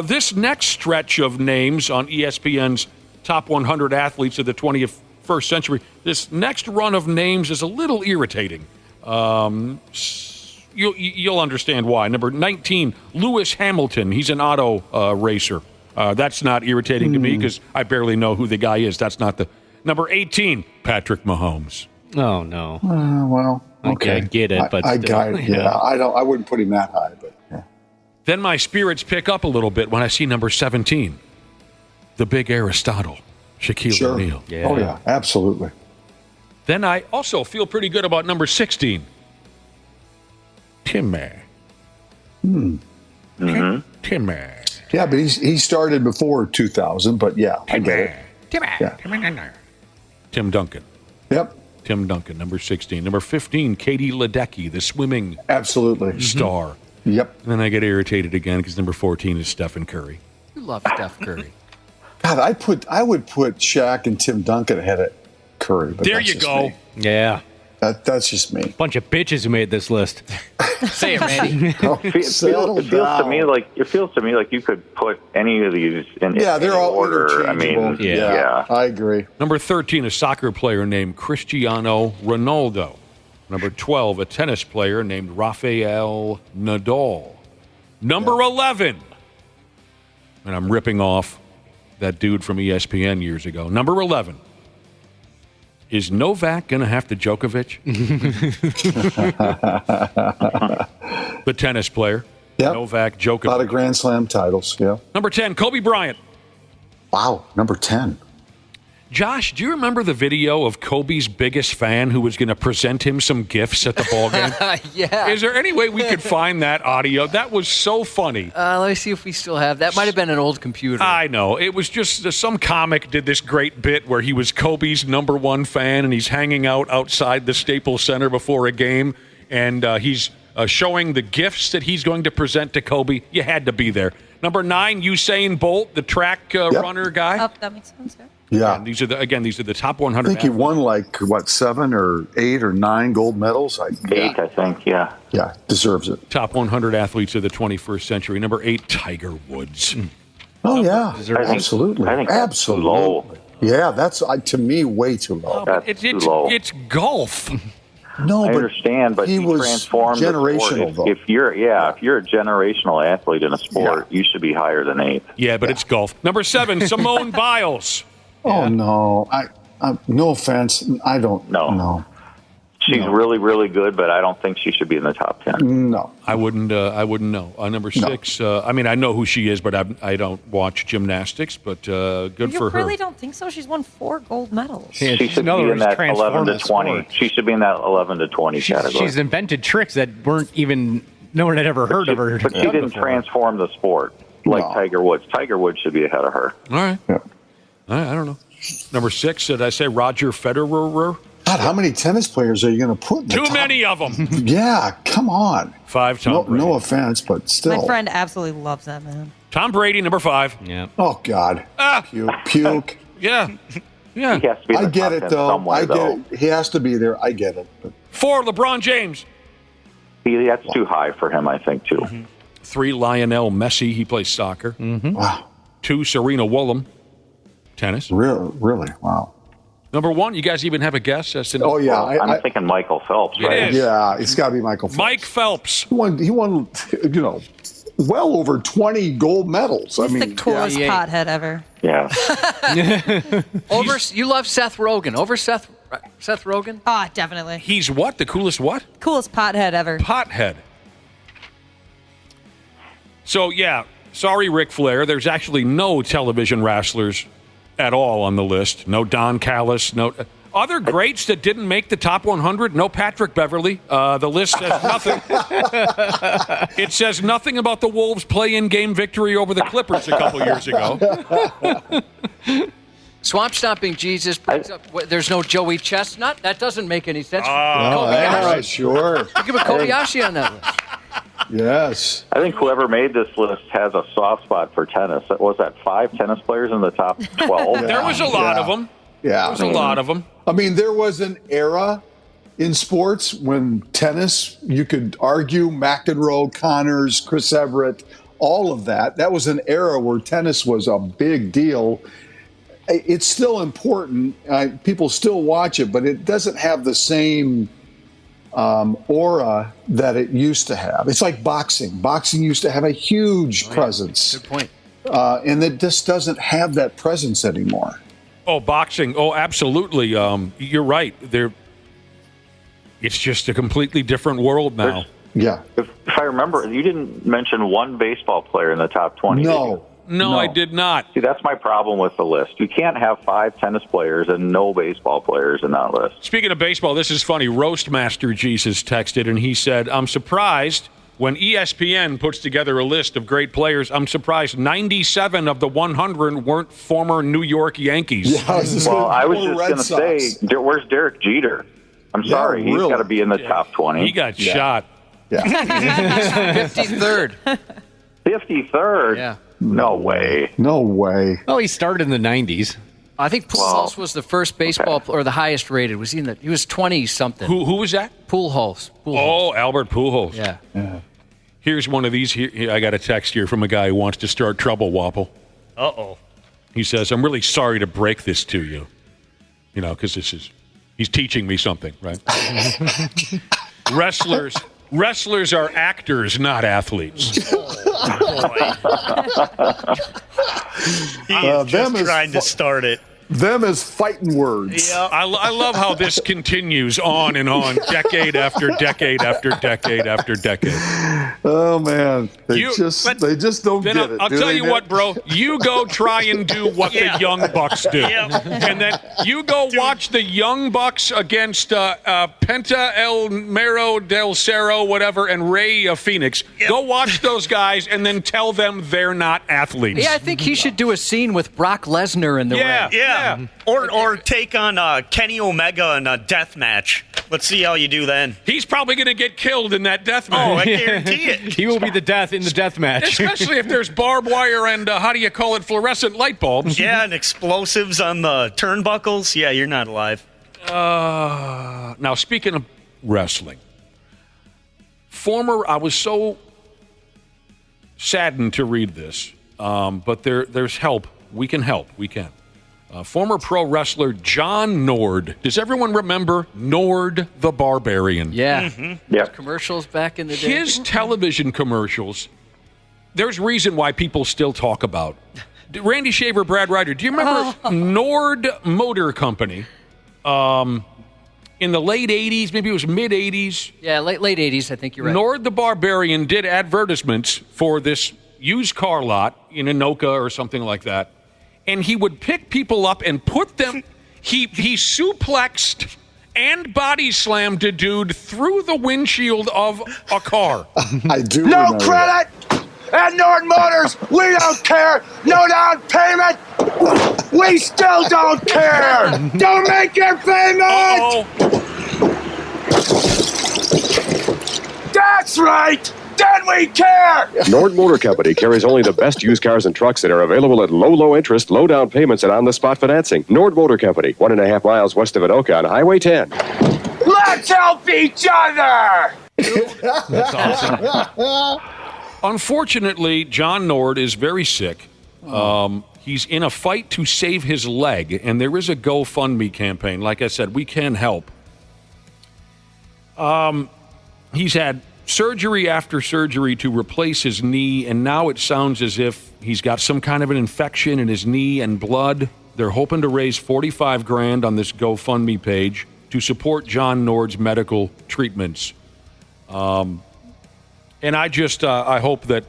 This next stretch of names on ESPN's top 100 athletes of the 21st century, this next run of names is a little irritating. You'll understand why. Number 19, Lewis Hamilton. He's an auto racer. That's not irritating to me because I barely know who the guy is. That's not the... Number 18, Patrick Mahomes.
Oh, no.
Well, okay.
I get it, but
I
still,
got it. Yeah, I wouldn't put him that high, but yeah.
Then my spirits pick up a little bit when I see number 17, the big Aristotle, Shaquille O'Neal.
Yeah. Oh, yeah, absolutely.
Then I also feel pretty good about number 16, Timmy. Timmy.
Yeah, but he started before 2000, but yeah, I get it.
Tim Duncan.
Yep.
Tim Duncan, number 16. Number 15, Katie Ledecky, the swimming star.
Yep.
And then I get irritated again because number 14 is Stephen Curry.
You love Steph Curry.
God, I would put Shaq and Tim Duncan ahead of Curry. But
there you go.
Me.
Yeah.
That's just me.
Bunch of bitches who made this list.
Say it, Randy.
It feels to me like you could put any of these in
they're all
order. I mean,
yeah, I agree.
Number 13, a soccer player named Cristiano Ronaldo. Number 12, a tennis player named Rafael Nadal. Number 11, and I'm ripping off that dude from ESPN years ago. Number 11. Is Novak going to have to Djokovic? The tennis player.
Yep.
Novak Djokovic.
A lot of Grand Slam titles, yeah.
Number 10, Kobe Bryant.
Wow, number 10.
Josh, do you remember the video of Kobe's biggest fan who was going to present him some gifts at the ball game?
Yeah.
Is there any way we could find that audio? That was so funny.
Let me see if we still have that. Might have been an old computer.
I know. It was just some comic did this great bit where he was Kobe's number one fan, and he's hanging out outside the Staples Center before a game, and he's showing the gifts that he's going to present to Kobe. You had to be there. Number 9, Usain Bolt, the track runner guy.
Oh, that makes sense.
Yeah.
And these are the top 100.
I think he won 7 or 8 or 9 gold medals.
8, I think. Yeah.
Yeah, deserves it.
Top 100 athletes of the 21st century. Number 8, Tiger Woods.
Oh yeah, absolutely.
I think that's
absolutely.
too low.
Yeah, that's to me way too low.
That's too low.
It's golf.
No,
I
but
understand, but
he was
transformed
generational,
the
though.
sport. If you're a generational athlete in a sport, you should be higher than 8.
Yeah, but it's golf. Number 7, Simone Biles.
Oh no, I no offense, I don't know.
She's really, really good, but I don't think she should be in the top 10.
No,
I wouldn't know. Number 6, I mean, I know who she is, but I don't watch gymnastics. But good for her.
You really don't think so? She's won 4 gold medals.
She should be in that 11 to 20. She should be in that 11 to 20 category.
She's invented tricks that weren't even no one had ever heard of her.
But she didn't transform the sport like Tiger Woods. Tiger Woods should be ahead of her.
All right.
Yeah.
I don't know. Number 6, did I say Roger Federer?
God, how many tennis players are you going to put in the
Too
top?
many of them.
Yeah, come on.
5, Tom Brady.
No offense, but still.
My friend absolutely loves that man.
Tom Brady, number 5.
Yeah.
Oh God. Puke.
Yeah. Yeah.
He has to be in
I
the
get
top
it
10
though.
somewhere,
I get it. He has to be there. I get it. But
4, LeBron James.
That's too high for him, I think, too.
3, Lionel Messi. He plays soccer.
Wow.
2, Serena Williams. Tennis.
Really? Wow.
Number 1, you guys even have a guess as to?
Oh yeah,
I'm thinking Michael Phelps, right?
It is.
Yeah, it's got to be Michael Phelps.
Mike Phelps.
He won, well over 20 gold medals.
He's the coolest pothead ever.
Yeah.
You love Seth Rogen. Over Seth Rogen?
Ah, definitely.
He's what? The coolest what?
Coolest pothead ever.
Pothead. So, yeah, sorry, Ric Flair. There's actually no television wrestlers at all on the list. No Don Callis. No other greats that didn't make the top 100. No Patrick Beverly. The list says nothing. It says nothing about the Wolves' play-in game victory over the Clippers a couple years ago.
Swamp Stomping Jesus brings up, there's no Joey Chestnut. That doesn't make any sense.
Sure.
You give a Kobayashi on that list.
Yes.
I think whoever made this list has a soft spot for tennis. Was that 5 tennis players in the top 12?
There was a lot of them.
Yeah.
There was a lot of them.
I mean, there was an era in sports when tennis, you could argue McEnroe, Connors, Chris Everett, all of that. That was an era where tennis was a big deal. It's still important. People still watch it, but it doesn't have the same aura that it used to have. It's like boxing. Boxing used to have a huge presence.
Good point.
And it just doesn't have that presence anymore.
Oh, boxing. Oh, absolutely. You're right. It's just a completely different world now.
Yeah.
If I remember, you didn't mention one baseball player in the top 20.
No, I did not.
See, that's my problem with the list. You can't have 5 tennis players and no baseball players in that list.
Speaking of baseball, this is funny. Roastmaster Jesus texted, and he said, I'm surprised when ESPN puts together a list of great players, I'm surprised 97 of the 100 weren't former New York Yankees.
Yeah, I was just
going to say, where's Derek Jeter? I'm sorry. He's got to be in the top 20.
He got shot.
Yeah.
53rd.
53rd?
Yeah.
No way.
No way.
Well, he started in the 90s.
I think Pujols was the first baseball or the highest rated. Was he in he was 20 something.
Who was that?
Pujols.
Oh, Albert Pujols.
Yeah.
Here's one of these. Here, I got a text here from a guy who wants to start trouble, Wapple.
Uh-oh.
He says, I'm really sorry to break this to you. Because he's teaching me something, right? Wrestlers are actors, not athletes.
He is just trying to start it.
Them as fighting words.
Yeah. I love how this continues on and on, decade after decade after decade after decade.
Oh man, they just don't get it.
I'll tell you what, bro. You go try and do what the Young Bucks do, and then you go watch the Young Bucks against Penta El Mero del Cerro, whatever, and Rey Phoenix. Go watch those guys, and then tell them they're not athletes.
Yeah, I think he should do a scene with Brock Lesnar in the ring.
Yeah. Or take on Kenny Omega in a death match. Let's see how you do then.
He's probably going to get killed in that death match.
Oh, I guarantee it.
He will be the death in the death match.
Especially if there's barbed wire and, fluorescent light bulbs.
Yeah, and explosives on the turnbuckles. Yeah, you're not alive.
Now, speaking of wrestling, I was so saddened to read this, but there's help. We can help. We can. Former pro wrestler John Nord. Does everyone remember Nord the Barbarian?
Yeah.
Yeah.
Commercials back in the day.
His television commercials, there's reason why people still talk about. Randy Shaver, Brad Ryder, do you remember Nord Motor Company in the late 80s? Maybe it was mid-80s.
Yeah, late 80s, I think you're right.
Nord the Barbarian did advertisements for this used car lot in Anoka or something like that. And he would pick people up and put them. He suplexed and body slammed a dude through the windshield of a car.
I do.
No credit at Nord Motors. We don't care. No down payment. We still don't care. Don't make your payment. That's right. Then we care!
Nord Motor Company carries only the best used cars and trucks that are available at low interest, low down payments, and on-the-spot financing. Nord Motor Company, 1.5 miles west of Anoka on Highway 10.
Let's help each other!
That's awesome. Unfortunately, John Nord is very sick. He's in a fight to save his leg, and there is a GoFundMe campaign. Like I said, we can help. He's had surgery after surgery to replace his knee, and now it sounds as if he's got some kind of an infection in his knee and blood. They're hoping to raise $45,000 on this GoFundMe page to support John Nord's medical treatments. And I just I hope that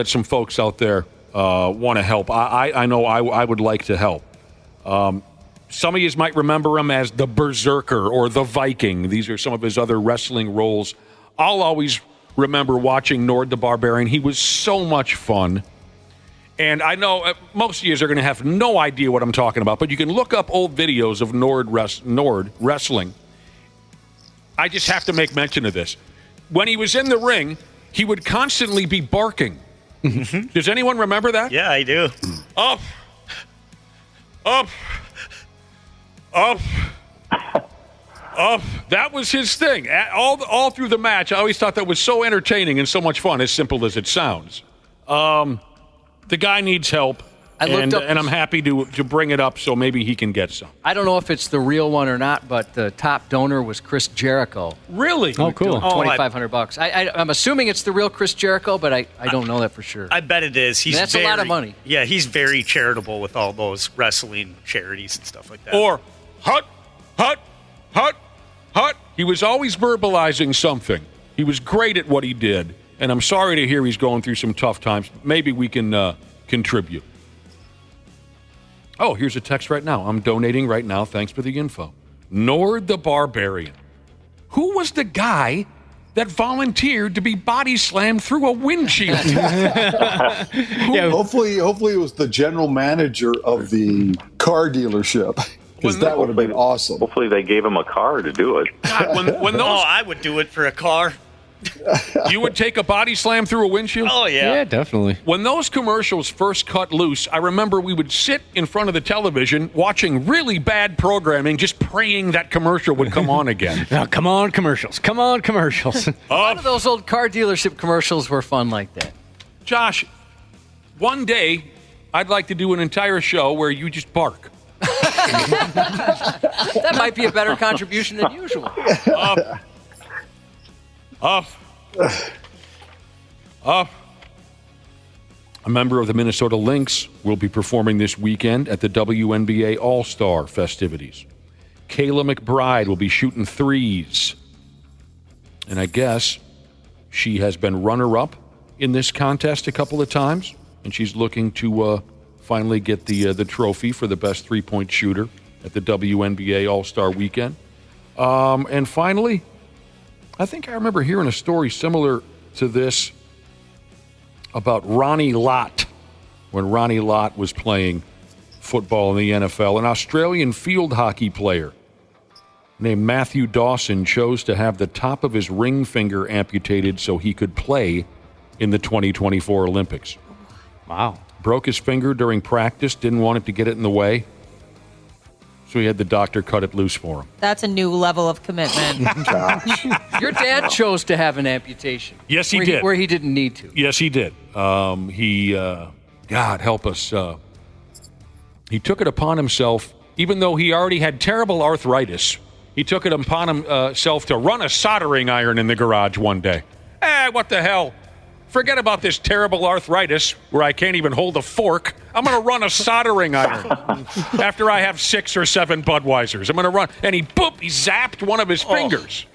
some folks out there want to help. I know I would like to help. Some of you might remember him as the Berserker or the Viking. These are some of his other wrestling roles. I'll always remember watching Nord the Barbarian. He was so much fun. And I know most of you are going to have no idea what I'm talking about, but you can look up old videos of Nord wrestling. I just have to make mention of this. When he was in the ring, he would constantly be barking. Does anyone remember that?
Yeah, I do.
Up, up, up. That was his thing. All through the match, I always thought that was so entertaining and so much fun, as simple as it sounds. The guy needs help, and I'm happy to bring it up so maybe he can get some.
I don't know if it's the real one or not, but the top donor was Chris Jericho.
Really?
Oh, cool.
$2,500. I'm assuming it's the real Chris Jericho, but I don't know that for sure.
I bet it is.
That's a lot of money.
Yeah, he's very charitable with all those wrestling charities and stuff like that.
Or, hut. He was always verbalizing something. He was great at what he did. And I'm sorry to hear he's going through some tough times. Maybe we can contribute. Oh, here's a text right now. I'm donating right now. Thanks for the info. Nord the Barbarian. Who was the guy that volunteered to be body slammed through a windshield?
Hopefully it was the general manager of the car dealership. Because that would have been awesome.
Hopefully they gave him a car to do it.
God, when those,
I would do it for a car.
You would take a body slam through a windshield?
Oh, yeah.
Yeah, definitely.
When those commercials first cut loose, I remember we would sit in front of the television watching really bad programming, just praying that commercial would come on again.
Now, come on, commercials. Come on, commercials.
A lot of those old car dealership commercials were fun like that.
Josh, one day I'd like to do an entire show where you just bark.
That might be a better contribution than usual.
Up. a member of the Minnesota Lynx, will be performing this weekend at the WNBA All-Star festivities. Kayla McBride will be shooting threes. And I guess she has been runner-up in this contest a couple of times, and she's looking to finally get the trophy for the best three-point shooter at the WNBA All-Star Weekend. And finally, I think I remember hearing a story similar to this about Ronnie Lott, when Ronnie Lott was playing football in the NFL. An Australian field hockey player named Matthew Dawson chose to have the top of his ring finger amputated so he could play in the 2024 Olympics.
Wow.
Broke his finger during practice, didn't want it to get it in the way, so he had the doctor cut it loose for him.
That's a new level of commitment.
Your dad chose to have an amputation.
Yes, he did.
Where he didn't need to.
Yes, he did. God help us. He took it upon himself, even though he already had terrible arthritis, he took it upon himself to run a soldering iron in the garage one day. What the hell? Forget about this terrible arthritis where I can't even hold a fork. I'm going to run a soldering iron after I have 6 or 7 Budweisers. I'm going to run. And he zapped one of his fingers.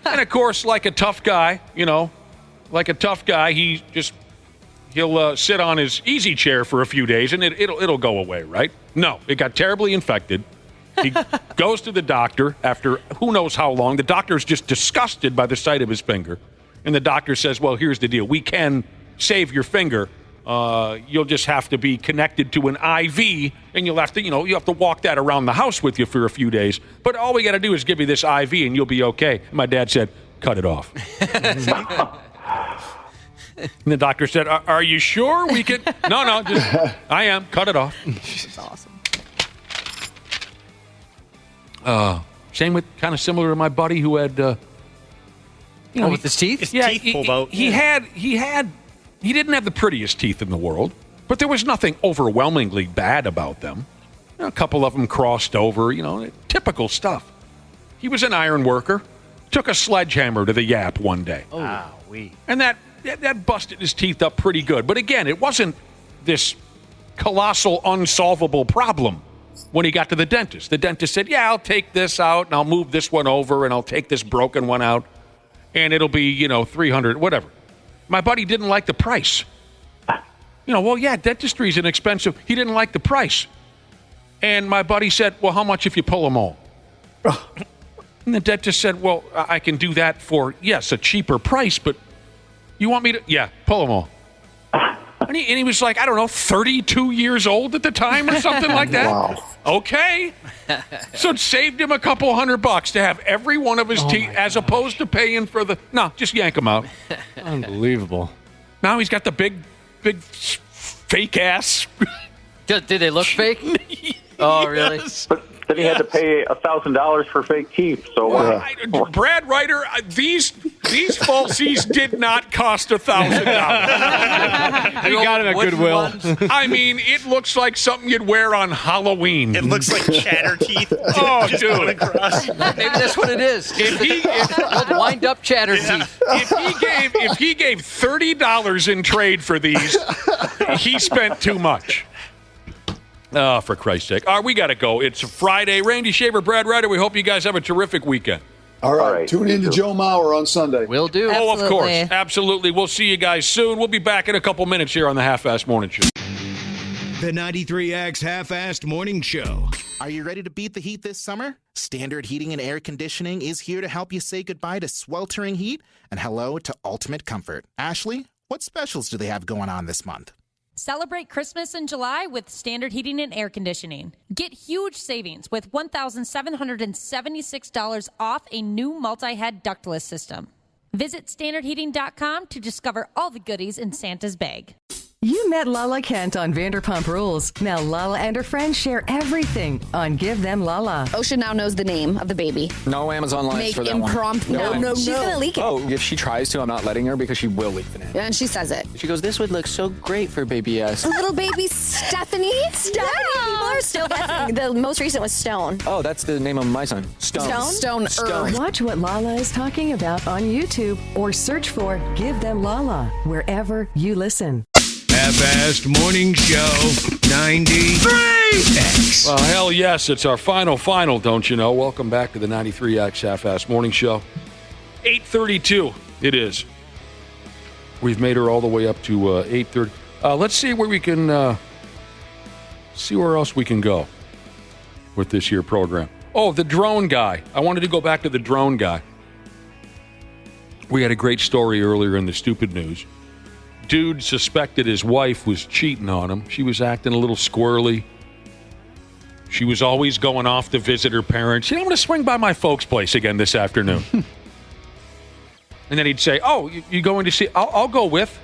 And, of course, like a tough guy, he'll sit on his easy chair for a few days and it'll go away, right? No, it got terribly infected. He goes to the doctor after who knows how long. The doctor's just disgusted by the sight of his finger. And the doctor says, well, here's the deal. We can save your finger. You'll just have to be connected to an IV, and you'll have to walk that around the house with you for a few days. But all we got to do is give you this IV, and you'll be okay. And my dad said, cut it off. And the doctor said, are you sure we can? No, I am. Cut it off.
That's
awesome. Same with kind of similar to my buddy who had...
with his teeth?
His teeth pulled out.
He didn't have the prettiest teeth in the world, but there was nothing overwhelmingly bad about them. A couple of them crossed over, typical stuff. He was an iron worker, took a sledgehammer to the yap one day. And that busted his teeth up pretty good. But again, it wasn't this colossal, unsolvable problem when he got to the dentist. The dentist said, I'll take this out, and I'll move this one over, and I'll take this broken one out. And it'll be, $300, whatever. My buddy didn't like the price. Dentistry is inexpensive. He didn't like the price. And my buddy said, well, how much if you pull them all? And the dentist said, well, I can do that for, yes, a cheaper price, but you want me to? Yeah, pull them all. And he was like, I don't know, 32 years old at the time or something like that.
Wow.
Okay. So it saved him a couple $100 to have every one of his teeth as opposed to paying for the... No, just yank them out.
Unbelievable.
Now he's got the big fake ass.
Did they look fake? Oh, really?
But then he had to pay $1,000 for fake teeth. So
Brad Ryder, these falsies did not cost $1,000.
You got him at Goodwill.
I mean, it looks like something you'd wear on Halloween.
It looks like chatter teeth.
Oh, dude.
Maybe that's what it is. Old wind-up chatter teeth.
If he gave $30 in trade for these, he spent too much. Oh, for Christ's sake. All right, we got to go. It's Friday. Randy Shaver, Brad Ryder, we hope you guys have a terrific weekend.
All right. Tune in to Joe Mauer on Sunday.
Will do.
Oh, of course. Absolutely. We'll see you guys soon. We'll be back in a couple minutes here on the Half-Assed Morning Show.
The 93X Half-Assed Morning Show.
Are you ready to beat the heat this summer? Standard Heating and Air Conditioning is here to help you say goodbye to sweltering heat and hello to ultimate comfort. Ashley, what specials do they have going on this month?
Celebrate Christmas in July with Standard Heating and Air Conditioning. Get huge savings with $1,776 off a new multi-head ductless system. Visit standardheating.com to discover all the goodies in Santa's bag.
You met Lala Kent on Vanderpump Rules. Now Lala and her friends share everything on Give Them Lala.
Ocean now knows the name of the baby.
No Amazon lines for that
impromptu.
one.
No. She's going to leak it.
Oh, if she tries to, I'm not letting her because she will leak the name.
Yeah, and she says it.
She goes, this would look so great for baby S.
Little baby Stephanie? Stephanie? People are still guessing. The most recent was Stone.
Oh, that's the name of my son. Stone.
Watch what Lala is talking about on YouTube or search for Give Them Lala wherever you listen.
half-assed morning show 93X.
Well, hell yes, it's our final, don't you know? Welcome back to the 93X half-assed morning show. 8:32 it is. We've made her all the way up to 8:30. Let's see where we can see where else we can go with this here program. Oh, the drone guy. I wanted to go back to the drone guy. We had a great story earlier in the stupid news. Dude suspected his wife was cheating on him. She was acting a little squirrely. She was always going off to visit her parents. I'm going to swing by my folks' place again this afternoon. And then he'd say, oh, you going to see? I'll go with.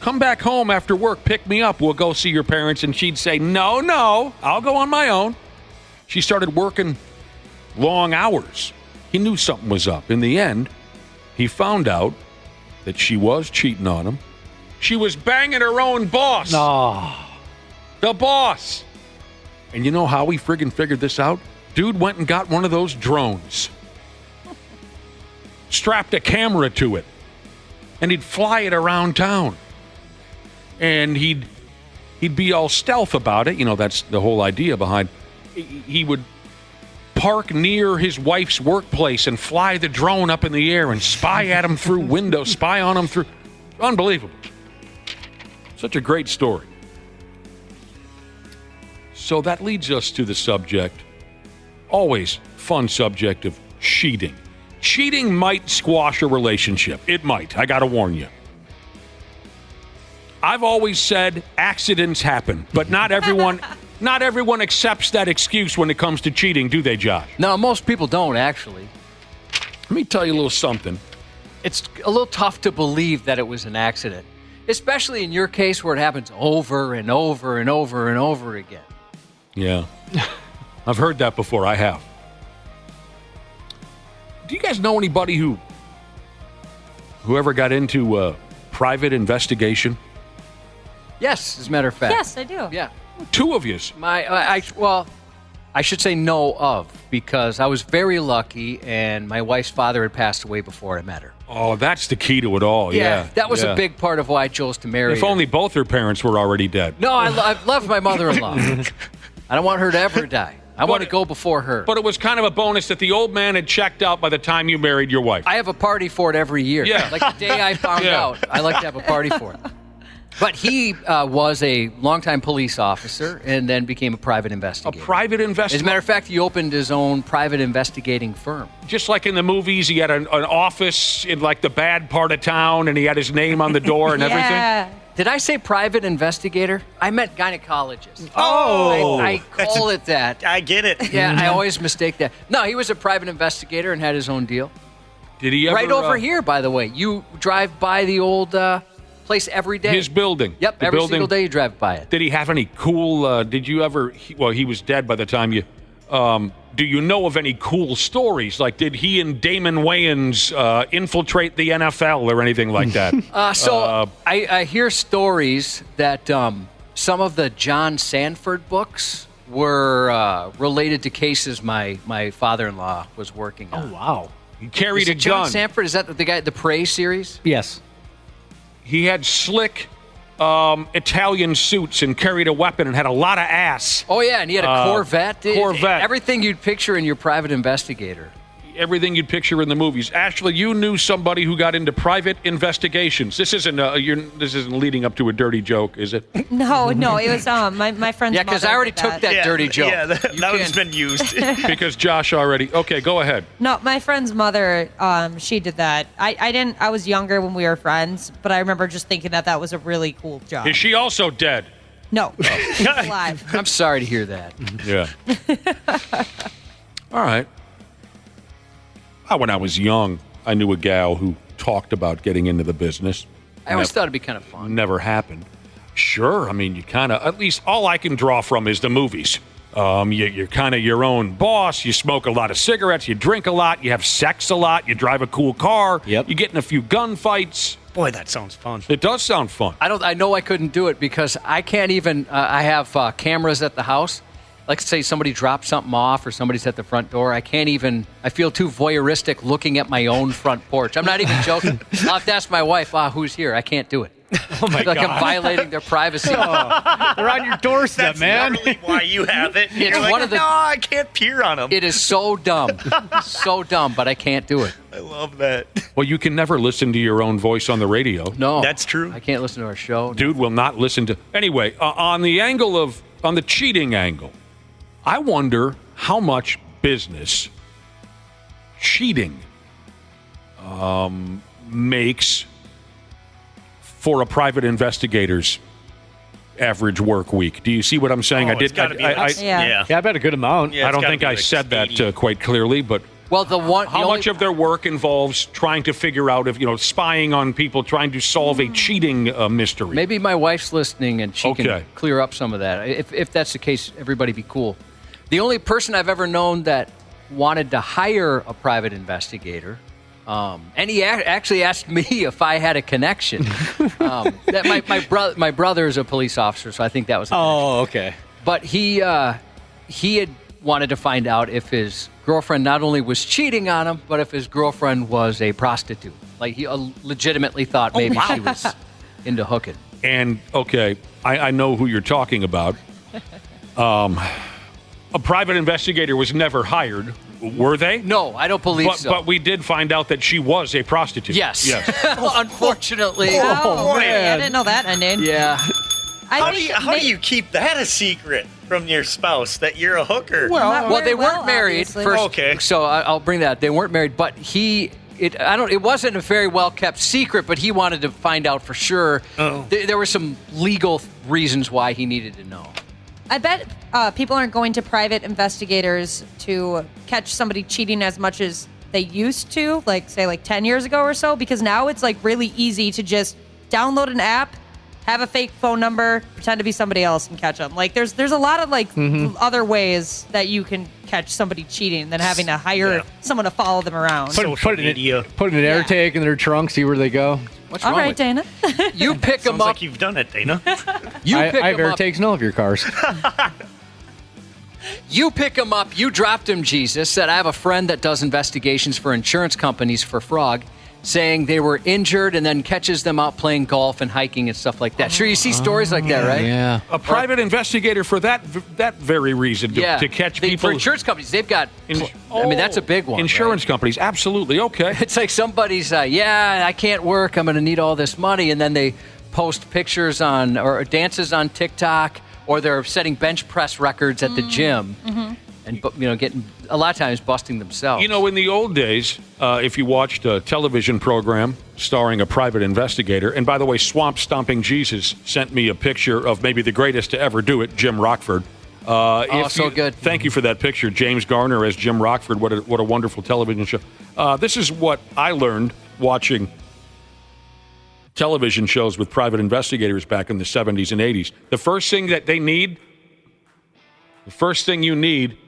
Come back home after work, pick me up. We'll go see your parents. And she'd say, no, I'll go on my own. She started working long hours. He knew something was up. In the end, he found out that she was cheating on him. She was banging her own boss.
Oh.
The boss. And you know how he friggin' figured this out? Dude went and got one of those drones. Strapped a camera to it. And he'd fly it around town. And he'd be all stealth about it. You know, that's the whole idea behind. He would park near his wife's workplace and fly the drone up in the air and spy at him through windows, spy on him through. Unbelievable. Such a great story. So that leads us to the subject, always fun subject of cheating. Cheating might squash a relationship. It might. I got to warn you. I've always said accidents happen, but not everyone accepts that excuse when it comes to cheating, do they, Josh?
No, most people don't, actually.
Let me tell you a little something.
It's a little tough to believe that it was an accident, especially in your case where it happens over and over and over and over again.
Yeah. I've heard that before. I have. Do you guys know anybody who ever got into private investigation?
Yes, as a matter of fact.
Yes, I do.
Yeah.
Two of yous.
I should say know of, because I was very lucky and my wife's father had passed away before I met her.
Oh, that's the key to it all. Yeah.
That was a big part of why I chose to marry her.
If only both her parents were already dead.
No, I love my mother-in-law. I don't want her to ever die. I want to go before her.
But it was kind of a bonus that the old man had checked out by the time you married your wife.
I have a party for it every year.
Yeah.
Like the day I found out, I like to have a party for it. But he was a longtime police officer and then became a private investigator.
A private investigator?
As a matter of fact, he opened his own private investigating firm.
Just like in the movies, he had an office in like the bad part of town and he had his name on the door and everything?
Did I say private investigator? I meant gynecologist.
Oh!
I call it that.
I get it.
Yeah, I always mistake that. No, he was a private investigator and had his own deal.
Did he ever...
Right over here, by the way. You drive by the old place every day.
His building.
Yep, every single day you drive by it.
Did he have any cool... did you ever... he was dead by the time you... do you know of any cool stories? Like, did he and Damon Wayans infiltrate the NFL or anything like that?
I hear stories that some of the John Sanford books were related to cases my father-in-law was working on.
Oh, wow.
He carried a gun.
John Sanford, is that the guy, the Prey series?
Yes.
He had slick Italian suits and carried a weapon and had a lot of ass.
Oh, yeah, and he had a Corvette.
Corvette.
Everything you'd picture in your private investigator.
Everything you'd picture in the movies. Ashley, you knew somebody who got into private investigations. This isn't leading up to a dirty joke, is it?
No, it was my friend's.
Yeah, because I already took that dirty joke.
Yeah, that one's been used.
Because Josh already. Okay, go ahead.
No, my friend's mother, she did that. I didn't. I was younger when we were friends, but I remember just thinking that was a really cool job.
Is she also dead?
No, she's alive.
I'm sorry to hear that.
Yeah. All right. When I was young, I knew a gal who talked about getting into the business.
I always thought it'd be kind of fun.
Never happened. Sure, I mean, you kind of, at least all I can draw from is the movies. You're kind of your own boss. You smoke a lot of cigarettes. You drink a lot. You have sex a lot. You drive a cool car.
Yep.
You get in a few gunfights.
Boy, that sounds fun.
It does sound fun.
I know I couldn't do it because I can't even, I have cameras at the house. Like, say somebody dropped something off or somebody's at the front door. I feel too voyeuristic looking at my own front porch. I'm not even joking. I'll have to ask my wife, who's here? I can't do it.
Oh my
like
God.
I'm violating their privacy.
They're on your doorstep,
That's
man.
literally why you have it.
It's
You're like,
one of the-
no, I can't peer on them.
It is so dumb. So dumb, but I can't do it.
I love that.
Well, you can never listen to your own voice on the radio.
No.
That's true.
I can't listen to our show.
Dude will not listen to. Anyway, on the cheating angle, I wonder how much business cheating makes for a private investigator's average work week. Do you see what I'm saying?
Oh, it's gotta be
I bet a good amount.
I don't think I said that quite clearly, but
well,
how much of their work involves trying to figure out if spying on people, trying to solve a cheating mystery?
Maybe my wife's listening and she can clear up some of that. If that's the case, everybody be cool. The only person I've ever known that wanted to hire a private investigator, and he actually asked me if I had a connection. That my brother is a police officer, so I think that was.
Okay.
But he had wanted to find out if his girlfriend not only was cheating on him, but if his girlfriend was a prostitute. Like he legitimately thought maybe she was into hooking.
And I know who you're talking about. A private investigator was never hired, were they?
No, I don't believe so.
But we did find out that she was a prostitute.
Yes. Unfortunately.
Oh, man. I didn't know that ending.
Yeah.
How do you keep that a secret from your spouse that you're a hooker?
Well, they weren't married first.
Okay.
So I'll bring that. They weren't married, but it wasn't a very well kept secret, but he wanted to find out for sure. There were some legal reasons why he needed to know.
I bet people aren't going to private investigators to catch somebody cheating as much as they used to, like 10 years ago or so, because now it's like really easy to just download an app, have a fake phone number, pretend to be somebody else and catch them. Like there's a lot of other ways that you can catch somebody cheating than having to hire someone to follow them around.
Put an air tag in their trunk, see where they go.
What's
All
wrong
right,
with
Dana.
You pick them
Sounds
up.
like you've done it, Dana.
I have air tags in all of your cars.
You pick them up. You dropped him, Jesus. Said, I have a friend that does investigations for insurance companies for fraud, saying they were injured and then catches them out playing golf and hiking and stuff like that. Sure, you see stories like that, right?
Yeah.
A private investigator for that very reason, to catch people.
For insurance companies, they've got, that's a big one.
Insurance companies, absolutely, okay.
It's like somebody's, I can't work, I'm going to need all this money, and then they post pictures or dances on TikTok, or they're setting bench press records at the gym.
Mm-hmm.
And getting a lot of times busting themselves.
In the old days, if you watched a television program starring a private investigator, and by the way, Swamp Stomping Jesus sent me a picture of maybe the greatest to ever do it, Jim Rockford.
So good.
Thank you for that picture, James Garner as Jim Rockford. What a wonderful television show. This is what I learned watching television shows with private investigators back in the 70s and 80s. The first thing you need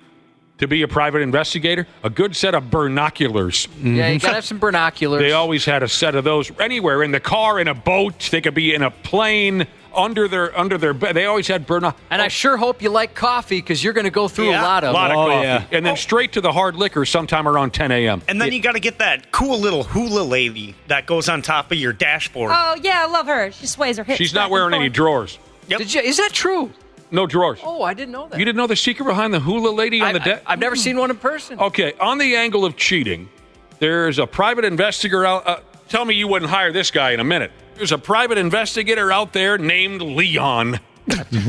to be a private investigator, a good set of binoculars.
Yeah, you got to have some binoculars.
They always had a set of those anywhere, in the car, in a boat. They could be in a plane, under their bed. They always had binoculars.
And I sure hope you like coffee, because you're going to go through a lot of
coffee.
Yeah.
And then straight to the hard liquor sometime around 10 a.m.
And then you got to get that cool little hula lady that goes on top of your dashboard.
Oh, yeah, I love her. She sways her hips.
She's not wearing any drawers.
Yep.
Is that true?
No drawers.
Oh, I didn't know that.
You didn't know the secret behind the hula lady on the deck?
I've never seen one in person.
Okay, on the angle of cheating, there's a private investigator out. Tell me you wouldn't hire this guy in a minute. There's a private investigator out there named Leon.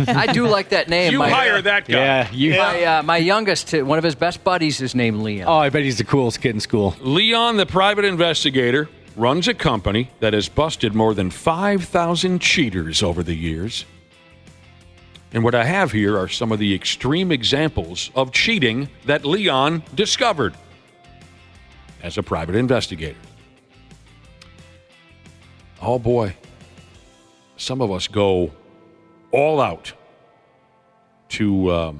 I do like that name.
You hire that guy.
Yeah.
My youngest, one of his best buddies is named Leon.
Oh, I bet he's the coolest kid in school.
Leon, the private investigator, runs a company that has busted more than 5,000 cheaters over the years. And what I have here are some of the extreme examples of cheating that Leon discovered as a private investigator. Oh boy, some of us go all out to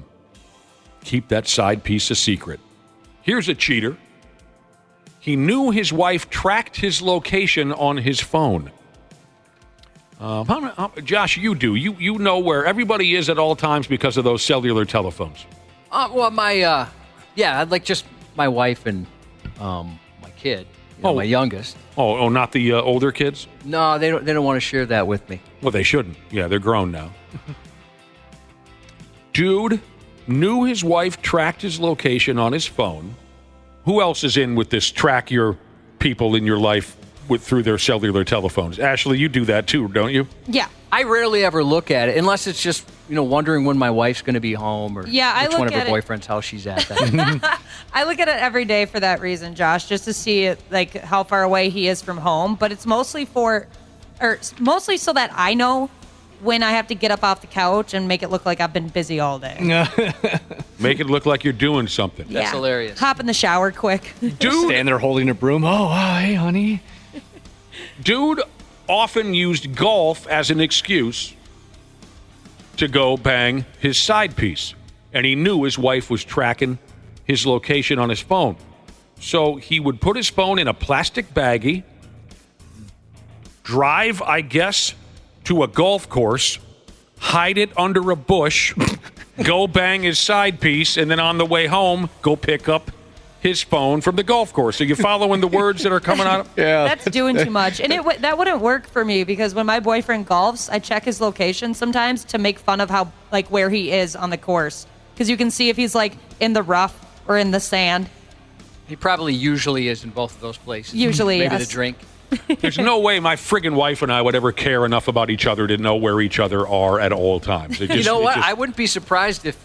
keep that side piece a secret. Here's a cheater. He knew his wife tracked his location on his phone. Josh, you do. You know where everybody is at all times because of those cellular telephones.
Well, I'd like just my wife and my kid. my youngest.
Oh, not the older kids?
No, they don't want to share that with me.
Well, they shouldn't. Yeah, they're grown now. Dude knew his wife tracked his location on his phone. Who else is in with this track your people in your life through their cellular telephones? Ashley, you do that too, don't you?
Yeah.
I rarely ever look at it unless it's just, wondering when my wife's going to be home or
I
which
look
one of her
at it.
boyfriend's house she's at. That.
I look at it every day for that reason, Josh, just to see like how far away he is from home. But it's mostly so that I know when I have to get up off the couch and make it look like I've been busy all day.
Make it look like you're doing something.
That's hilarious.
Hop in the shower quick.
Dude,
stand there holding a broom. Oh, hey, honey.
Dude often used golf as an excuse to go bang his side piece. And he knew his wife was tracking his location on his phone. So he would put his phone in a plastic baggie, drive, I guess, to a golf course, hide it under a bush, go bang his side piece, and then on the way home, go pick up his phone from the golf course. Are you following the words that are coming out?
That's doing too much. And that wouldn't work for me because when my boyfriend golfs, I check his location sometimes to make fun of how, where he is on the course. Because you can see if he's, in the rough or in the sand.
He probably usually is in both of those places.
Usually,
Maybe
yes.
the drink.
There's no way my friggin' wife and I would ever care enough about each other to know where each other are at all times.
You know what? I wouldn't be surprised if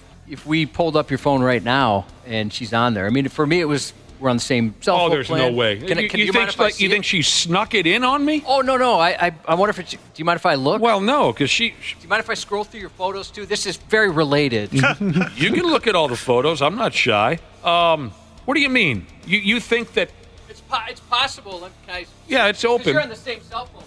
we pulled up your phone right now and she's on there. I mean, for me, it was we're on the same cell phone
there's
plan.
no way.
Can
you
you mind
think,
if I see
you think she snuck it in on me?
Oh, no. I wonder if it's... Do you mind if I look?
Well, no, because
Do you mind if I scroll through your photos, too? This is very related.
You can look at all the photos. I'm not shy. What do you mean? You think that...
It's possible.
Yeah, it's open.
Because you're on the same cell phone.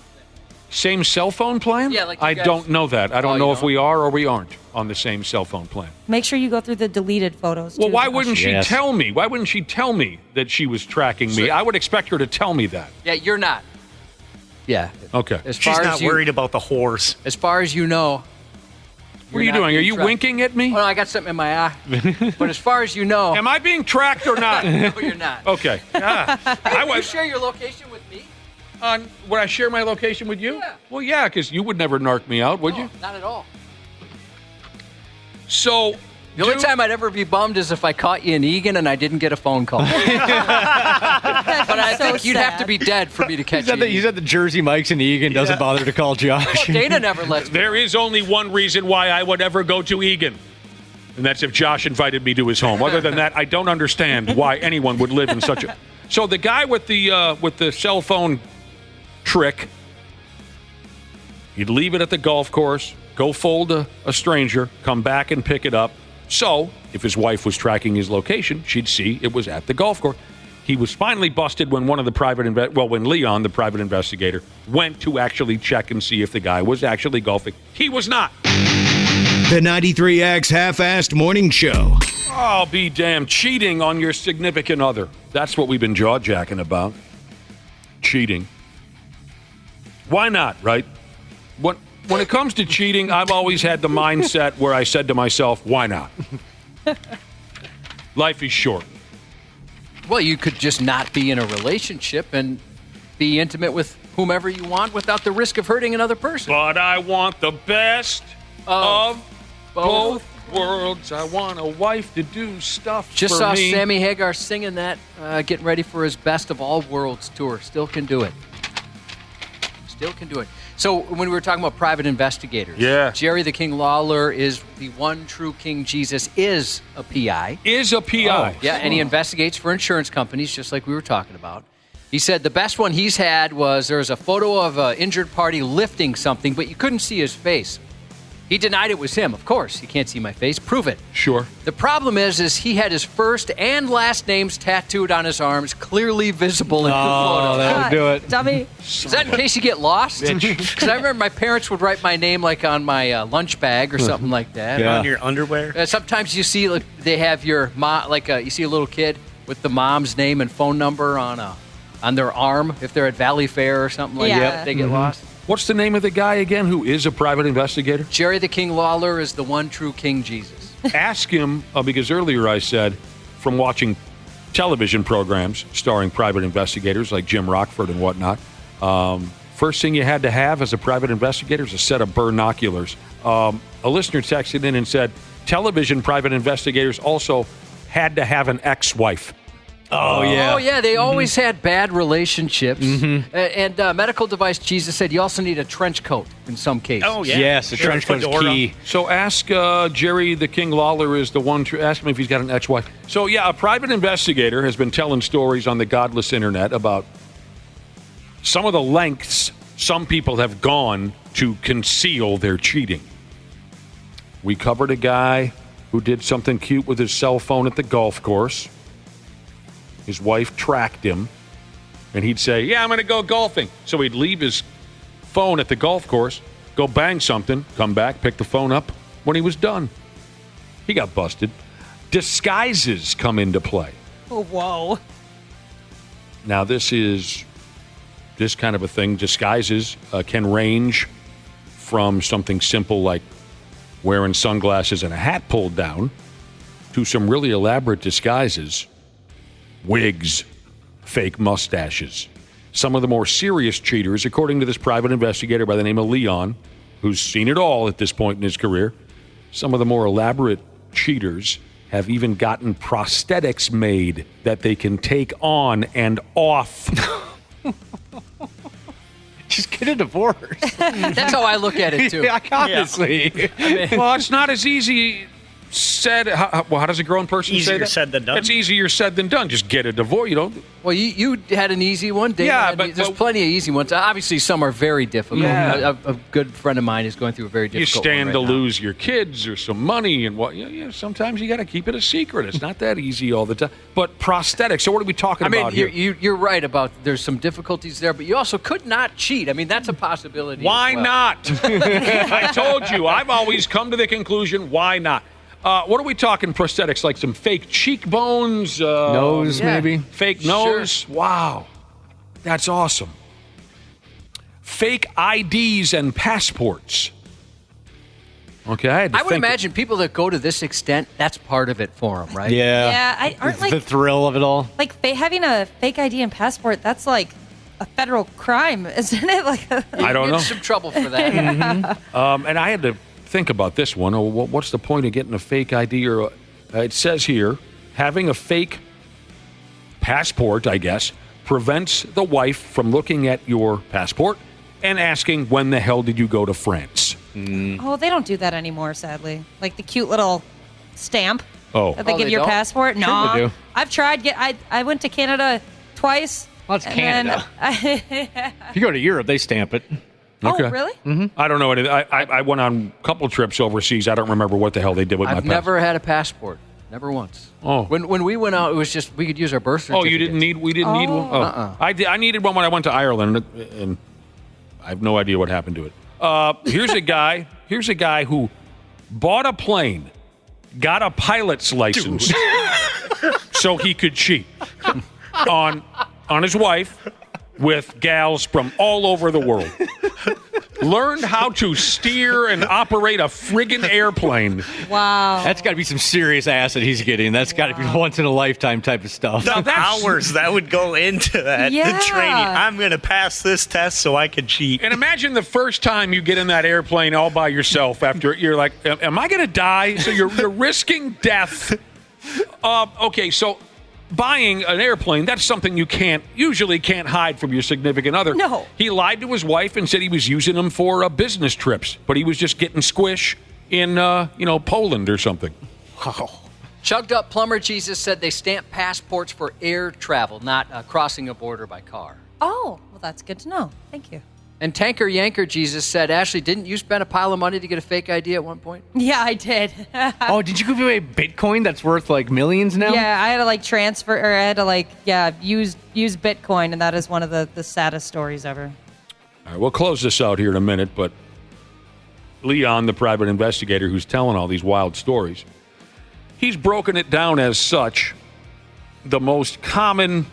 Same cell phone plan?
Yeah, like you
I
guys-
don't know that. I don't know if
don't?
we are or we aren't on the same cell phone plan.
Make sure you go through the deleted photos.
Well,
too,
why
Josh.
wouldn't she tell me? Why wouldn't she tell me that she was tracking me? I would expect her to tell me that.
Yeah, you're not. Yeah.
Okay.
As
She's
far
not
as you,
worried about the horse.
As far as you know.
What are you doing? Are you winking at me?
Oh, no, I got something in my eye. But as far as you know.
Am I being tracked or not?
No, you're not.
Okay.
Hey, you share your location with me?
Would I share my location with you?
Yeah.
Well, yeah, because you would never narc me out, would you?
Not at all.
So...
The only time I'd ever be bummed is if I caught you in Egan and I didn't get a phone call. But I think you'd have to be dead for me to catch you.
He's at the Jersey Mike's in Egan, doesn't bother to call Josh.
Well, Dana never lets me.
There is only one reason why I would ever go to Egan, and that's if Josh invited me to his home. Other than that, I don't understand why anyone would live in such a... So the guy with the cell phone trick, he'd leave it at the golf course, go fold a stranger, come back and pick it up. So, if his wife was tracking his location, she'd see it was at the golf course. He was finally busted when when Leon, the private investigator, went to actually check and see if the guy was actually golfing. He was not.
The 93X Half-Assed Morning Show.
I'll be damned. Cheating on your significant other. That's what we've been jaw-jacking about. Cheating. Why not, right? When it comes to cheating, I've always had the mindset where I said to myself, why not? Life is short.
Well, you could just not be in a relationship and be intimate with whomever you want without the risk of hurting another person.
But I want the best of both worlds. I want a wife to do stuff
Just
for
saw
me.
Sammy Hagar singing that, getting ready for his Best of All Worlds tour. Still can do it. Still can do it. So when we were talking about private investigators, Jerry the King Lawler is the one true King Jesus is a PI.
Is a PI.
Oh, yeah, and he investigates for insurance companies, just like we were talking about. He said the best one he's had was there was a photo of an injured party lifting something, but you couldn't see his face. He denied it was him. Of course, you can't see my face. Prove it.
Sure.
The problem is he had his first and last names tattooed on his arms, clearly visible in the photo.
Oh, that would do it.
Dummy.
Is that in case you get lost? Because I remember my parents would write my name on my lunch bag or something like that.
On your underwear?
Sometimes you see they have your mom, you see a little kid with the mom's name and phone number on their arm if they're at Valley Fair or something like that. They get lost.
What's the name of the guy again who is a private investigator?
Jerry the King Lawler is the one true King Jesus.
Ask him, because earlier I said, from watching television programs starring private investigators like Jim Rockford and whatnot. First thing you had to have as a private investigator is a set of binoculars. A listener texted in and said, television private investigators also had to have an ex-wife.
Oh, yeah. They always had bad relationships. And medical device Jesus said you also need a trench coat in some cases.
Oh, yeah. Yes, a trench coat is key.
So ask Jerry the King Lawler is the one to ask him if he's got an ex-wife. So, yeah, a private investigator has been telling stories on the godless internet about some of the lengths some people have gone to conceal their cheating. We covered a guy who did something cute with his cell phone at the golf course. His wife tracked him, and he'd say, yeah, I'm going to go golfing. So he'd leave his phone at the golf course, go bang something, come back, pick the phone up when he was done. He got busted. Disguises come into play.
Oh, whoa.
Now, this kind of a thing. Disguises can range from something simple like wearing sunglasses and a hat pulled down to some really elaborate disguises. Wigs, fake mustaches. Some of the more serious cheaters, according to this private investigator by the name of Leon, who's seen it all at this point in his career, some of the more elaborate cheaters have even gotten prosthetics made that they can take on and off.
Just get a divorce.
That's how I look at it, too.
Yeah, honestly.
Yeah. Well, it's not as easy said. How does a grown person say that?
Easier said than done.
It's easier said than done. Just get a divorce.
Well, you had an easy one, Dave.
Yeah,
there's plenty of easy ones. Obviously, some are very difficult.
Yeah.
A good friend of mine is going through a very difficult
You stand
one
to
right now.
lose your kids or some money and what. Sometimes you got to keep it a secret. It's not that easy all the time. But prosthetics. So what are we talking about here?
You're right about there's some difficulties there, but you also could not cheat. I mean, that's a possibility.
Why
as well.
not? I told you. I've always come to the conclusion, why not? What are we talking prosthetics? Like some fake cheekbones?
Nose, maybe?
Fake nose?
Sure.
Wow. That's awesome. Fake IDs and passports. Okay,
I would imagine people that go to this extent, that's part of it for them, right?
Yeah.
Aren't
the thrill of it all.
like having a fake ID and passport, that's like a federal crime, isn't it?
I don't know.
Some trouble for that.
And I had to think about this one. What's the point of getting a fake ID? Or it says here, having a fake passport, I guess, prevents the wife from looking at your passport and asking, when the hell did you go to France?
Oh, they don't do that anymore, sadly. Like the cute little stamp that they give
they
your
don't?
passport.
Sure
No,
they do.
I've tried. I went to Canada twice.
Well, it's
and
Canada.
then
If you go to Europe, they stamp it.
Okay.
Oh, really?
Mm-hmm.
I don't know anything. I went on a couple trips overseas. I don't remember what the hell they did with my
I've
passport.
never had a passport. Never once.
Oh.
When we went out, it was just we could use our birth certificate.
Oh, you didn't need? We didn't need one. Oh. I needed one when I went to Ireland, and I have no idea what happened to it. Here's a guy. Here's a guy who bought a plane, got a pilot's license, so he could cheat on his wife with gals from all over the world. Learned how to steer and operate a friggin' airplane.
Wow.
That's got to be some serious acid he's getting. That's got to be once in a lifetime type of stuff.
The hours that would go into that,
Yeah.
the training. I'm going to pass this test so I can cheat.
And imagine the first time you get in that airplane all by yourself after you're like, am I going to die? So you're risking death. Okay, so buying an airplane, that's something you usually can't hide from your significant other.
No.
He lied to his wife and said he was using them for business trips, but he was just getting squish in, Poland or something. Wow.
Chugged Up Plumber Jesus said they stamp passports for air travel, not crossing a border by car.
Oh, well, that's good to know. Thank you.
And Tanker Yanker Jesus said, Ashley, didn't you spend a pile of money to get a fake ID at one point?
Yeah, I did.
Oh, did you give away Bitcoin that's worth like millions now?
Yeah, I had to transfer, or I had to use Bitcoin, and that is one of the saddest stories ever.
All right, we'll close this out here in a minute, but Leon, the private investigator who's telling all these wild stories, he's broken it down as such. The most common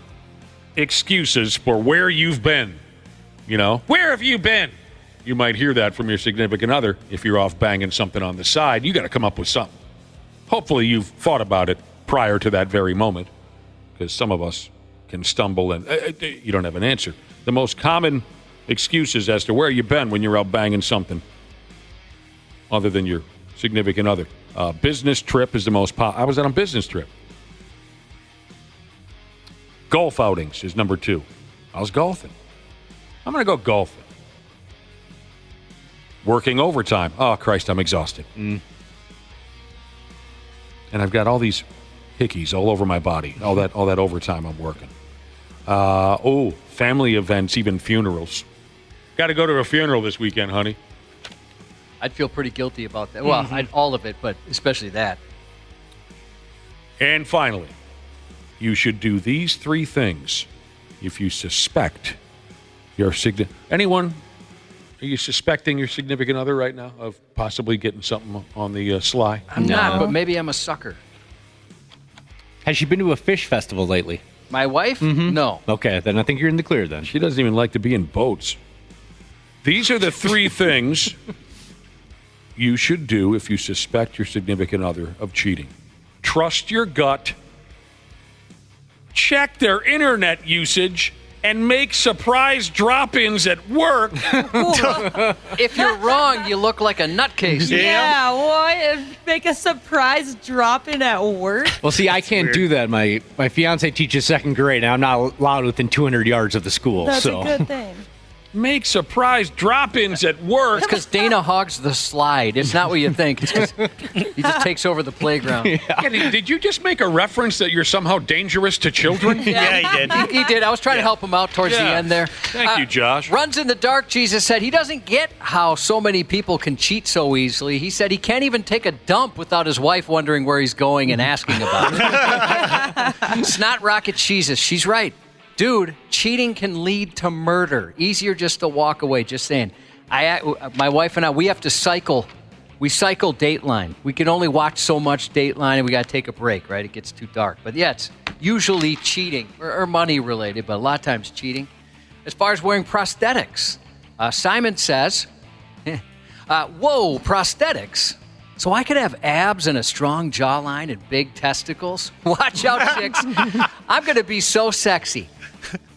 excuses for where you've been. Where have you been? You might hear that from your significant other if you're off banging something on the side. You got to come up with something. Hopefully you've thought about it prior to that very moment, because some of us can stumble and you don't have an answer. The most common excuses as to where you've been when you're out banging something other than your significant other. Business trip is the most I was on a business trip. Golf outings is number 2. I was golfing. I'm going to go golfing. Working overtime. Oh, Christ, I'm exhausted. And I've got all these hickeys all over my body. All that overtime I'm working. Family events, even funerals. Got to go to a funeral this weekend, honey.
I'd feel pretty guilty about that. Well, all of it, but especially that.
And finally, you should do these 3 things if you suspect your anyone. Are you suspecting your significant other right now of possibly getting something on the sly?
I'm not, but maybe I'm a sucker.
Has she been to a fish festival lately?
My wife? No.
Okay, then I think you're in the clear then.
She doesn't even like to be in boats. These are the 3 things you should do if you suspect your significant other of cheating. Trust your gut. Check their internet usage. And make surprise drop-ins at work.
If you're wrong, you look like a nutcase.
Yeah, what? Make a surprise drop-in at work?
Well, see, I can't do that. My fiance teaches 2nd grade, and I'm not allowed within 200 yards of the school.
That's a good thing.
Make surprise drop-ins at work.
It's because Dana hogs the slide. It's not what you think. It's 'cause he just takes over the playground.
Yeah, did you just make a reference that you're somehow dangerous to children?
Yeah, he did.
He did. I was trying to help him out towards the end there.
Thank you, Josh.
Runs in the dark, Jesus said. He doesn't get how so many people can cheat so easily. He said he can't even take a dump without his wife wondering where he's going and asking about it. Snot Rocket Jesus. She's right. Dude, cheating can lead to murder. Easier just to walk away. Just saying. My wife and I, we have to cycle. We cycle Dateline. We can only watch so much Dateline, and we got to take a break, right? It gets too dark. But yeah, it's usually cheating or money related, but a lot of times cheating. As far as wearing prosthetics, Simon says, whoa, prosthetics? So I could have abs and a strong jawline and big testicles? Watch out, chicks. I'm going to be so sexy.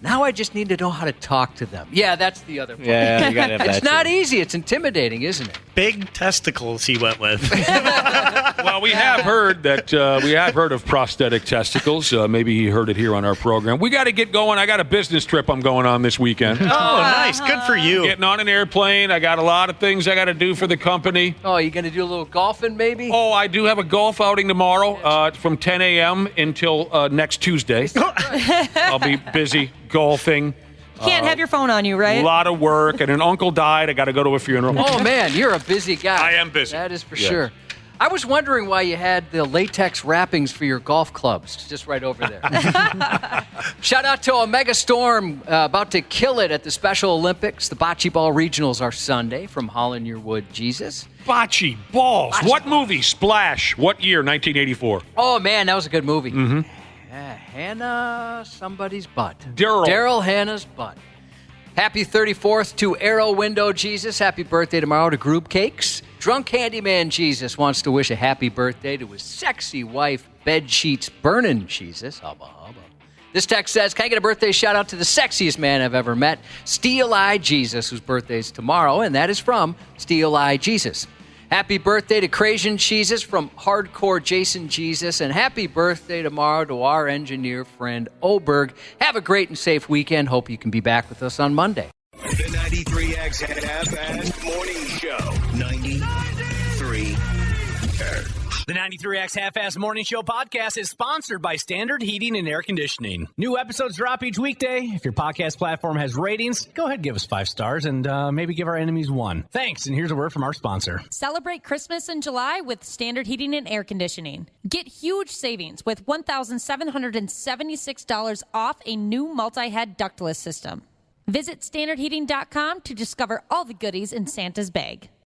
Now I just need to know how to talk to them. Yeah, that's the other part.
Yeah, you got to have that.
It's not easy. It's intimidating, isn't it?
Big testicles he went with.
Well, we have heard that of prosthetic testicles. Maybe he heard it here on our program. We got to get going. I got a business trip I'm going on this weekend.
Oh, nice. Good for you.
Getting on an airplane. I got a lot of things I got to do for the company.
Oh, you going to do a little golfing maybe?
Oh, I do have a golf outing tomorrow from 10 a.m. until next Tuesday. I'll be busy golfing.
Can't have your phone on you, right?
A lot of work, and an uncle died. I got to go to a funeral.
Oh, man, you're a busy guy.
I am busy.
That is for sure. I was wondering why you had the latex wrappings for your golf clubs just right over there. Shout out to Omega Storm, about to kill it at the Special Olympics. The Bocce Ball Regionals are Sunday from Holland Your Wood, Jesus.
Bocce balls. What movie? Splash. What year? 1984.
Oh, man, that was a good movie. Hannah somebody's butt.
Daryl
Hannah's butt. Happy 34th to Arrow Window Jesus. Happy birthday tomorrow to Group Cakes. Drunk Handyman Jesus wants to wish a happy birthday to his sexy wife, Bed Sheets Burnin' Jesus. Hubba, hubba. This text says, can I get a birthday shout out to the sexiest man I've ever met, Steel Eye Jesus, whose birthday is tomorrow, and that is from Steel Eye Jesus. Happy birthday to Crazian Jesus from Hardcore Jason Jesus, and happy birthday tomorrow to our engineer friend Oberg. Have a great and safe weekend. Hope you can be back with us on Monday.
The 93X Half-Assed Morning Show. 93.
The 93X Half-Assed Morning Show podcast is sponsored by Standard Heating and Air Conditioning. New episodes drop each weekday. If your podcast platform has ratings, go ahead and give us 5 stars and maybe give our enemies 1. Thanks, and here's a word from our sponsor.
Celebrate Christmas in July with Standard Heating and Air Conditioning. Get huge savings with $1,776 off a new multi-head ductless system. Visit standardheating.com to discover all the goodies in Santa's bag.